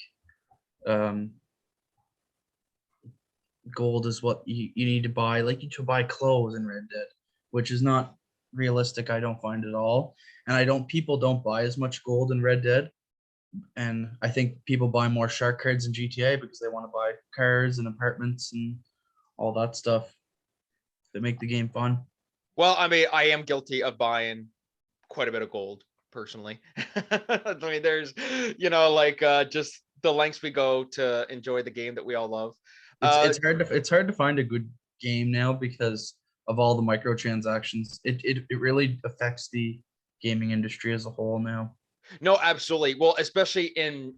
C: gold is what you need to buy. Like, you to buy clothes in Red Dead, which is not realistic. I don't find at all. And people don't buy as much gold in Red Dead. And I think people buy more shark cards in GTA because they want to buy cars and apartments and all that stuff that make the game fun.
A: Well, I mean, I am guilty of buying quite a bit of gold personally. I mean, there's, you know, like just the lengths we go to enjoy the game that we all love.
C: It's hard to find a good game now because of all the microtransactions. It really affects the gaming industry as a whole now.
A: No, absolutely. Well, especially in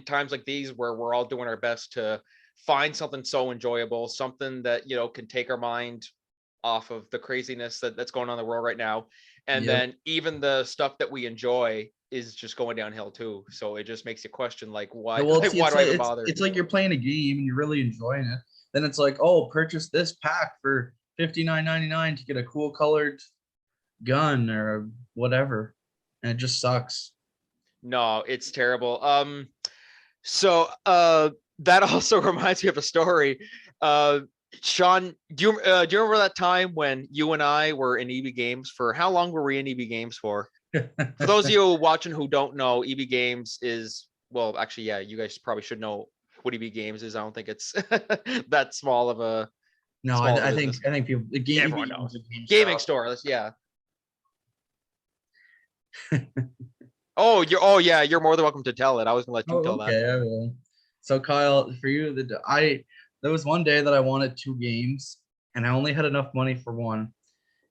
A: times like these where we're all doing our best to find something so enjoyable, something that, you know, can take our mind off of the craziness that's going on in the world right now. And then even the stuff that we enjoy is just going downhill too. So it just makes you question, like, why, why do I even bother?
C: It's like you're playing a game and you're really enjoying it. Then it's like, oh, purchase this pack for $59.99 to get a cool colored gun or whatever. And it just sucks.
A: No, it's terrible. So that also reminds me of a story. Shawn, do you remember that time when you and I were in EB Games for how long were we in EB Games for? For those of you watching who don't know, EB Games is, well, actually, yeah, you guys probably should know what EB Games is. I don't think it's that small of a.
C: No, I think people, the game,
A: everyone knows. Gaming store. Yeah. You're more than welcome to tell it. I was gonna let you tell that.
C: Okay, I will. So Kyle, for you, there was one day that I wanted 2 games and I only had enough money for one.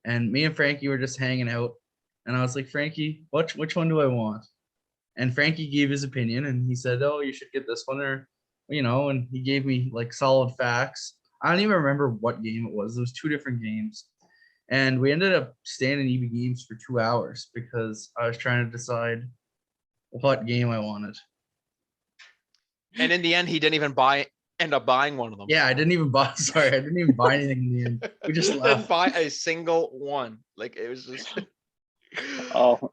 C: And me and Franky were just hanging out, and I was like, Franky, which one do I want? And Franky gave his opinion, and he said, oh, you should get this one, or, you know, and he gave me like solid facts. I don't even remember what game it was. There was 2 different games. And we ended up staying in EB Games for 2 hours because I was trying to decide what game I wanted.
A: And in the end, he didn't even end up buying one of them.
C: Yeah, I didn't even buy anything in the end. We just left.
A: Didn't buy a single one. Like, it was just
D: Oh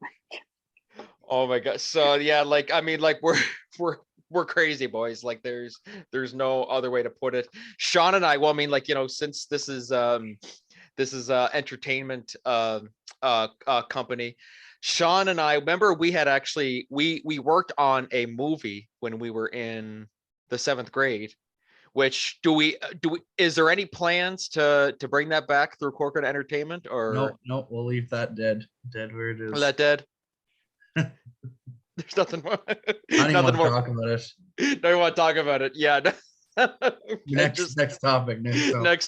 A: my god. So yeah, like, I mean, like, we're crazy, boys. Like, there's no other way to put it. Shawn and I, well, I mean, like, you know, since this is entertainment company, Shawn and I remember we had actually we worked on a movie when we were in the 7th grade. Which do we is there any plans to bring that back through corporate entertainment, or
C: no, we'll leave that dead where it is.
A: Is that dead? There's nothing more.
C: I don't even want to talk about it.
A: Don't want to talk about it. Yeah.
C: Next topic.
A: Next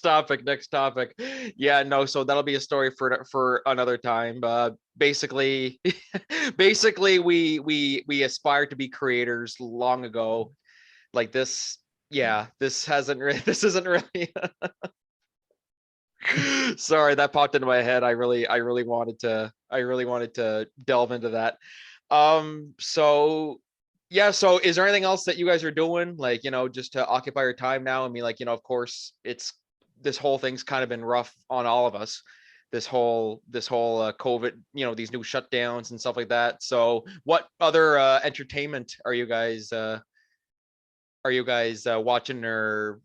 A: topic. Yeah, no, so that'll be a story for another time. Basically we aspired to be creators long ago. Like this, yeah, this isn't really sorry, that popped into my head. I really wanted to delve into that. So yeah, so is there anything else that you guys are doing, like, just to occupy your time now? I mean, like, of course, this whole thing's kind of been rough on all of us, this whole COVID, these new shutdowns and stuff like that. So what other entertainment are you guys watching, or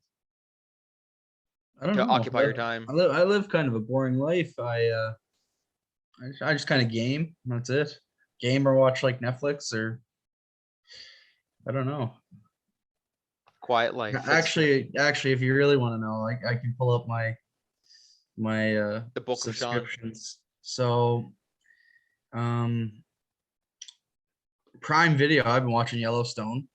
C: I don't
A: to
C: know.
A: occupy your time?
C: I live kind of a boring life. I just kind of game. That's it. Game or watch like Netflix, or I don't know.
A: Quiet life.
C: Actually, if you really want to know, I can pull up my
A: the book of Shawn.
C: subscriptions. So, Prime Video. I've been watching Yellowstone.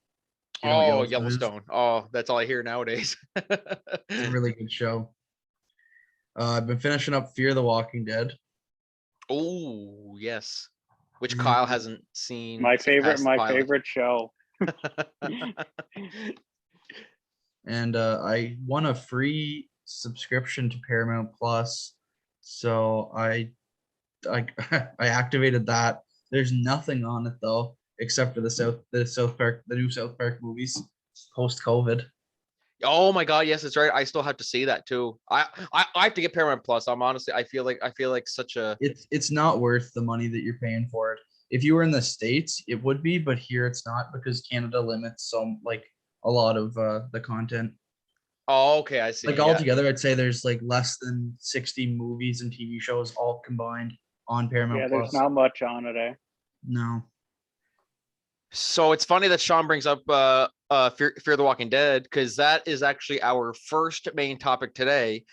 C: You know what
A: Oh,
C: Yellowstone is?
A: Yellowstone. Oh, that's all I hear nowadays.
C: It's a really good show. I've been finishing up Fear the Walking Dead.
A: Oh, yes. Which
C: Mhm.
A: Kyle hasn't seen.
D: My
A: past the pilot.
D: favorite show.
C: And I won a free subscription to Paramount Plus, so I I activated that. There's nothing on it though, except for the new South Park movies post COVID.
A: Oh my God, yes, that's right. I still have to see that too. I have to get Paramount Plus. I'm honestly, I feel like such a.
C: It's not worth the money that you're paying for it. If you were in the States, it would be, but here it's not, because Canada limits a lot of the content.
A: Oh, okay, I see.
C: Like altogether, I'd say there's like less than 60 movies and TV shows all combined on Paramount
D: Yeah,
C: Plus.
D: there's not much on it, eh?
C: No.
A: So it's funny that Shawn brings up Fear the Walking Dead, because that is actually our first main topic today,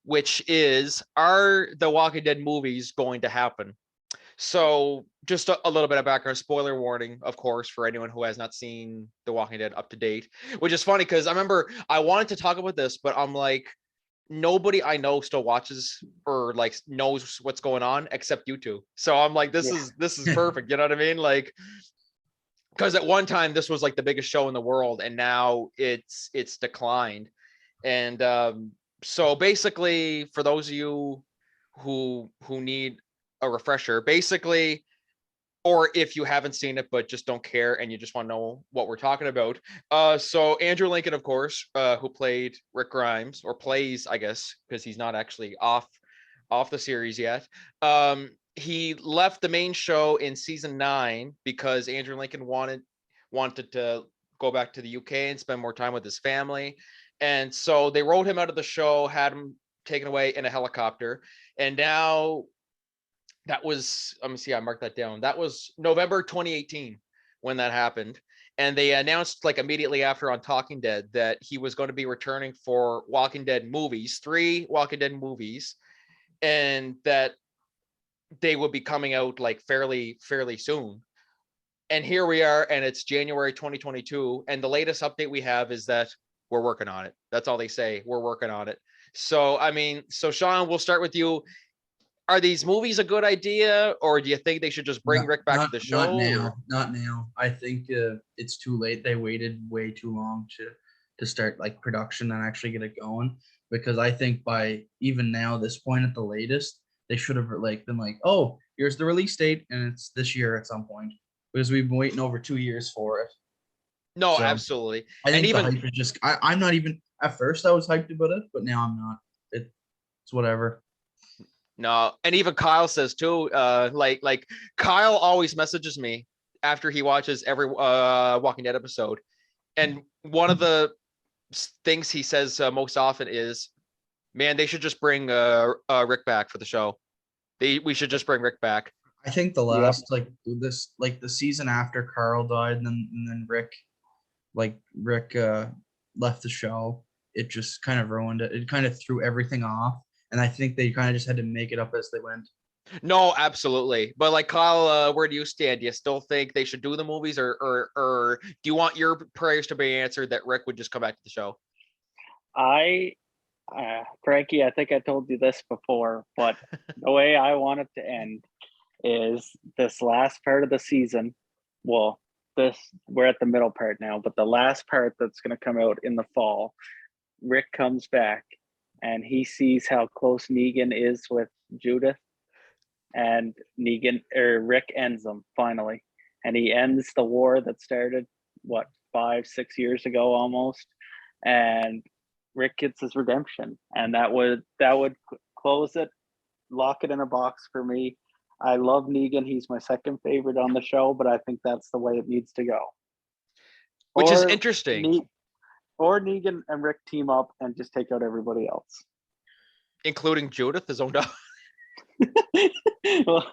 A: which is, are the Walking Dead movies going to happen? So just a little bit of background, spoiler warning, of course, for anyone who has not seen The Walking Dead up to date, which is funny because I remember I wanted to talk about this, but I'm like, nobody I know still watches or like knows what's going on except you two. So I'm like, this is perfect. You know what I mean? Like, because at one time this was like the biggest show in the world, and now it's declined. And so basically, for those of you who need a refresher, basically, or if you haven't seen it but just don't care and you just want to know what we're talking about, so Andrew Lincoln, of course, who played Rick Grimes, or plays, I guess, because he's not actually off the series yet. He left the main show in season 9 because Andrew Lincoln wanted to go back to the UK and spend more time with his family. And so they wrote him out of the show, had him taken away in a helicopter. And now that was, let me see, I marked that down. That was November 2018 when that happened. And they announced like immediately after on Talking Dead that he was going to be returning for Walking Dead movies, 3 Walking Dead movies, and that they will be coming out like fairly soon. And here we are, and it's January 2022, and the latest update we have is that we're working on it. That's all they say. We're working on it. So I mean, so Shawn, we'll start with you. Are these movies a good idea, or do you think they should just bring Rick back to the show?
C: Not now. I think it's too late. They waited way too long to start like production and actually get it going, because I think by even now, this point at the latest, they should have like been like, oh, here's the release date, and it's this year at some point, because we've been waiting over 2 years for it.
A: No, so, absolutely.
C: I think the hype is just. I'm not even. At first, I was hyped about it, but now I'm not. It's whatever.
A: No, and even Kyle says too. Like Kyle always messages me after he watches every Walking Dead episode, and one of the things he says most often is, "Man, they should just bring Rick back for the show. We should just bring Rick back."
C: I think the last the season after Carl died, and then Rick left the show. It just kind of ruined it. It kind of threw everything off. And I think they kind of just had to make it up as they went.
A: No, absolutely. But like Kyle, where do you stand? Do you still think they should do the movies, or do you want your prayers to be answered that Rick would just come back to the show?
D: I, Frankie, I think I told you this before, but the way I want it to end is this last part of the season. Well, this we're at the middle part now, but the last part that's going to come out in the fall, Rick comes back and he sees how close Negan is with Judith, and Rick ends them finally, and he ends the war that started what 5-6 years ago almost, and Rick gets his redemption, and that would close it, lock it in a box for me. I love Negan. He's my second favorite on the show, but I think that's the way it needs to go.
E: Which is
D: Or
E: interesting.
D: Or Negan and Rick team up and just take out everybody else.
E: Including Judith, his own dog.
D: well,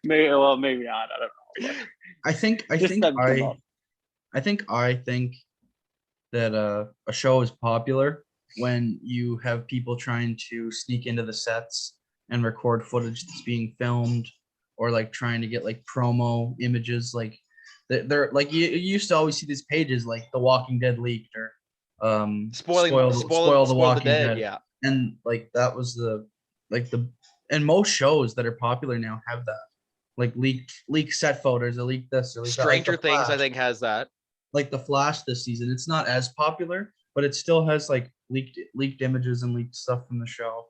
D: maybe not. I don't know.
C: I think that a show is popular when you have people trying to sneak into the sets and record footage that's being filmed, or like trying to get like promo images. Like they're like you used to always see these pages like The Walking Dead leaked, or spoil the Walking Dead.
E: Yeah.
C: And like that was and most shows that are popular now have that, like leak set photos, or leak this, or leak that.
E: Stranger
C: Like
E: Things,
C: Flash,
E: I think, has that.
C: like The Flash this season. It's not as popular, but it still has like leaked images and leaked stuff from the show.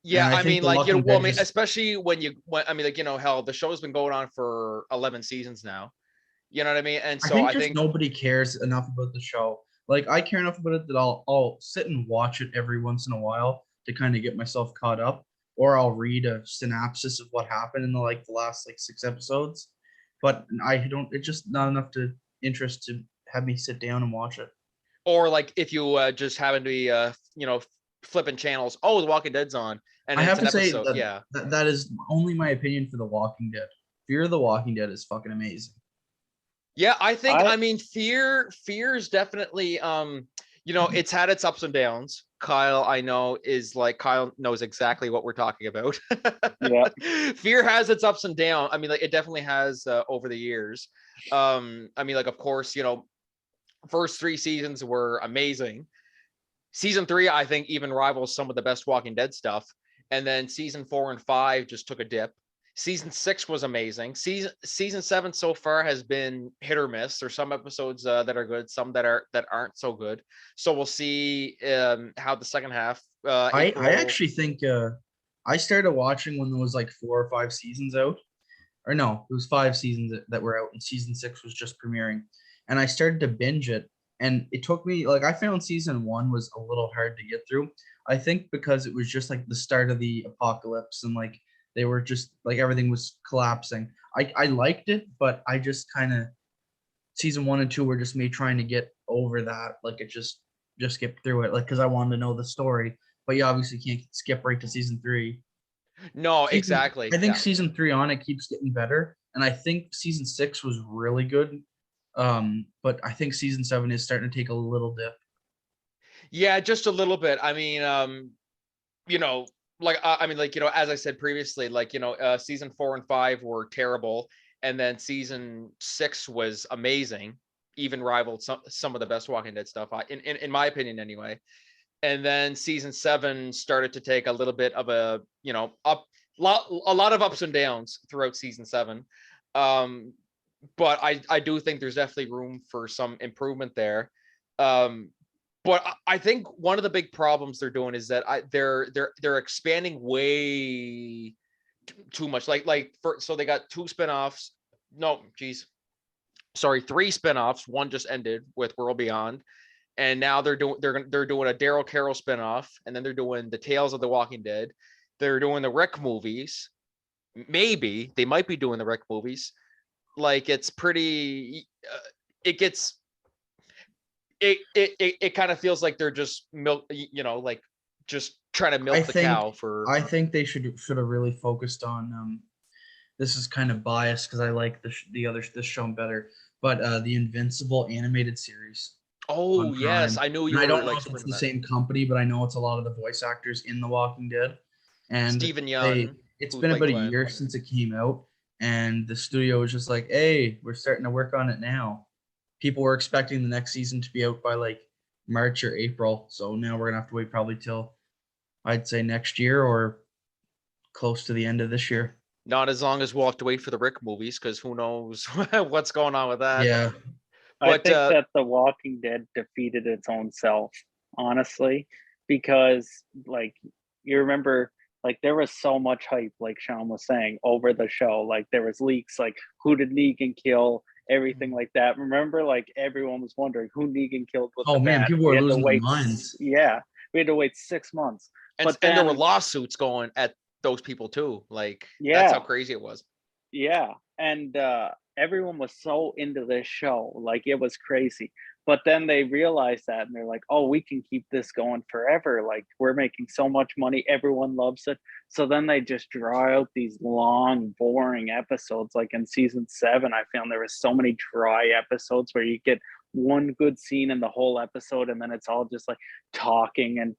E: Yeah,
C: And I
E: I
C: think
E: mean,
C: The
E: like,
C: Walking
E: well, I
C: Dead
E: mean,
C: just-
E: especially when I mean, like, hell, the show's been going on for 11 seasons now. You know what I mean? And so I think
C: nobody cares enough about the show. Like I care enough about it that I'll sit and watch it every once in a while to kind of get myself caught up, or I'll read a synopsis of what happened in the last 6 episodes. But it's just not enough to interest to have me sit down and watch it.
E: or like if you just happen to be flipping channels, oh, The Walking Dead's on, and
C: I
E: it's
C: have
E: an
C: to say
E: episode. Yeah.
C: that is only my opinion for The Walking Dead. Fear of the Walking Dead is fucking amazing.
E: Yeah, I mean, fear is definitely it's had its ups and downs. Kyle knows exactly what we're talking about.
D: Yeah.
E: Fear has its ups and downs. I mean, like, it definitely has over the years. I mean, like, of course, first 3 seasons were amazing. Season 3, I think, even rivals some of the best Walking Dead stuff. And then season 4 and 5 just took a dip. Season 6 was amazing. Season 7 so far has been hit or miss. There's some episodes that are good, some that aren't so good. So we'll see how the second half.
C: I actually think I started watching when there was like 4 or 5 seasons out, or no, it was 5 seasons that were out, and season 6 was just premiering, and I started to binge it, and it took me I found season 1 was a little hard to get through. I think because it was just like the start of the apocalypse, and like they were just like everything was collapsing. I liked it, but I just kind of season 1 and 2 were just me trying to get over that. Like it just skip through it, like because I wanted to know the story. But you obviously can't skip right to season 3.
E: No, exactly.
C: I think season 3 on it keeps getting better, and I think season 6 was really good. But I think season 7 is starting to take a little dip.
E: Yeah, just a little bit. I mean, as I said previously, season 4 and 5 were terrible, and then season 6 was amazing, even rivaled some of the best Walking Dead stuff, in my opinion, anyway. And then season 7 started to take a little bit of a lot of ups and downs throughout season 7. But I do think there's definitely room for some improvement there. But I think one of the big problems they're doing is that they're expanding way too much. So they got 2 spinoffs. No, geez, sorry, 3 spinoffs. One just ended with World Beyond, and now they're doing a Daryl Carroll spinoff, and then they're doing the Tales of the Walking Dead. They're doing the Rick movies. Maybe they might be doing the Rick movies. Like, it's pretty. It gets. It kind of feels like they're just just trying to milk the cow for.
C: I think they should have really focused on. This is kind of biased because I like this show better, but the Invincible animated series.
E: Oh yes, I knew you.
C: I don't know if it's the same company, but I know it's a lot of the voice actors in The Walking Dead. And
E: Stephen Young.
C: It's been about a year since it came out, and the studio was just like, "Hey, we're starting to work on it now." People were expecting the next season to be out by like March or April. So now we're gonna have to wait probably till I'd say next year or close to the end of this year.
E: Not as long as we'll have to wait for the Rick movies, because who knows what's going on with that.
C: Yeah.
D: I
E: But
D: think that The Walking Dead defeated its own self, honestly, because like you remember, like there was so much hype, like Shawn was saying, over the show. Like there was leaks, like who did Negan kill, everything like that. Remember, like everyone was wondering who Negan killed with
C: Oh
D: the
C: man,
D: bat.
C: people
D: We
C: were
D: had to
C: losing their
D: wait.
C: minds.
D: Yeah, we had to wait 6 months.
E: and
D: But
E: there were
D: then,
E: lawsuits going at those people too. Like that's how
D: yeah,
E: crazy it was.
D: yeah, and everyone was so into this show, like it was crazy. But then they realized that, and they're like, "Oh, we can keep this going forever. Like we're making so much money, everyone loves it." So then they just draw out these long, boring episodes. Like in season 7, I found there were so many dry episodes where you get one good scene in the whole episode, and then it's all just like talking and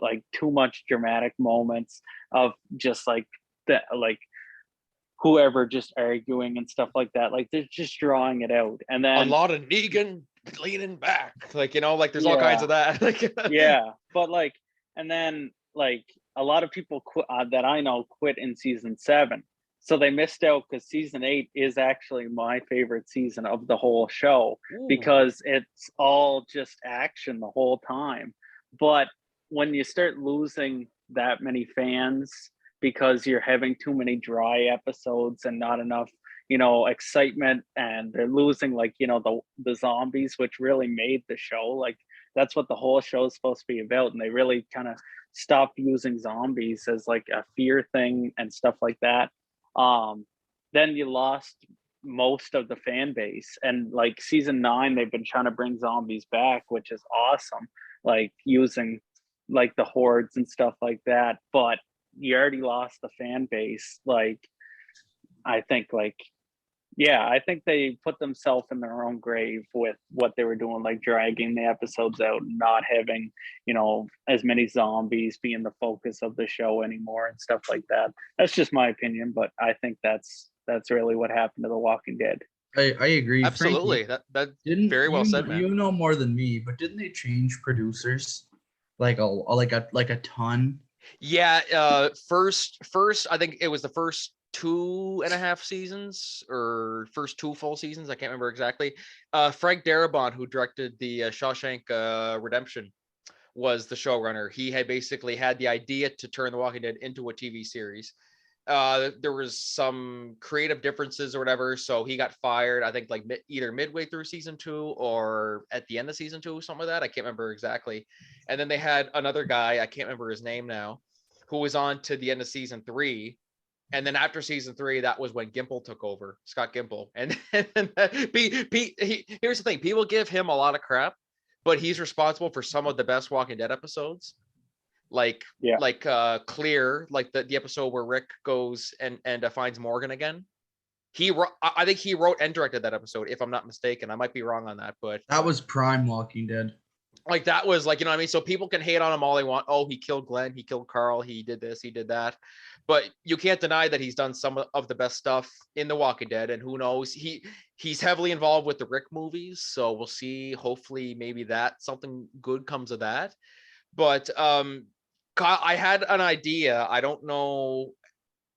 D: like too much dramatic moments of just like the like whoever just arguing and stuff like that. Like they're just drawing it out. And
E: A
D: then
E: lot of Negan leaning back, like like there's all kinds
D: yeah,
E: of that. Like
D: yeah. But like, and then like a lot of people quit that I know quit in season 7. So they missed out because season 8 is actually my favorite season of the whole show
E: Ooh.
D: because it's all just action the whole time. But when you start losing that many fans because you're having too many dry episodes and not enough, excitement, and they're losing like, the zombies, which really made the show. Like that's what the whole show is supposed to be about. And they really kind of stopped using zombies as like a fear thing and stuff like that. Then you lost most of the fan base. And like season 9, they've been trying to bring zombies back, which is awesome. Like using like the hordes and stuff like that. But you already lost the fan base. Like, I think like, yeah, I think they put themselves in their own grave with what they were doing, like dragging the episodes out, not having, as many zombies being the focus of the show anymore and stuff like that. That's just my opinion, but I think that's really what happened to The Walking Dead.
C: I agree.
E: Absolutely.
C: Frankie,
E: That
C: didn't
E: very well
C: you,
E: said, man.
C: you know more than me, but didn't they change producers like a ton?
E: Yeah, first I think it was the first 2.5 seasons or first 2 full seasons. I can't remember exactly. Frank Darabont, who directed the Shawshank Redemption, was the showrunner. He had basically had the idea to turn The Walking Dead into a TV series. There was some creative differences or whatever, so he got fired. I think like either midway through season 2 or at the end of season 2, something like that. I can't remember exactly. And then they had another guy, I can't remember his name now, who was on to the end of season 3. And then after season 3, that was when Gimple took over, Scott Gimple. And here's the thing: people give him a lot of crap, but he's responsible for some of the best Walking Dead episodes. Like Clear, like the episode where Rick goes and finds Morgan again. I think he wrote and directed that episode, if I'm not mistaken. I might be wrong on that, but
C: That was prime Walking Dead.
E: like that was like, what I mean? So people can hate on him all they want. Oh, he killed Glenn, he killed Carl, he did this, he did that. But you can't deny that he's done some of the best stuff in The Walking Dead. And who knows, he's heavily involved with the Rick movies. So we'll see. Hopefully maybe that something good comes of that. But I had an idea. I don't know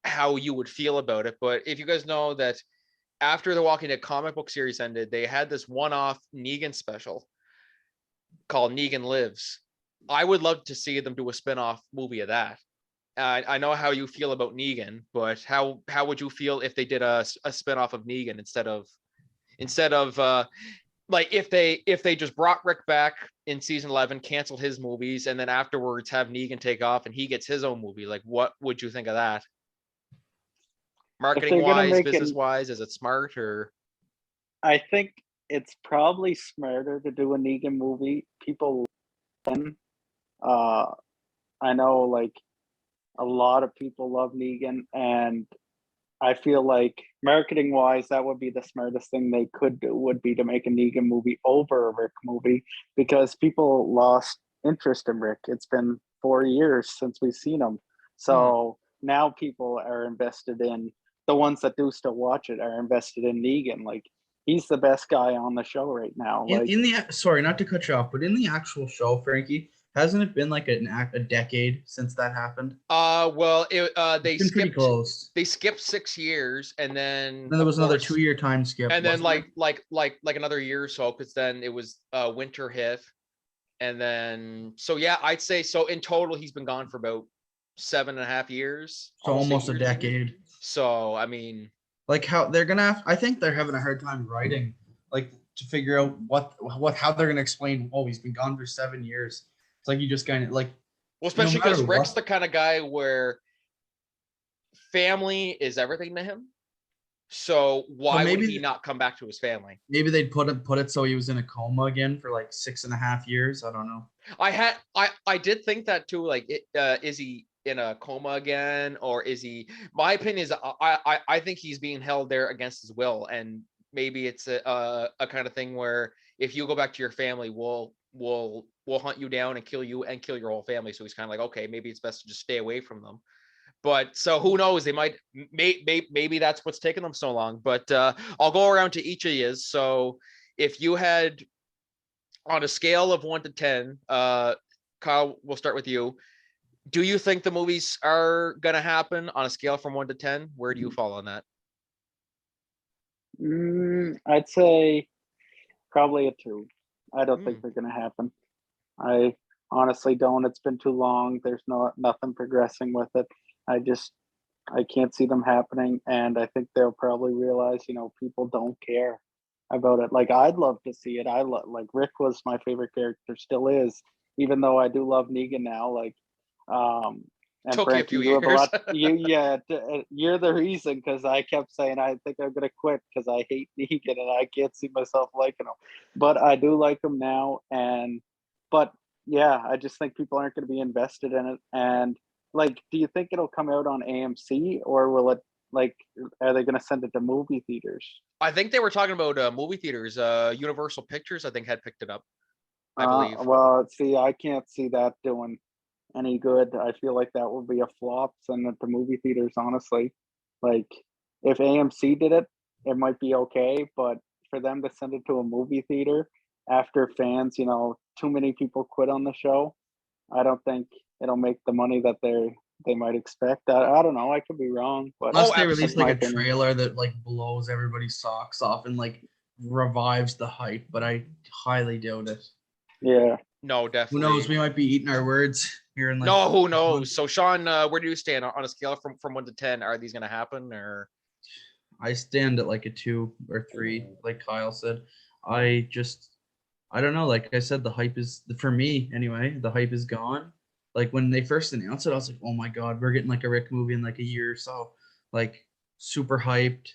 E: how you would feel about it, but if you guys know that after the Walking Dead comic book series ended, they had this one-off Negan special called Negan Lives. I would love to see them do a spin-off movie of that. I know how you feel about Negan, but how would you feel if they did a spin-off of Negan instead of like if they just brought Rick back in season 11, canceled his movies, and then afterwards have Negan take off and he gets his own movie? Like, what would you think of that? Marketing wise, business wise, is it smart? Or
D: I think it's probably smarter to do a Negan movie. People, I know like a lot of people love Negan, and I feel like marketing wise, that would be the smartest thing they could do, would be to make a Negan movie over a Rick movie, because people lost interest in Rick. It's been 4 years since we've seen him. So now people are invested in, the ones that do still watch it are invested in Negan. Like he's the best guy on the show right now. Like,
C: In the sorry, not to cut you off, but in the actual show, Frankie, hasn't it been like a decade since that happened?
E: Well, they
C: It's been pretty
E: skipped
C: close.
E: they skipped 6 years, and then
C: Then there
E: of
C: was another
E: course,
C: 2-year time skip.
E: and then
C: wasn't there?
E: like another year or so, because then it was winter hit, and then so yeah, I'd say so in total he's been gone for about 7.5 years,
C: So
E: almost 8
C: almost a
E: years maybe.
C: decade.
E: So I mean,
C: Like how they're gonna have, I think they're having a hard time writing, like to figure out how they're gonna explain, oh, he's been gone for 7 years. It's like you just kind of like,
E: well, especially
C: matter
E: because Rick's
C: what-
E: the kind of guy where family is everything to him. So why would
C: maybe
E: he not come back to his family?
C: maybe they'd put it so he was in a coma again for like 6.5 years. I don't know.
E: I did think that too. Like, is he in a coma again, or is he? My opinion is, I think he's being held there against his will, and maybe it's a kind of thing where if you go back to your family, we'll hunt you down and kill you and kill your whole family. So he's kind of like, okay, maybe it's best to just stay away from them. But so who knows? They might, maybe that's what's taking them so long. But I'll go around to each of you. So if you had, on a scale of 1 to 10, Kyle, we'll start with you. Do you think the movies are going to happen on a scale from 1 to 10? Where do you fall on that?
D: I'd say probably a 2. I don't think
E: Mm.
D: they're going to happen. I honestly don't. It's been too long. There's nothing progressing with it. I can't see them happening, and I think they'll probably realize, people don't care about it. Like, I'd love to see it. Like, Rick was my favorite character, still is, even though I do love Negan now. Like, and
E: Took you a
D: Frankie,
E: few
D: you have a
E: years.
D: lot. You're the reason, because I kept saying I think I'm gonna quit because I hate Negan and I can't see myself liking him. But I do like him now, but yeah, I just think people aren't going to be invested in it. And like, do you think it'll come out on AMC, or will it, like, are they going to send it to movie theaters?
E: I think they were talking about movie theaters. Universal Pictures, I think, had picked it up, I believe.
D: Well, see, I can't see that doing any good. I feel like that would be a flop, sending it to movie theaters, honestly. Like, if AMC did it, it might be okay, but for them to send it to a movie theater after fans, too many people quit on the show, I don't think it'll make the money that they might expect. I don't know. I could be wrong, but
C: Unless they
E: absolutely.
C: release
D: that's my
C: like a
D: opinion.
C: trailer that like blows everybody's socks off and like revives the hype, but I highly doubt it.
D: Yeah.
E: No,
C: Who
E: definitely.
C: knows? We might be eating our words here in like.
E: No, who knows? So Shawn, where do you stand on a scale from 1 to 10? Are these going to happen, or?
C: I stand at like a 2 or 3, like Kyle said. I don't know. Like I said, the hype is, for me anyway, the hype is gone. Like when they first announced it, I was like, oh my God, we're getting like a Rick movie in like a year or so. Like super hyped.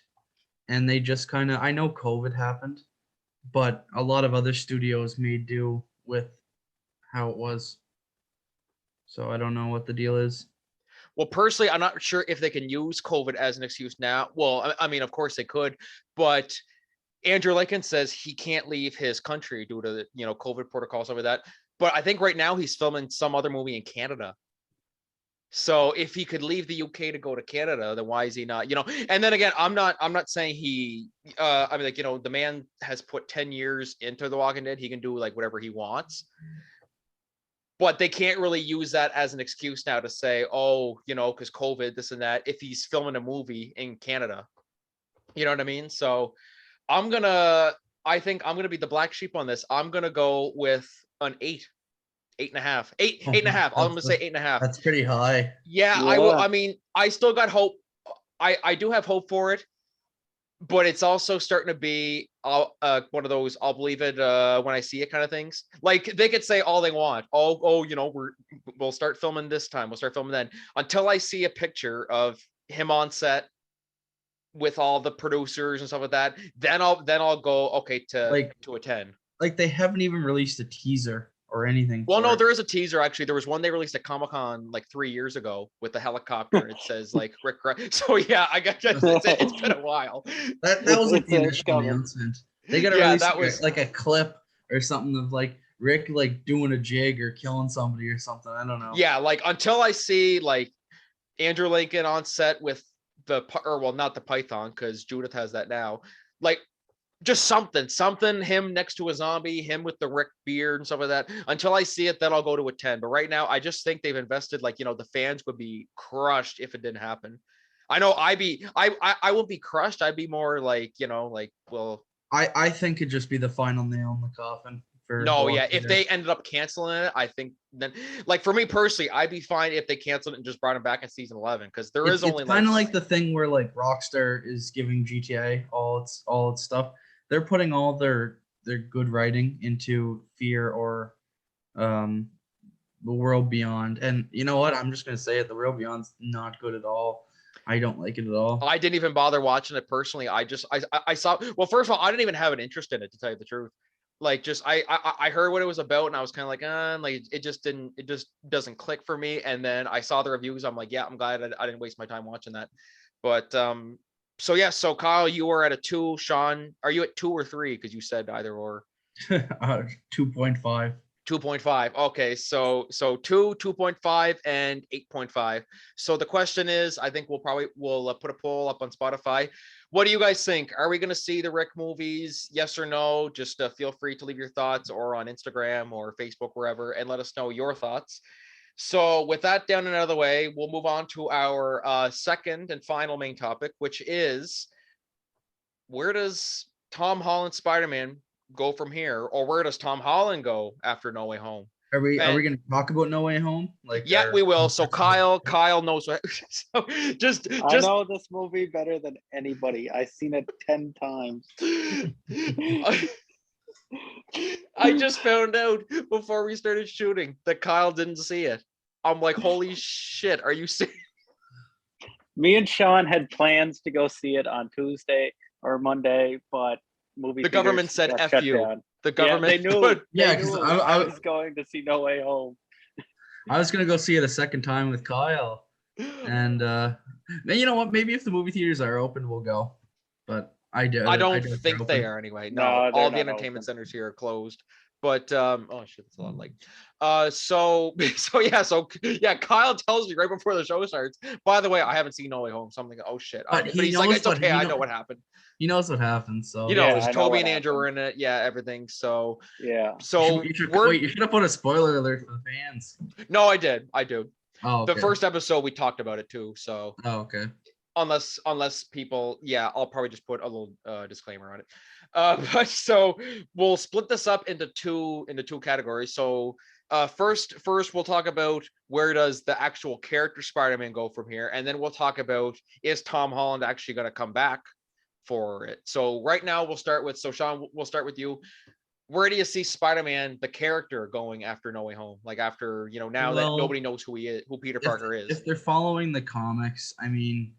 C: And they just kind of, I know COVID happened, but a lot of other studios made do with how it was. So I don't know what the deal is.
E: Well, personally, I'm not sure if they can use COVID as an excuse now. Well, I mean, of course they could, but Andrew Lincoln says he can't leave his country due to the, COVID protocols over that. But I think right now he's filming some other movie in Canada. So if he could leave the UK to go to Canada, then why is he not? And then again, I'm not saying he. I mean, like, the man has put 10 years into The Walking Dead. He can do like whatever he wants. But they can't really use that as an excuse now to say, oh, because COVID, this and that, if he's filming a movie in Canada. You know what I mean? So I think I'm going to be the black sheep on this. I'm going to go with an 8, 8.5, 8.5. I'm going to say 8.5.
C: That's pretty high.
E: Yeah, I will. I mean, I still got hope. I do have hope for it. But it's also starting to be one of those I'll believe it when I see it kind of things. Like they could say all they want. We'll start filming this time. We'll start filming then. Until I see a picture of him on set with all the producers and stuff like that, then I'll go okay to a 10.
C: Like they haven't even released a teaser or anything.
E: Well, no, there is a teaser actually. There was one they released at Comic-Con like 3 years ago with the helicopter, and it says like Rick. So yeah, I guess it's been a while.
C: That was like the initial announcement. They gotta release like a clip or something of like Rick like doing a jig or killing somebody or something. I don't know.
E: Yeah, like until I see like Andrew Lincoln on set with not the Python, because Judith has that now. Like just something, him next to a zombie, him with the Rick beard and stuff like that. Until I see it, then I'll go to a 10. But right now, I just think they've invested, like, the fans would be crushed if it didn't happen. I know I won't be crushed. I'd be more like, well,
C: I think it'd just be the final nail in the coffin for The
E: no, yeah.
C: Walking
E: If
C: Dead.
E: they ended up canceling it, I think then, like, for me personally, I'd be fine if they canceled it and just brought him back in season 11, because there is only
C: it's kind of like the thing where like Rockstar is giving GTA all its stuff. They're putting all their good writing into Fear or the World Beyond. And you know what? I'm just gonna say it. The World Beyond's not good at all. I don't like it at all.
E: I didn't even bother watching it personally. I saw. Well, first of all, I didn't even have an interest in it, to tell you the truth. Like, just I heard what it was about, and I was kind of like, like, it just doesn't click for me. And then I saw the reviews. I'm like, yeah, I'm glad I didn't waste my time watching that. But so yeah, so Kyle, you were at a 2. Shawn, are you at 2 or 3? Because you said either or.
C: 2.5.
E: 2.5. Okay, so 2, 2.5, and 8.5. So the question is, I think we'll put a poll up on Spotify. What do you guys think? Are we going to see the Rick movies? Yes or no? Just feel free to leave your thoughts, or on Instagram or Facebook, wherever, and let us know your thoughts. So with that down and out of the way, we'll move on to our second and final main topic, which is, where does Tom Holland Spider-Man go from here, or where does Tom Holland go after No Way Home?
C: Are we going to talk about No Way Home? Like,
E: yeah, we will. So Kyle knows what. So just
D: I know this movie better than anybody. I've seen it 10 times.
E: I just found out before we started shooting that Kyle didn't see it. I'm like, holy shit, are you serious?
D: Me and Shawn had plans to go see it on Tuesday or Monday, but
E: the government said F you.
D: Down.
E: The government.
D: Yeah, they knew.
C: Yeah,
D: because I was going to see No Way Home.
C: I was gonna go see it a second time with Kyle, and you know what? Maybe if the movie theaters are open, we'll go. But I
E: don't think they are anyway. No, all the entertainment centers here are closed. But oh shit, that's a lot of like. So yeah, Kyle tells me right before the show starts. By the way, I haven't seen No Way Home, so I'm like, oh shit.
C: But
E: he's like, it's okay. I know what happened.
C: He knows what happened, so
E: Toby and Andrew were in it. Yeah, everything. So
D: yeah.
E: So
C: you should have put a spoiler alert for the fans.
E: No, I did.
C: Oh, okay.
E: The first episode we talked about it too. So
C: okay.
E: Unless people, yeah, I'll probably just put a little disclaimer on it. But so we'll split this up into two categories. So first we'll talk about where does the actual character Spider-Man go from here, and then we'll talk about, is Tom Holland actually going to come back for it. So right now we'll start with, so Shawn, we'll start with you. Where do you see Spider-Man, the character, going after No Way Home? Like, after, now that nobody knows who he is, who Peter Parker is.
C: If they're following the comics, I mean,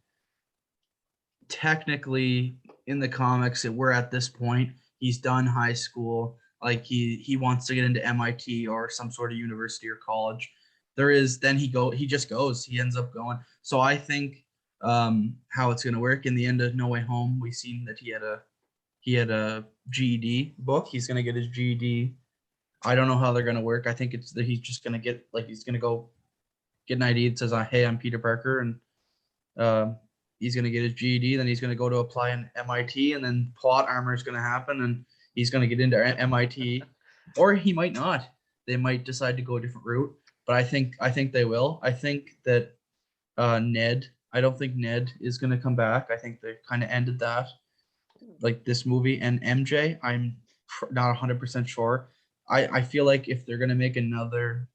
C: technically in the comics, we're at this point, he's done high school. Like, he wants to get into MIT or some sort of university or college. He just goes. He ends up going. So I think how it's going to work in the end of No Way Home, we've seen that he had a GED book. He's going to get his GED. I don't know how they're going to work. I think it's that he's just going to get, like, he's going to go get an ID that says, hey, I'm Peter Parker, and he's going to get his GED. Then he's going to go to apply in MIT, and then plot armor is going to happen, and he's going to get into MIT, or he might not. They might decide to go a different route, but I think they will. I think that Ned. I don't think Ned is going to come back. I think they kind of ended that, like, this movie. And MJ, I'm not 100% sure. I feel like if they're going to make another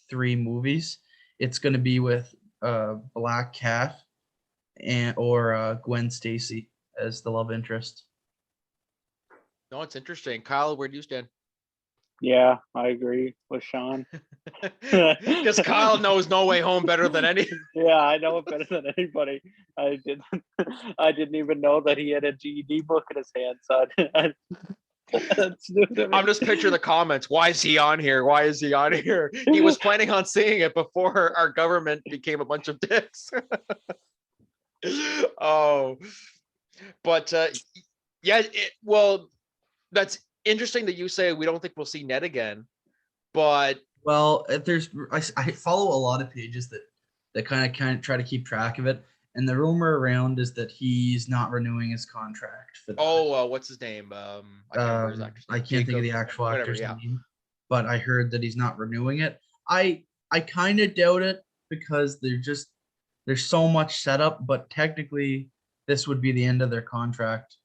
C: 3 movies, it's going to be with Black Cat or Gwen Stacy as the love interest.
E: No, it's interesting. Kyle, where do you stand?
D: Yeah, I agree with Shawn.
E: Because Kyle knows No Way Home better than any.
D: Yeah, I know it better than anybody. I didn't even know that he had a GED book in his hand. So that's new to me.
E: I'm just picturing the comments. Why is he on here? Why is he on here? He was planning on seeing it before our government became a bunch of dicks. Oh, but yeah. Well, that's interesting that you say we don't think we'll see Ned again, but
C: I follow a lot of pages that kind of try to keep track of it, and the rumor around is that he's not renewing his contract for that.
E: Oh, what's his name? I can't remember his actor's name.
C: I can't think of the actual
E: whatever,
C: actor's
E: yeah.
C: name, but I heard that he's not renewing it. I kind of doubt it because there's so much setup, but technically this would be the end of their contract.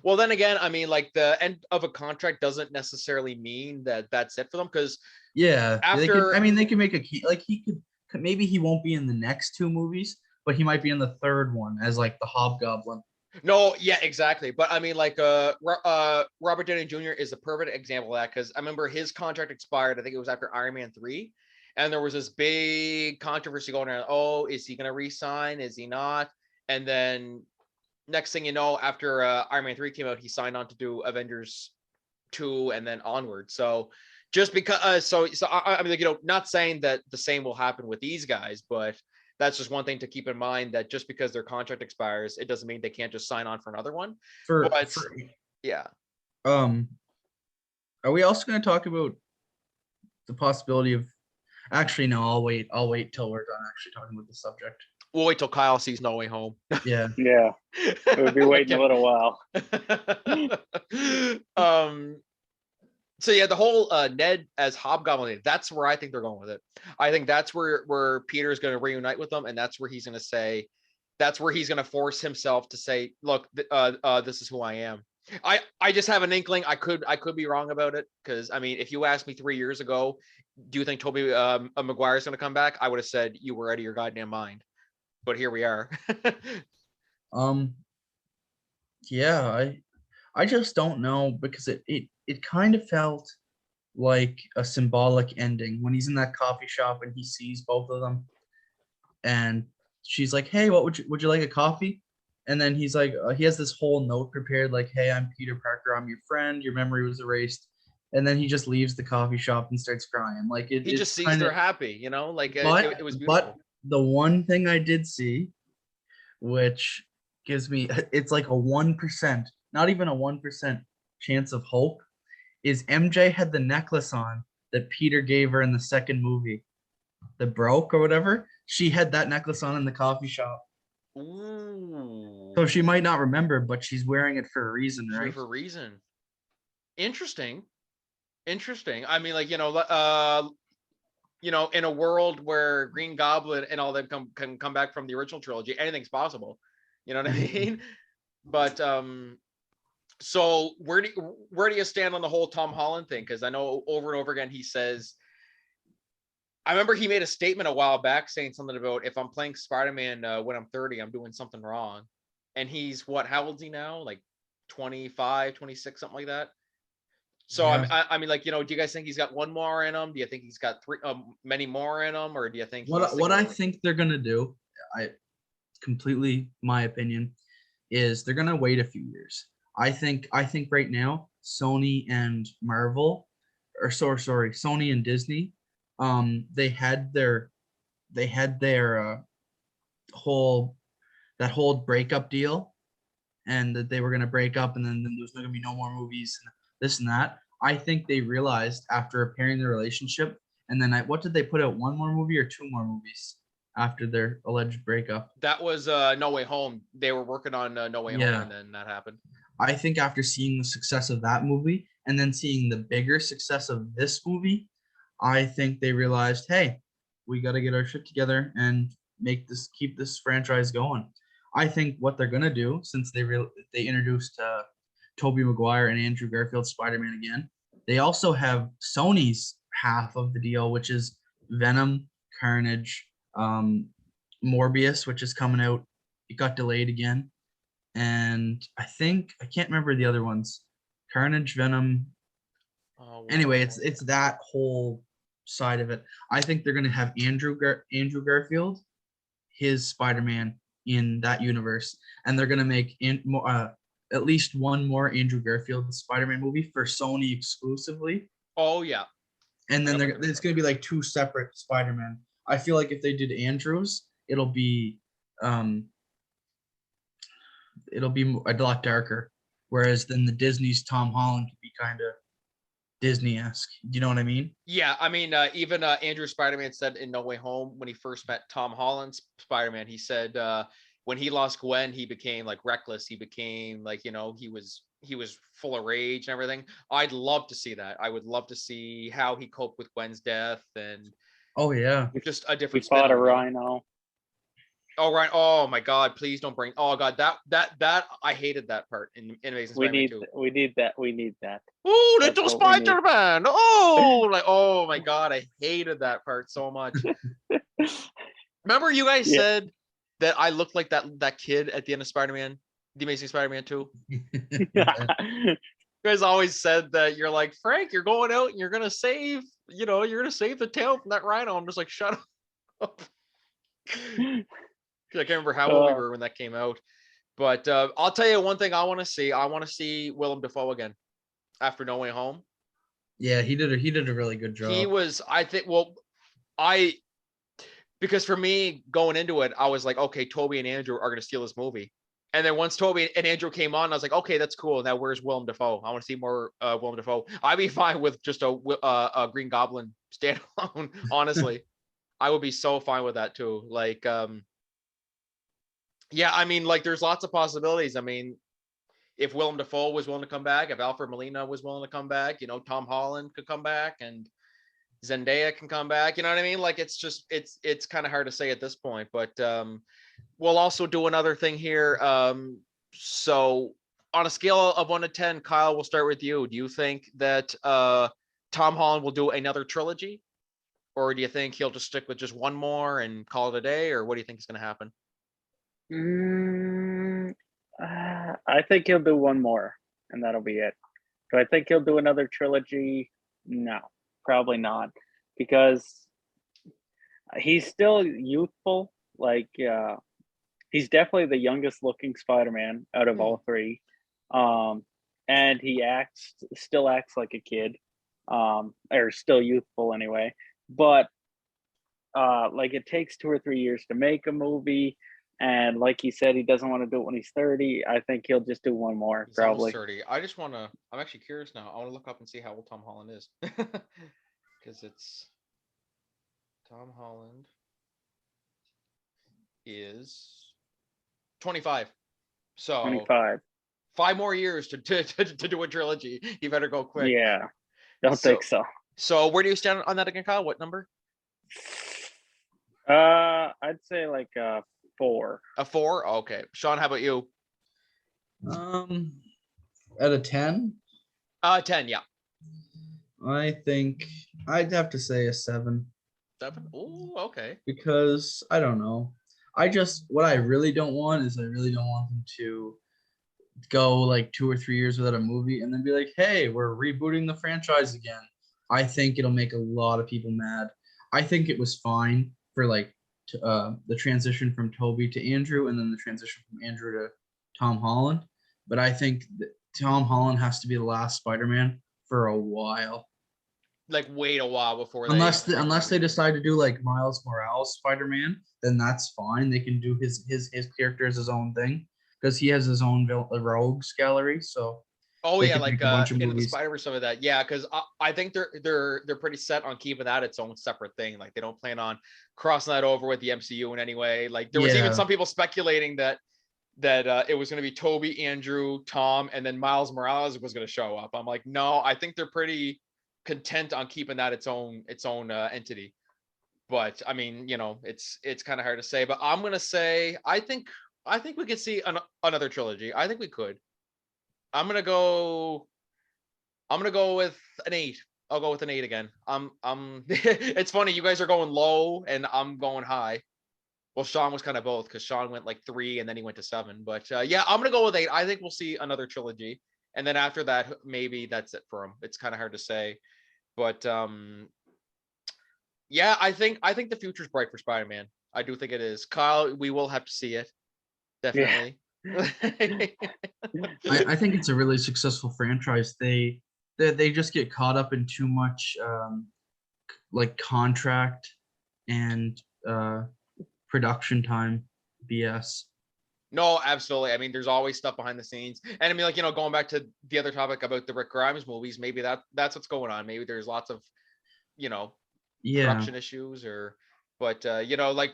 E: Well, then again, I mean, like the end of a contract doesn't necessarily mean that that's it for them, because
C: Yeah,
E: after
C: they could make he could maybe he won't be in the next 2 movies, but he might be in the 3rd one as like the Hobgoblin.
E: No, yeah, exactly. But I mean, like, Robert Downey Jr. is a perfect example of that, because I remember his contract expired. I think it was after Iron Man 3, and there was this big controversy going around. Oh, is he going to re-sign? Is he not? And then next thing you know, after Iron Man 3 came out, he signed on to do Avengers 2 and then onward. So just because, I mean, like, not saying that the same will happen with these guys, but that's just one thing to keep in mind, that just because their contract expires, it doesn't mean they can't just sign on for another one. Yeah.
C: Are we also going to talk about the possibility of? Actually, no. I'll wait till we're done actually talking about the subject.
E: We'll wait till Kyle sees No Way Home.
C: Yeah.
D: Yeah. We'll be waiting a little while.
E: So yeah, the whole Ned as Hobgoblin, that's where I think they're going with it. I think that's where Peter's going to reunite with them, and that's where he's going to force himself to say, look, this is who I am. I just have an inkling. I could be wrong about it, because I mean, if you asked me 3 years ago, do you think Tobey Maguire is going to come back? I would have said you were out of your goddamn mind. But here we are.
C: Yeah, I just don't know, because it kind of felt like a symbolic ending when he's in that coffee shop and he sees both of them, and she's like, "Hey, what would you like a coffee?" And then he's like, he has this whole note prepared, like, "Hey, I'm Peter Parker. I'm your friend. Your memory was erased." And then he just leaves the coffee shop and starts crying. Like
E: he just sees they're happy, like it was beautiful.
C: But the one thing I did see, which gives me, it's like a 1%, not even a 1% chance of hope, is MJ had the necklace on that Peter gave her in the second movie, the broke or whatever. She had that necklace on in the coffee shop.
E: Ooh.
C: So she might not remember, but she's wearing it for a reason, right?
E: For a reason. Interesting. I mean, like, in a world where Green Goblin and all them can come back from the original trilogy, anything's possible. You know what I mean? But so where do you stand on the whole Tom Holland thing? Because I know over and over again he says, I remember he made a statement a while back saying something about, if I'm playing Spider-Man when I'm 30, I'm doing something wrong. And he's how old is he now? Like 25, 26, something like that. So yeah. I mean, like, do you guys think he's got one more in him? Do you think he's got many more in him, or do you think
C: what I think they're gonna do? My opinion is they're gonna wait a few years. I think right now Sony and Marvel, or sorry, Sony and Disney, they had their whole breakup deal, and that they were gonna break up, and then there's not gonna be no more movies. This and that. I think they realized after repairing their relationship, and then what did they put out? 1 more movie or 2 more movies after their alleged breakup?
E: That was No Way Home. They were working on No Way Home, and then that happened.
C: I think after seeing the success of that movie and then seeing the bigger success of this movie, I think they realized, hey, we got to get our shit together and keep this franchise going. I think what they're gonna do, since they introduced Tobey Maguire and Andrew Garfield's Spider-Man again, they also have Sony's half of the deal, which is Venom, Carnage, Morbius, which is coming out. It got delayed again, and I can't remember the other ones. Carnage, Venom. Anyway, it's that whole side of it. I think they're gonna have Andrew Garfield, his Spider-Man, in that universe, and they're gonna make at least one more Andrew Garfield Spider-Man movie for Sony exclusively.
E: Oh yeah.
C: And then it's going to be like 2 separate Spider-Man. I feel like if they did Andrew's, it'll be a lot darker. Whereas then the Disney's Tom Holland could be kind of Disney-esque. Do you know what I mean?
E: Yeah, I mean, even Andrew Spider-Man said in No Way Home, when he first met Tom Holland's Spider-Man, he said, when he lost Gwen, he became like reckless. He became like, you know, he was full of rage and everything. I'd love to see that. I would love to see how he coped with Gwen's death and
C: Oh yeah.
E: just a
D: He
E: different spin
D: fought a
E: on it, you know?
D: rhino.
E: Oh right. Oh my God! Please don't bring. Oh God, that I hated that part in Amazing
D: We
E: Spider-Man
D: need
E: 2.
D: we need that. We need that.
E: Oh,
D: That's
E: little
D: what we need.
E: Spider-Man! Oh, like oh my God, I hated that part so much. Remember, you guys
D: Yeah.
E: said that I looked like that kid at the end of Spider-Man, the Amazing Spider-Man 2. You guys always said that you're like, Frank, you're going out and you're gonna save, you know, you're gonna save the town from that rhino. I'm just like, shut up. I can't remember how old we were when that came out. But I'll tell you one thing I want to see. I want to see Willem Dafoe again after No Way Home.
C: Yeah, he did a really good job.
E: He was, I think, well, because for me going into it, I was like, okay, Toby and Andrew are going to steal this movie. And then once Toby and Andrew came on, I was like, okay, that's cool. Now where's Willem Dafoe? I want to see more Willem Dafoe. I'd be fine with just a Green Goblin standalone. Honestly, I would be so fine with that too. Like, yeah, I mean, like, there's lots of possibilities. I mean, if Willem Dafoe was willing to come back, if Alfred Molina was willing to come back, you know, Tom Holland could come back and Zendaya can come back. You know what I mean? Like, it's just, it's kind of hard to say at this point, but we'll also do another thing here. So on a scale of 1 to 10, Kyle, we'll start with you. Do you think that Tom Holland will do another trilogy? Or do you think he'll just stick with just one more and call it a day? Or what do you think is going to happen?
D: I think he'll do one more, and that'll be it. Do I think he'll do another trilogy? No, probably not, because he's still youthful. Like, he's definitely the youngest looking Spider-Man out of all three, and he still acts like a kid, or still youthful anyway. But like, it takes 2 or 3 years to make a movie. And like he said, he doesn't want to do it when he's 30. I think he'll just do one more,
E: He's
D: probably.
E: almost 30. I'm actually curious now. I want to look up and see how old Tom Holland is. Because it's Tom Holland is 25. So
D: 25.
E: 5 more years to do a trilogy. You better go quick.
D: Yeah, don't think so.
E: So where do you stand on that again, Kyle? What number?
D: I'd say like 4.
E: A 4? Okay. Shawn, how about you?
C: At a 10,
E: 10, yeah.
C: I think I'd have to say a 7
E: 7? Oh, okay.
C: because I don't know. What I really don't want is I really don't want them to go like 2 or 3 years without a movie and then be like, hey, we're rebooting the franchise again. I think it'll make a lot of people mad. I think it was fine for like the transition from Toby to Andrew and then the transition from Andrew to Tom Holland. But I think that Tom Holland has to be the last Spider-Man for a while.
E: Like, wait a while before
C: Unless they decide to do like Miles Morales Spider-Man, then that's fine. They can do his character as his own thing because he has his own rogues gallery. So
E: oh yeah, like
C: into
E: the Spider-Verse, some of that. Yeah, because I think they're pretty set on keeping that its own separate thing. Like, they don't plan on crossing that over with the MCU in any way. Like, there was even some people speculating that it was going to be Toby, Andrew, Tom, and then Miles Morales was going to show up. I'm like, no, I think they're pretty content on keeping that its own entity. But I mean, you know, it's kind of hard to say. But I'm gonna say I think we could see another trilogy. I think we could. I'm gonna go with an 8. I'll go with an 8 again. It's funny, you guys are going low and I'm going high. Well, Shawn was kind of both because Shawn went like 3 and then he went to 7. But yeah, I'm gonna go with 8. I think we'll see another trilogy, and then after that, maybe that's it for him. It's kind of hard to say, but yeah, I think the future's bright for Spider-Man. I do think it is. Kyle, we will have to see it. Definitely. Yeah.
C: I think it's a really successful franchise. They just get caught up in too much like contract and production time BS.
E: No, absolutely. I mean, there's always stuff behind the scenes. And I mean, like, you know, going back to the other topic about the Rick Grimes movies, maybe that's what's going on. Maybe there's lots of, you know, production issues but you know, like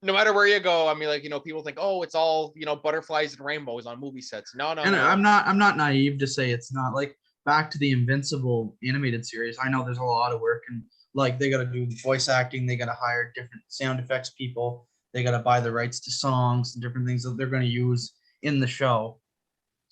E: no matter where you go, I mean, like, people think, oh, it's all, butterflies and rainbows on movie sets. No, no,
C: And
E: no.
C: I'm not naive to say it's not. Like, back to the Invincible animated series, I know there's a lot of work, and like they got to do voice acting, they got to hire different sound effects people, they got to buy the rights to songs and different things that they're going to use in the show.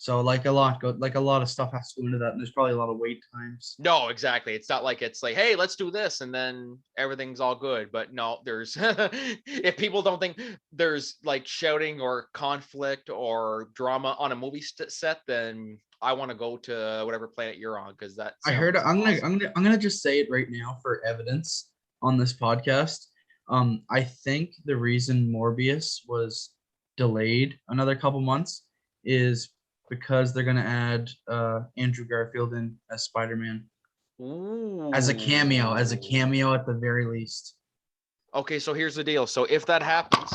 C: So like a lot of stuff has to go into that, and there's probably a lot of wait times.
E: No, exactly. It's not like it's like, hey, let's do this, and then everything's all good. But no, there's if people don't think there's like shouting or conflict or drama on a movie set, then I want to go to whatever planet you're on, because that
C: I heard.
E: sounds awesome.
C: I'm gonna just say it right now for evidence on this podcast. I think the reason Morbius was delayed another couple months is because they're gonna add Andrew Garfield in as Spider-Man as a cameo, at the very least.
E: Okay, so here's the deal. So if that happens,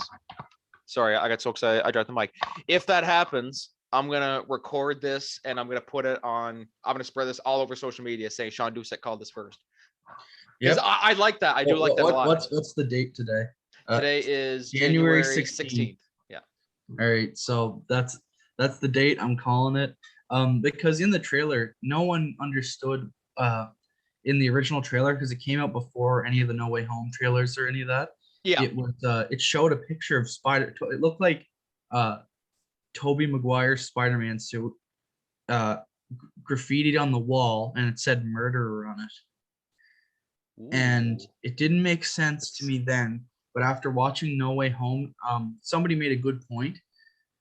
E: sorry, I got so excited, I dropped the mic. If that happens, I'm gonna record this and I'm gonna put it on. I'm gonna spread this all over social media, saying Shawn Doucet called this first. Because
C: Yep.
E: I like that. I do like that a lot.
C: What's the date today?
E: Today is
C: January
E: January
C: 16th.
E: 16th. Yeah.
C: All right, so that's the date. I'm calling it. Because in the trailer, no one understood in the original trailer, because it came out before any of the No Way Home trailers or any of that.
E: Yeah.
C: It was it showed a picture of It looked like Tobey Maguire's Spider-Man suit graffitied on the wall, and it said murderer on it. And
E: Ooh.
C: it didn't make sense to me then, but after watching No Way Home, somebody made a good point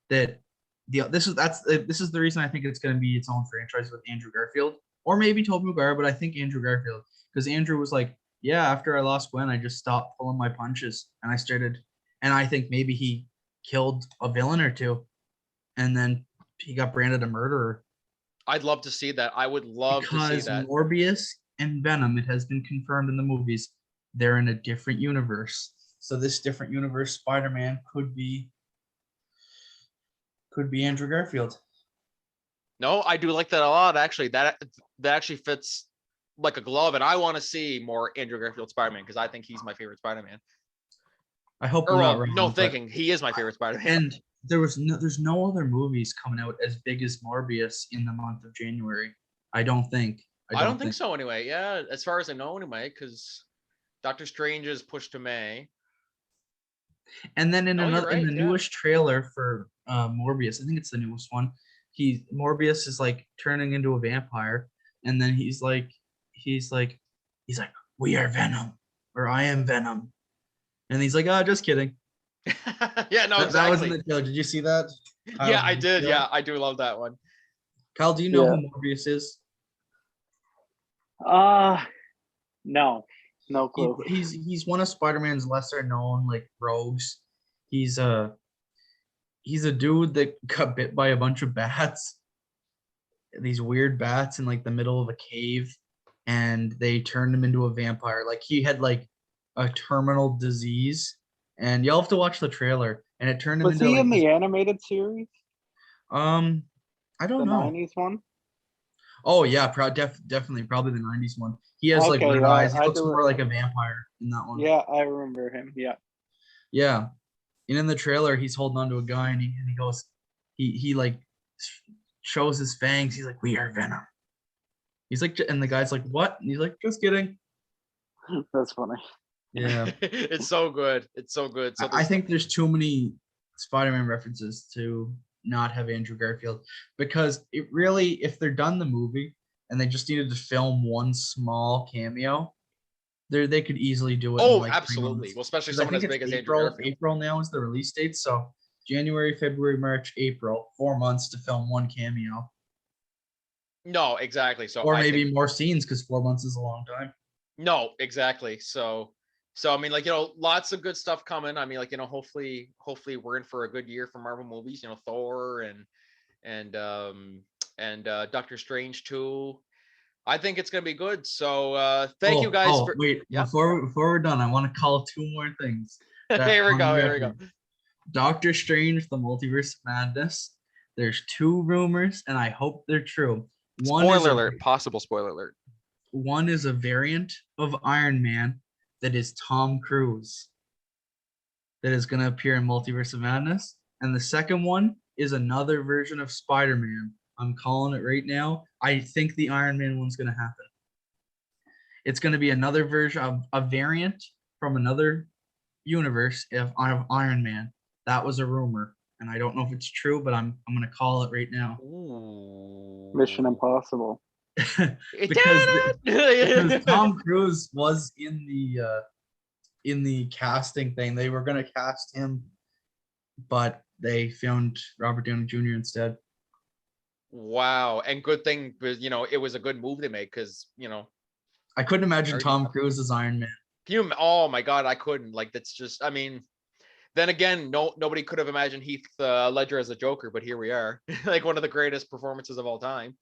C: that this is the reason I think it's going to be its own franchise with Andrew Garfield, or maybe Tobey Maguire, but I think Andrew Garfield, because Andrew was like, yeah, after I lost Gwen, I just stopped pulling my punches and I think maybe he killed a villain or two, and then he got branded a murderer.
E: I'd love to see that. I would love to see that.
C: Morbius and Venom, it has been confirmed in the movies, they're in a different universe. So this different universe Spider-Man could be Andrew Garfield.
E: No, I do like that a lot. Actually, that actually fits like a glove, and I want to see more Andrew Garfield Spider-Man, because I think he's my favorite Spider-Man.
C: I hope we're not wrong.
E: No, thinking he is my favorite Spider-Man.
C: And there's no other movies coming out as big as Morbius in the month of January. I don't think
E: So anyway. Yeah, as far as I know anyway, because Doctor Strange is pushed to May.
C: And then in
E: the
C: newest trailer for Morbius, I think it's the newest one, Morbius is like turning into a vampire, and then he's like, we are Venom, or I am Venom. And he's like, oh, just kidding.
E: Yeah, no, exactly.
C: That was in the trailer. Did you see that? Kyle,
E: yeah, I did. Yeah, I do love that one.
C: Kyle, do you know who Morbius is?
D: No clue.
C: He's one of Spider-Man's lesser known like rogues. He's a dude that got bit by a bunch of bats. These weird bats in like the middle of a cave, and they turned him into a vampire. Like he had like a terminal disease, and you'll have to watch the trailer. And it turned him into.
D: Was he in the animated series?
C: I don't know.
D: The 90s one?
C: Oh yeah, definitely, probably the 90s one. He has like red eyes. He looks more like a vampire in that one.
D: Yeah, I remember him. Yeah.
C: Yeah. And in the trailer, he's holding onto a guy, and he goes, he like shows his fangs. He's like, we are Venom. He's like, and the guy's like, what? And he's like, just kidding.
D: That's funny.
C: Yeah.
E: It's so good. It's so good. So
C: I think there's too many Spider-Man references to not have Andrew Garfield, because it really, if they're done the movie and they just needed to film one small cameo, they could easily do it.
E: Oh,
C: in like
E: absolutely. Well, especially someone as big as Andrew Garfield.
C: April now is the release date, so January, February, March, April, 4 months to film one cameo.
E: No, exactly. So
C: or maybe more scenes, because 4 months is a long time.
E: No, exactly. So I mean, like, lots of good stuff coming. I mean, like, hopefully we're in for a good year for Marvel movies. Thor and Doctor Strange too. I think it's gonna be good. So thank you guys for.
C: Wait, yeah. Before we're done, I want to call 2 more things.
E: Here we go.
C: Doctor Strange, the Multiverse of Madness. There's 2 rumors, and I hope they're true.
E: Spoiler alert! Possible spoiler alert.
C: One is a variant of Iron Man that is Tom Cruise. that is going to appear in Multiverse of Madness. And the second one is another version of Spider-Man. I'm calling it right now. I think the Iron Man one's going to happen. It's going to be another version of a variant from another universe of Iron Man. That was a rumor, and I don't know if it's true, but I'm going to call it right now.
E: Ooh.
D: Mission Impossible.
C: because Tom Cruise was in the casting thing. They were going to cast him, but they found Robert Downey Jr. instead.
E: Wow. And good thing, it was a good move they made because,
C: I couldn't imagine Tom Cruise as Iron Man.
E: Oh my God, I couldn't. Like, that's just, then again, nobody could have imagined Heath Ledger as a Joker, but here we are. Like one of the greatest performances of all time.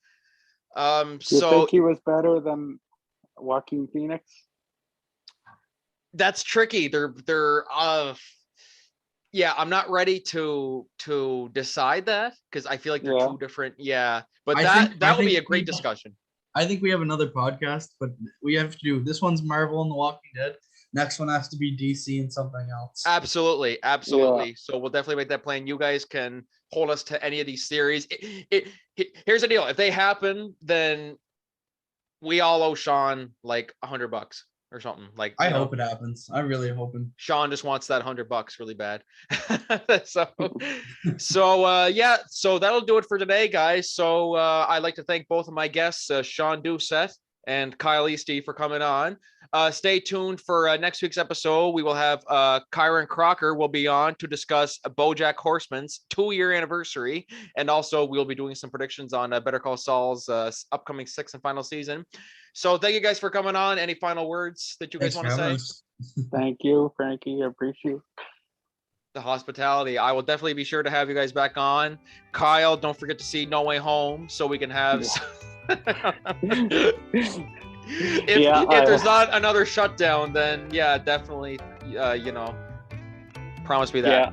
D: Do you think he was better than Joaquin Phoenix?
E: That's tricky. Yeah, I'm not ready to decide that because I feel like they're two different. Yeah, but that would be a great discussion.
C: I think we have another podcast, but we have to do this one's Marvel and The Walking Dead. Next one has to be DC and something else.
E: Absolutely. Yeah. So we'll definitely make that plan. You guys can hold us to any of these theories. Here's the deal: if they happen, then we all owe Shawn like $100 or something. Like
C: I hope it happens. I'm really hoping.
E: Shawn just wants that $100 really bad. So yeah. So that'll do it for today, guys. So I'd like to thank both of my guests, Shawn Doucet and Kyle Esty, for coming on. Stay tuned for next week's episode. We will have Kyron Crocker will be on to discuss BoJack Horseman's 2-year anniversary, and also we'll be doing some predictions on Better Call Saul's upcoming 6th and final season. So thank you guys for coming on. Any final words that you guys want to say?
D: Thank you, Franky. I appreciate
E: the hospitality. I will definitely be sure to have you guys back on. Kyle, don't forget to see No Way Home so we can have if there's not another shutdown, then yeah, definitely promise me that.
D: Yeah,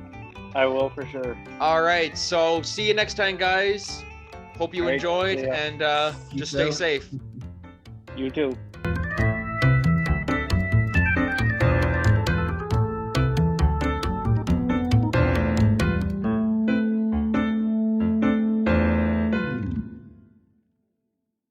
D: I will for sure.
E: All right, so see you next time, guys. Hope you enjoyed, and just stay safe.
D: You too.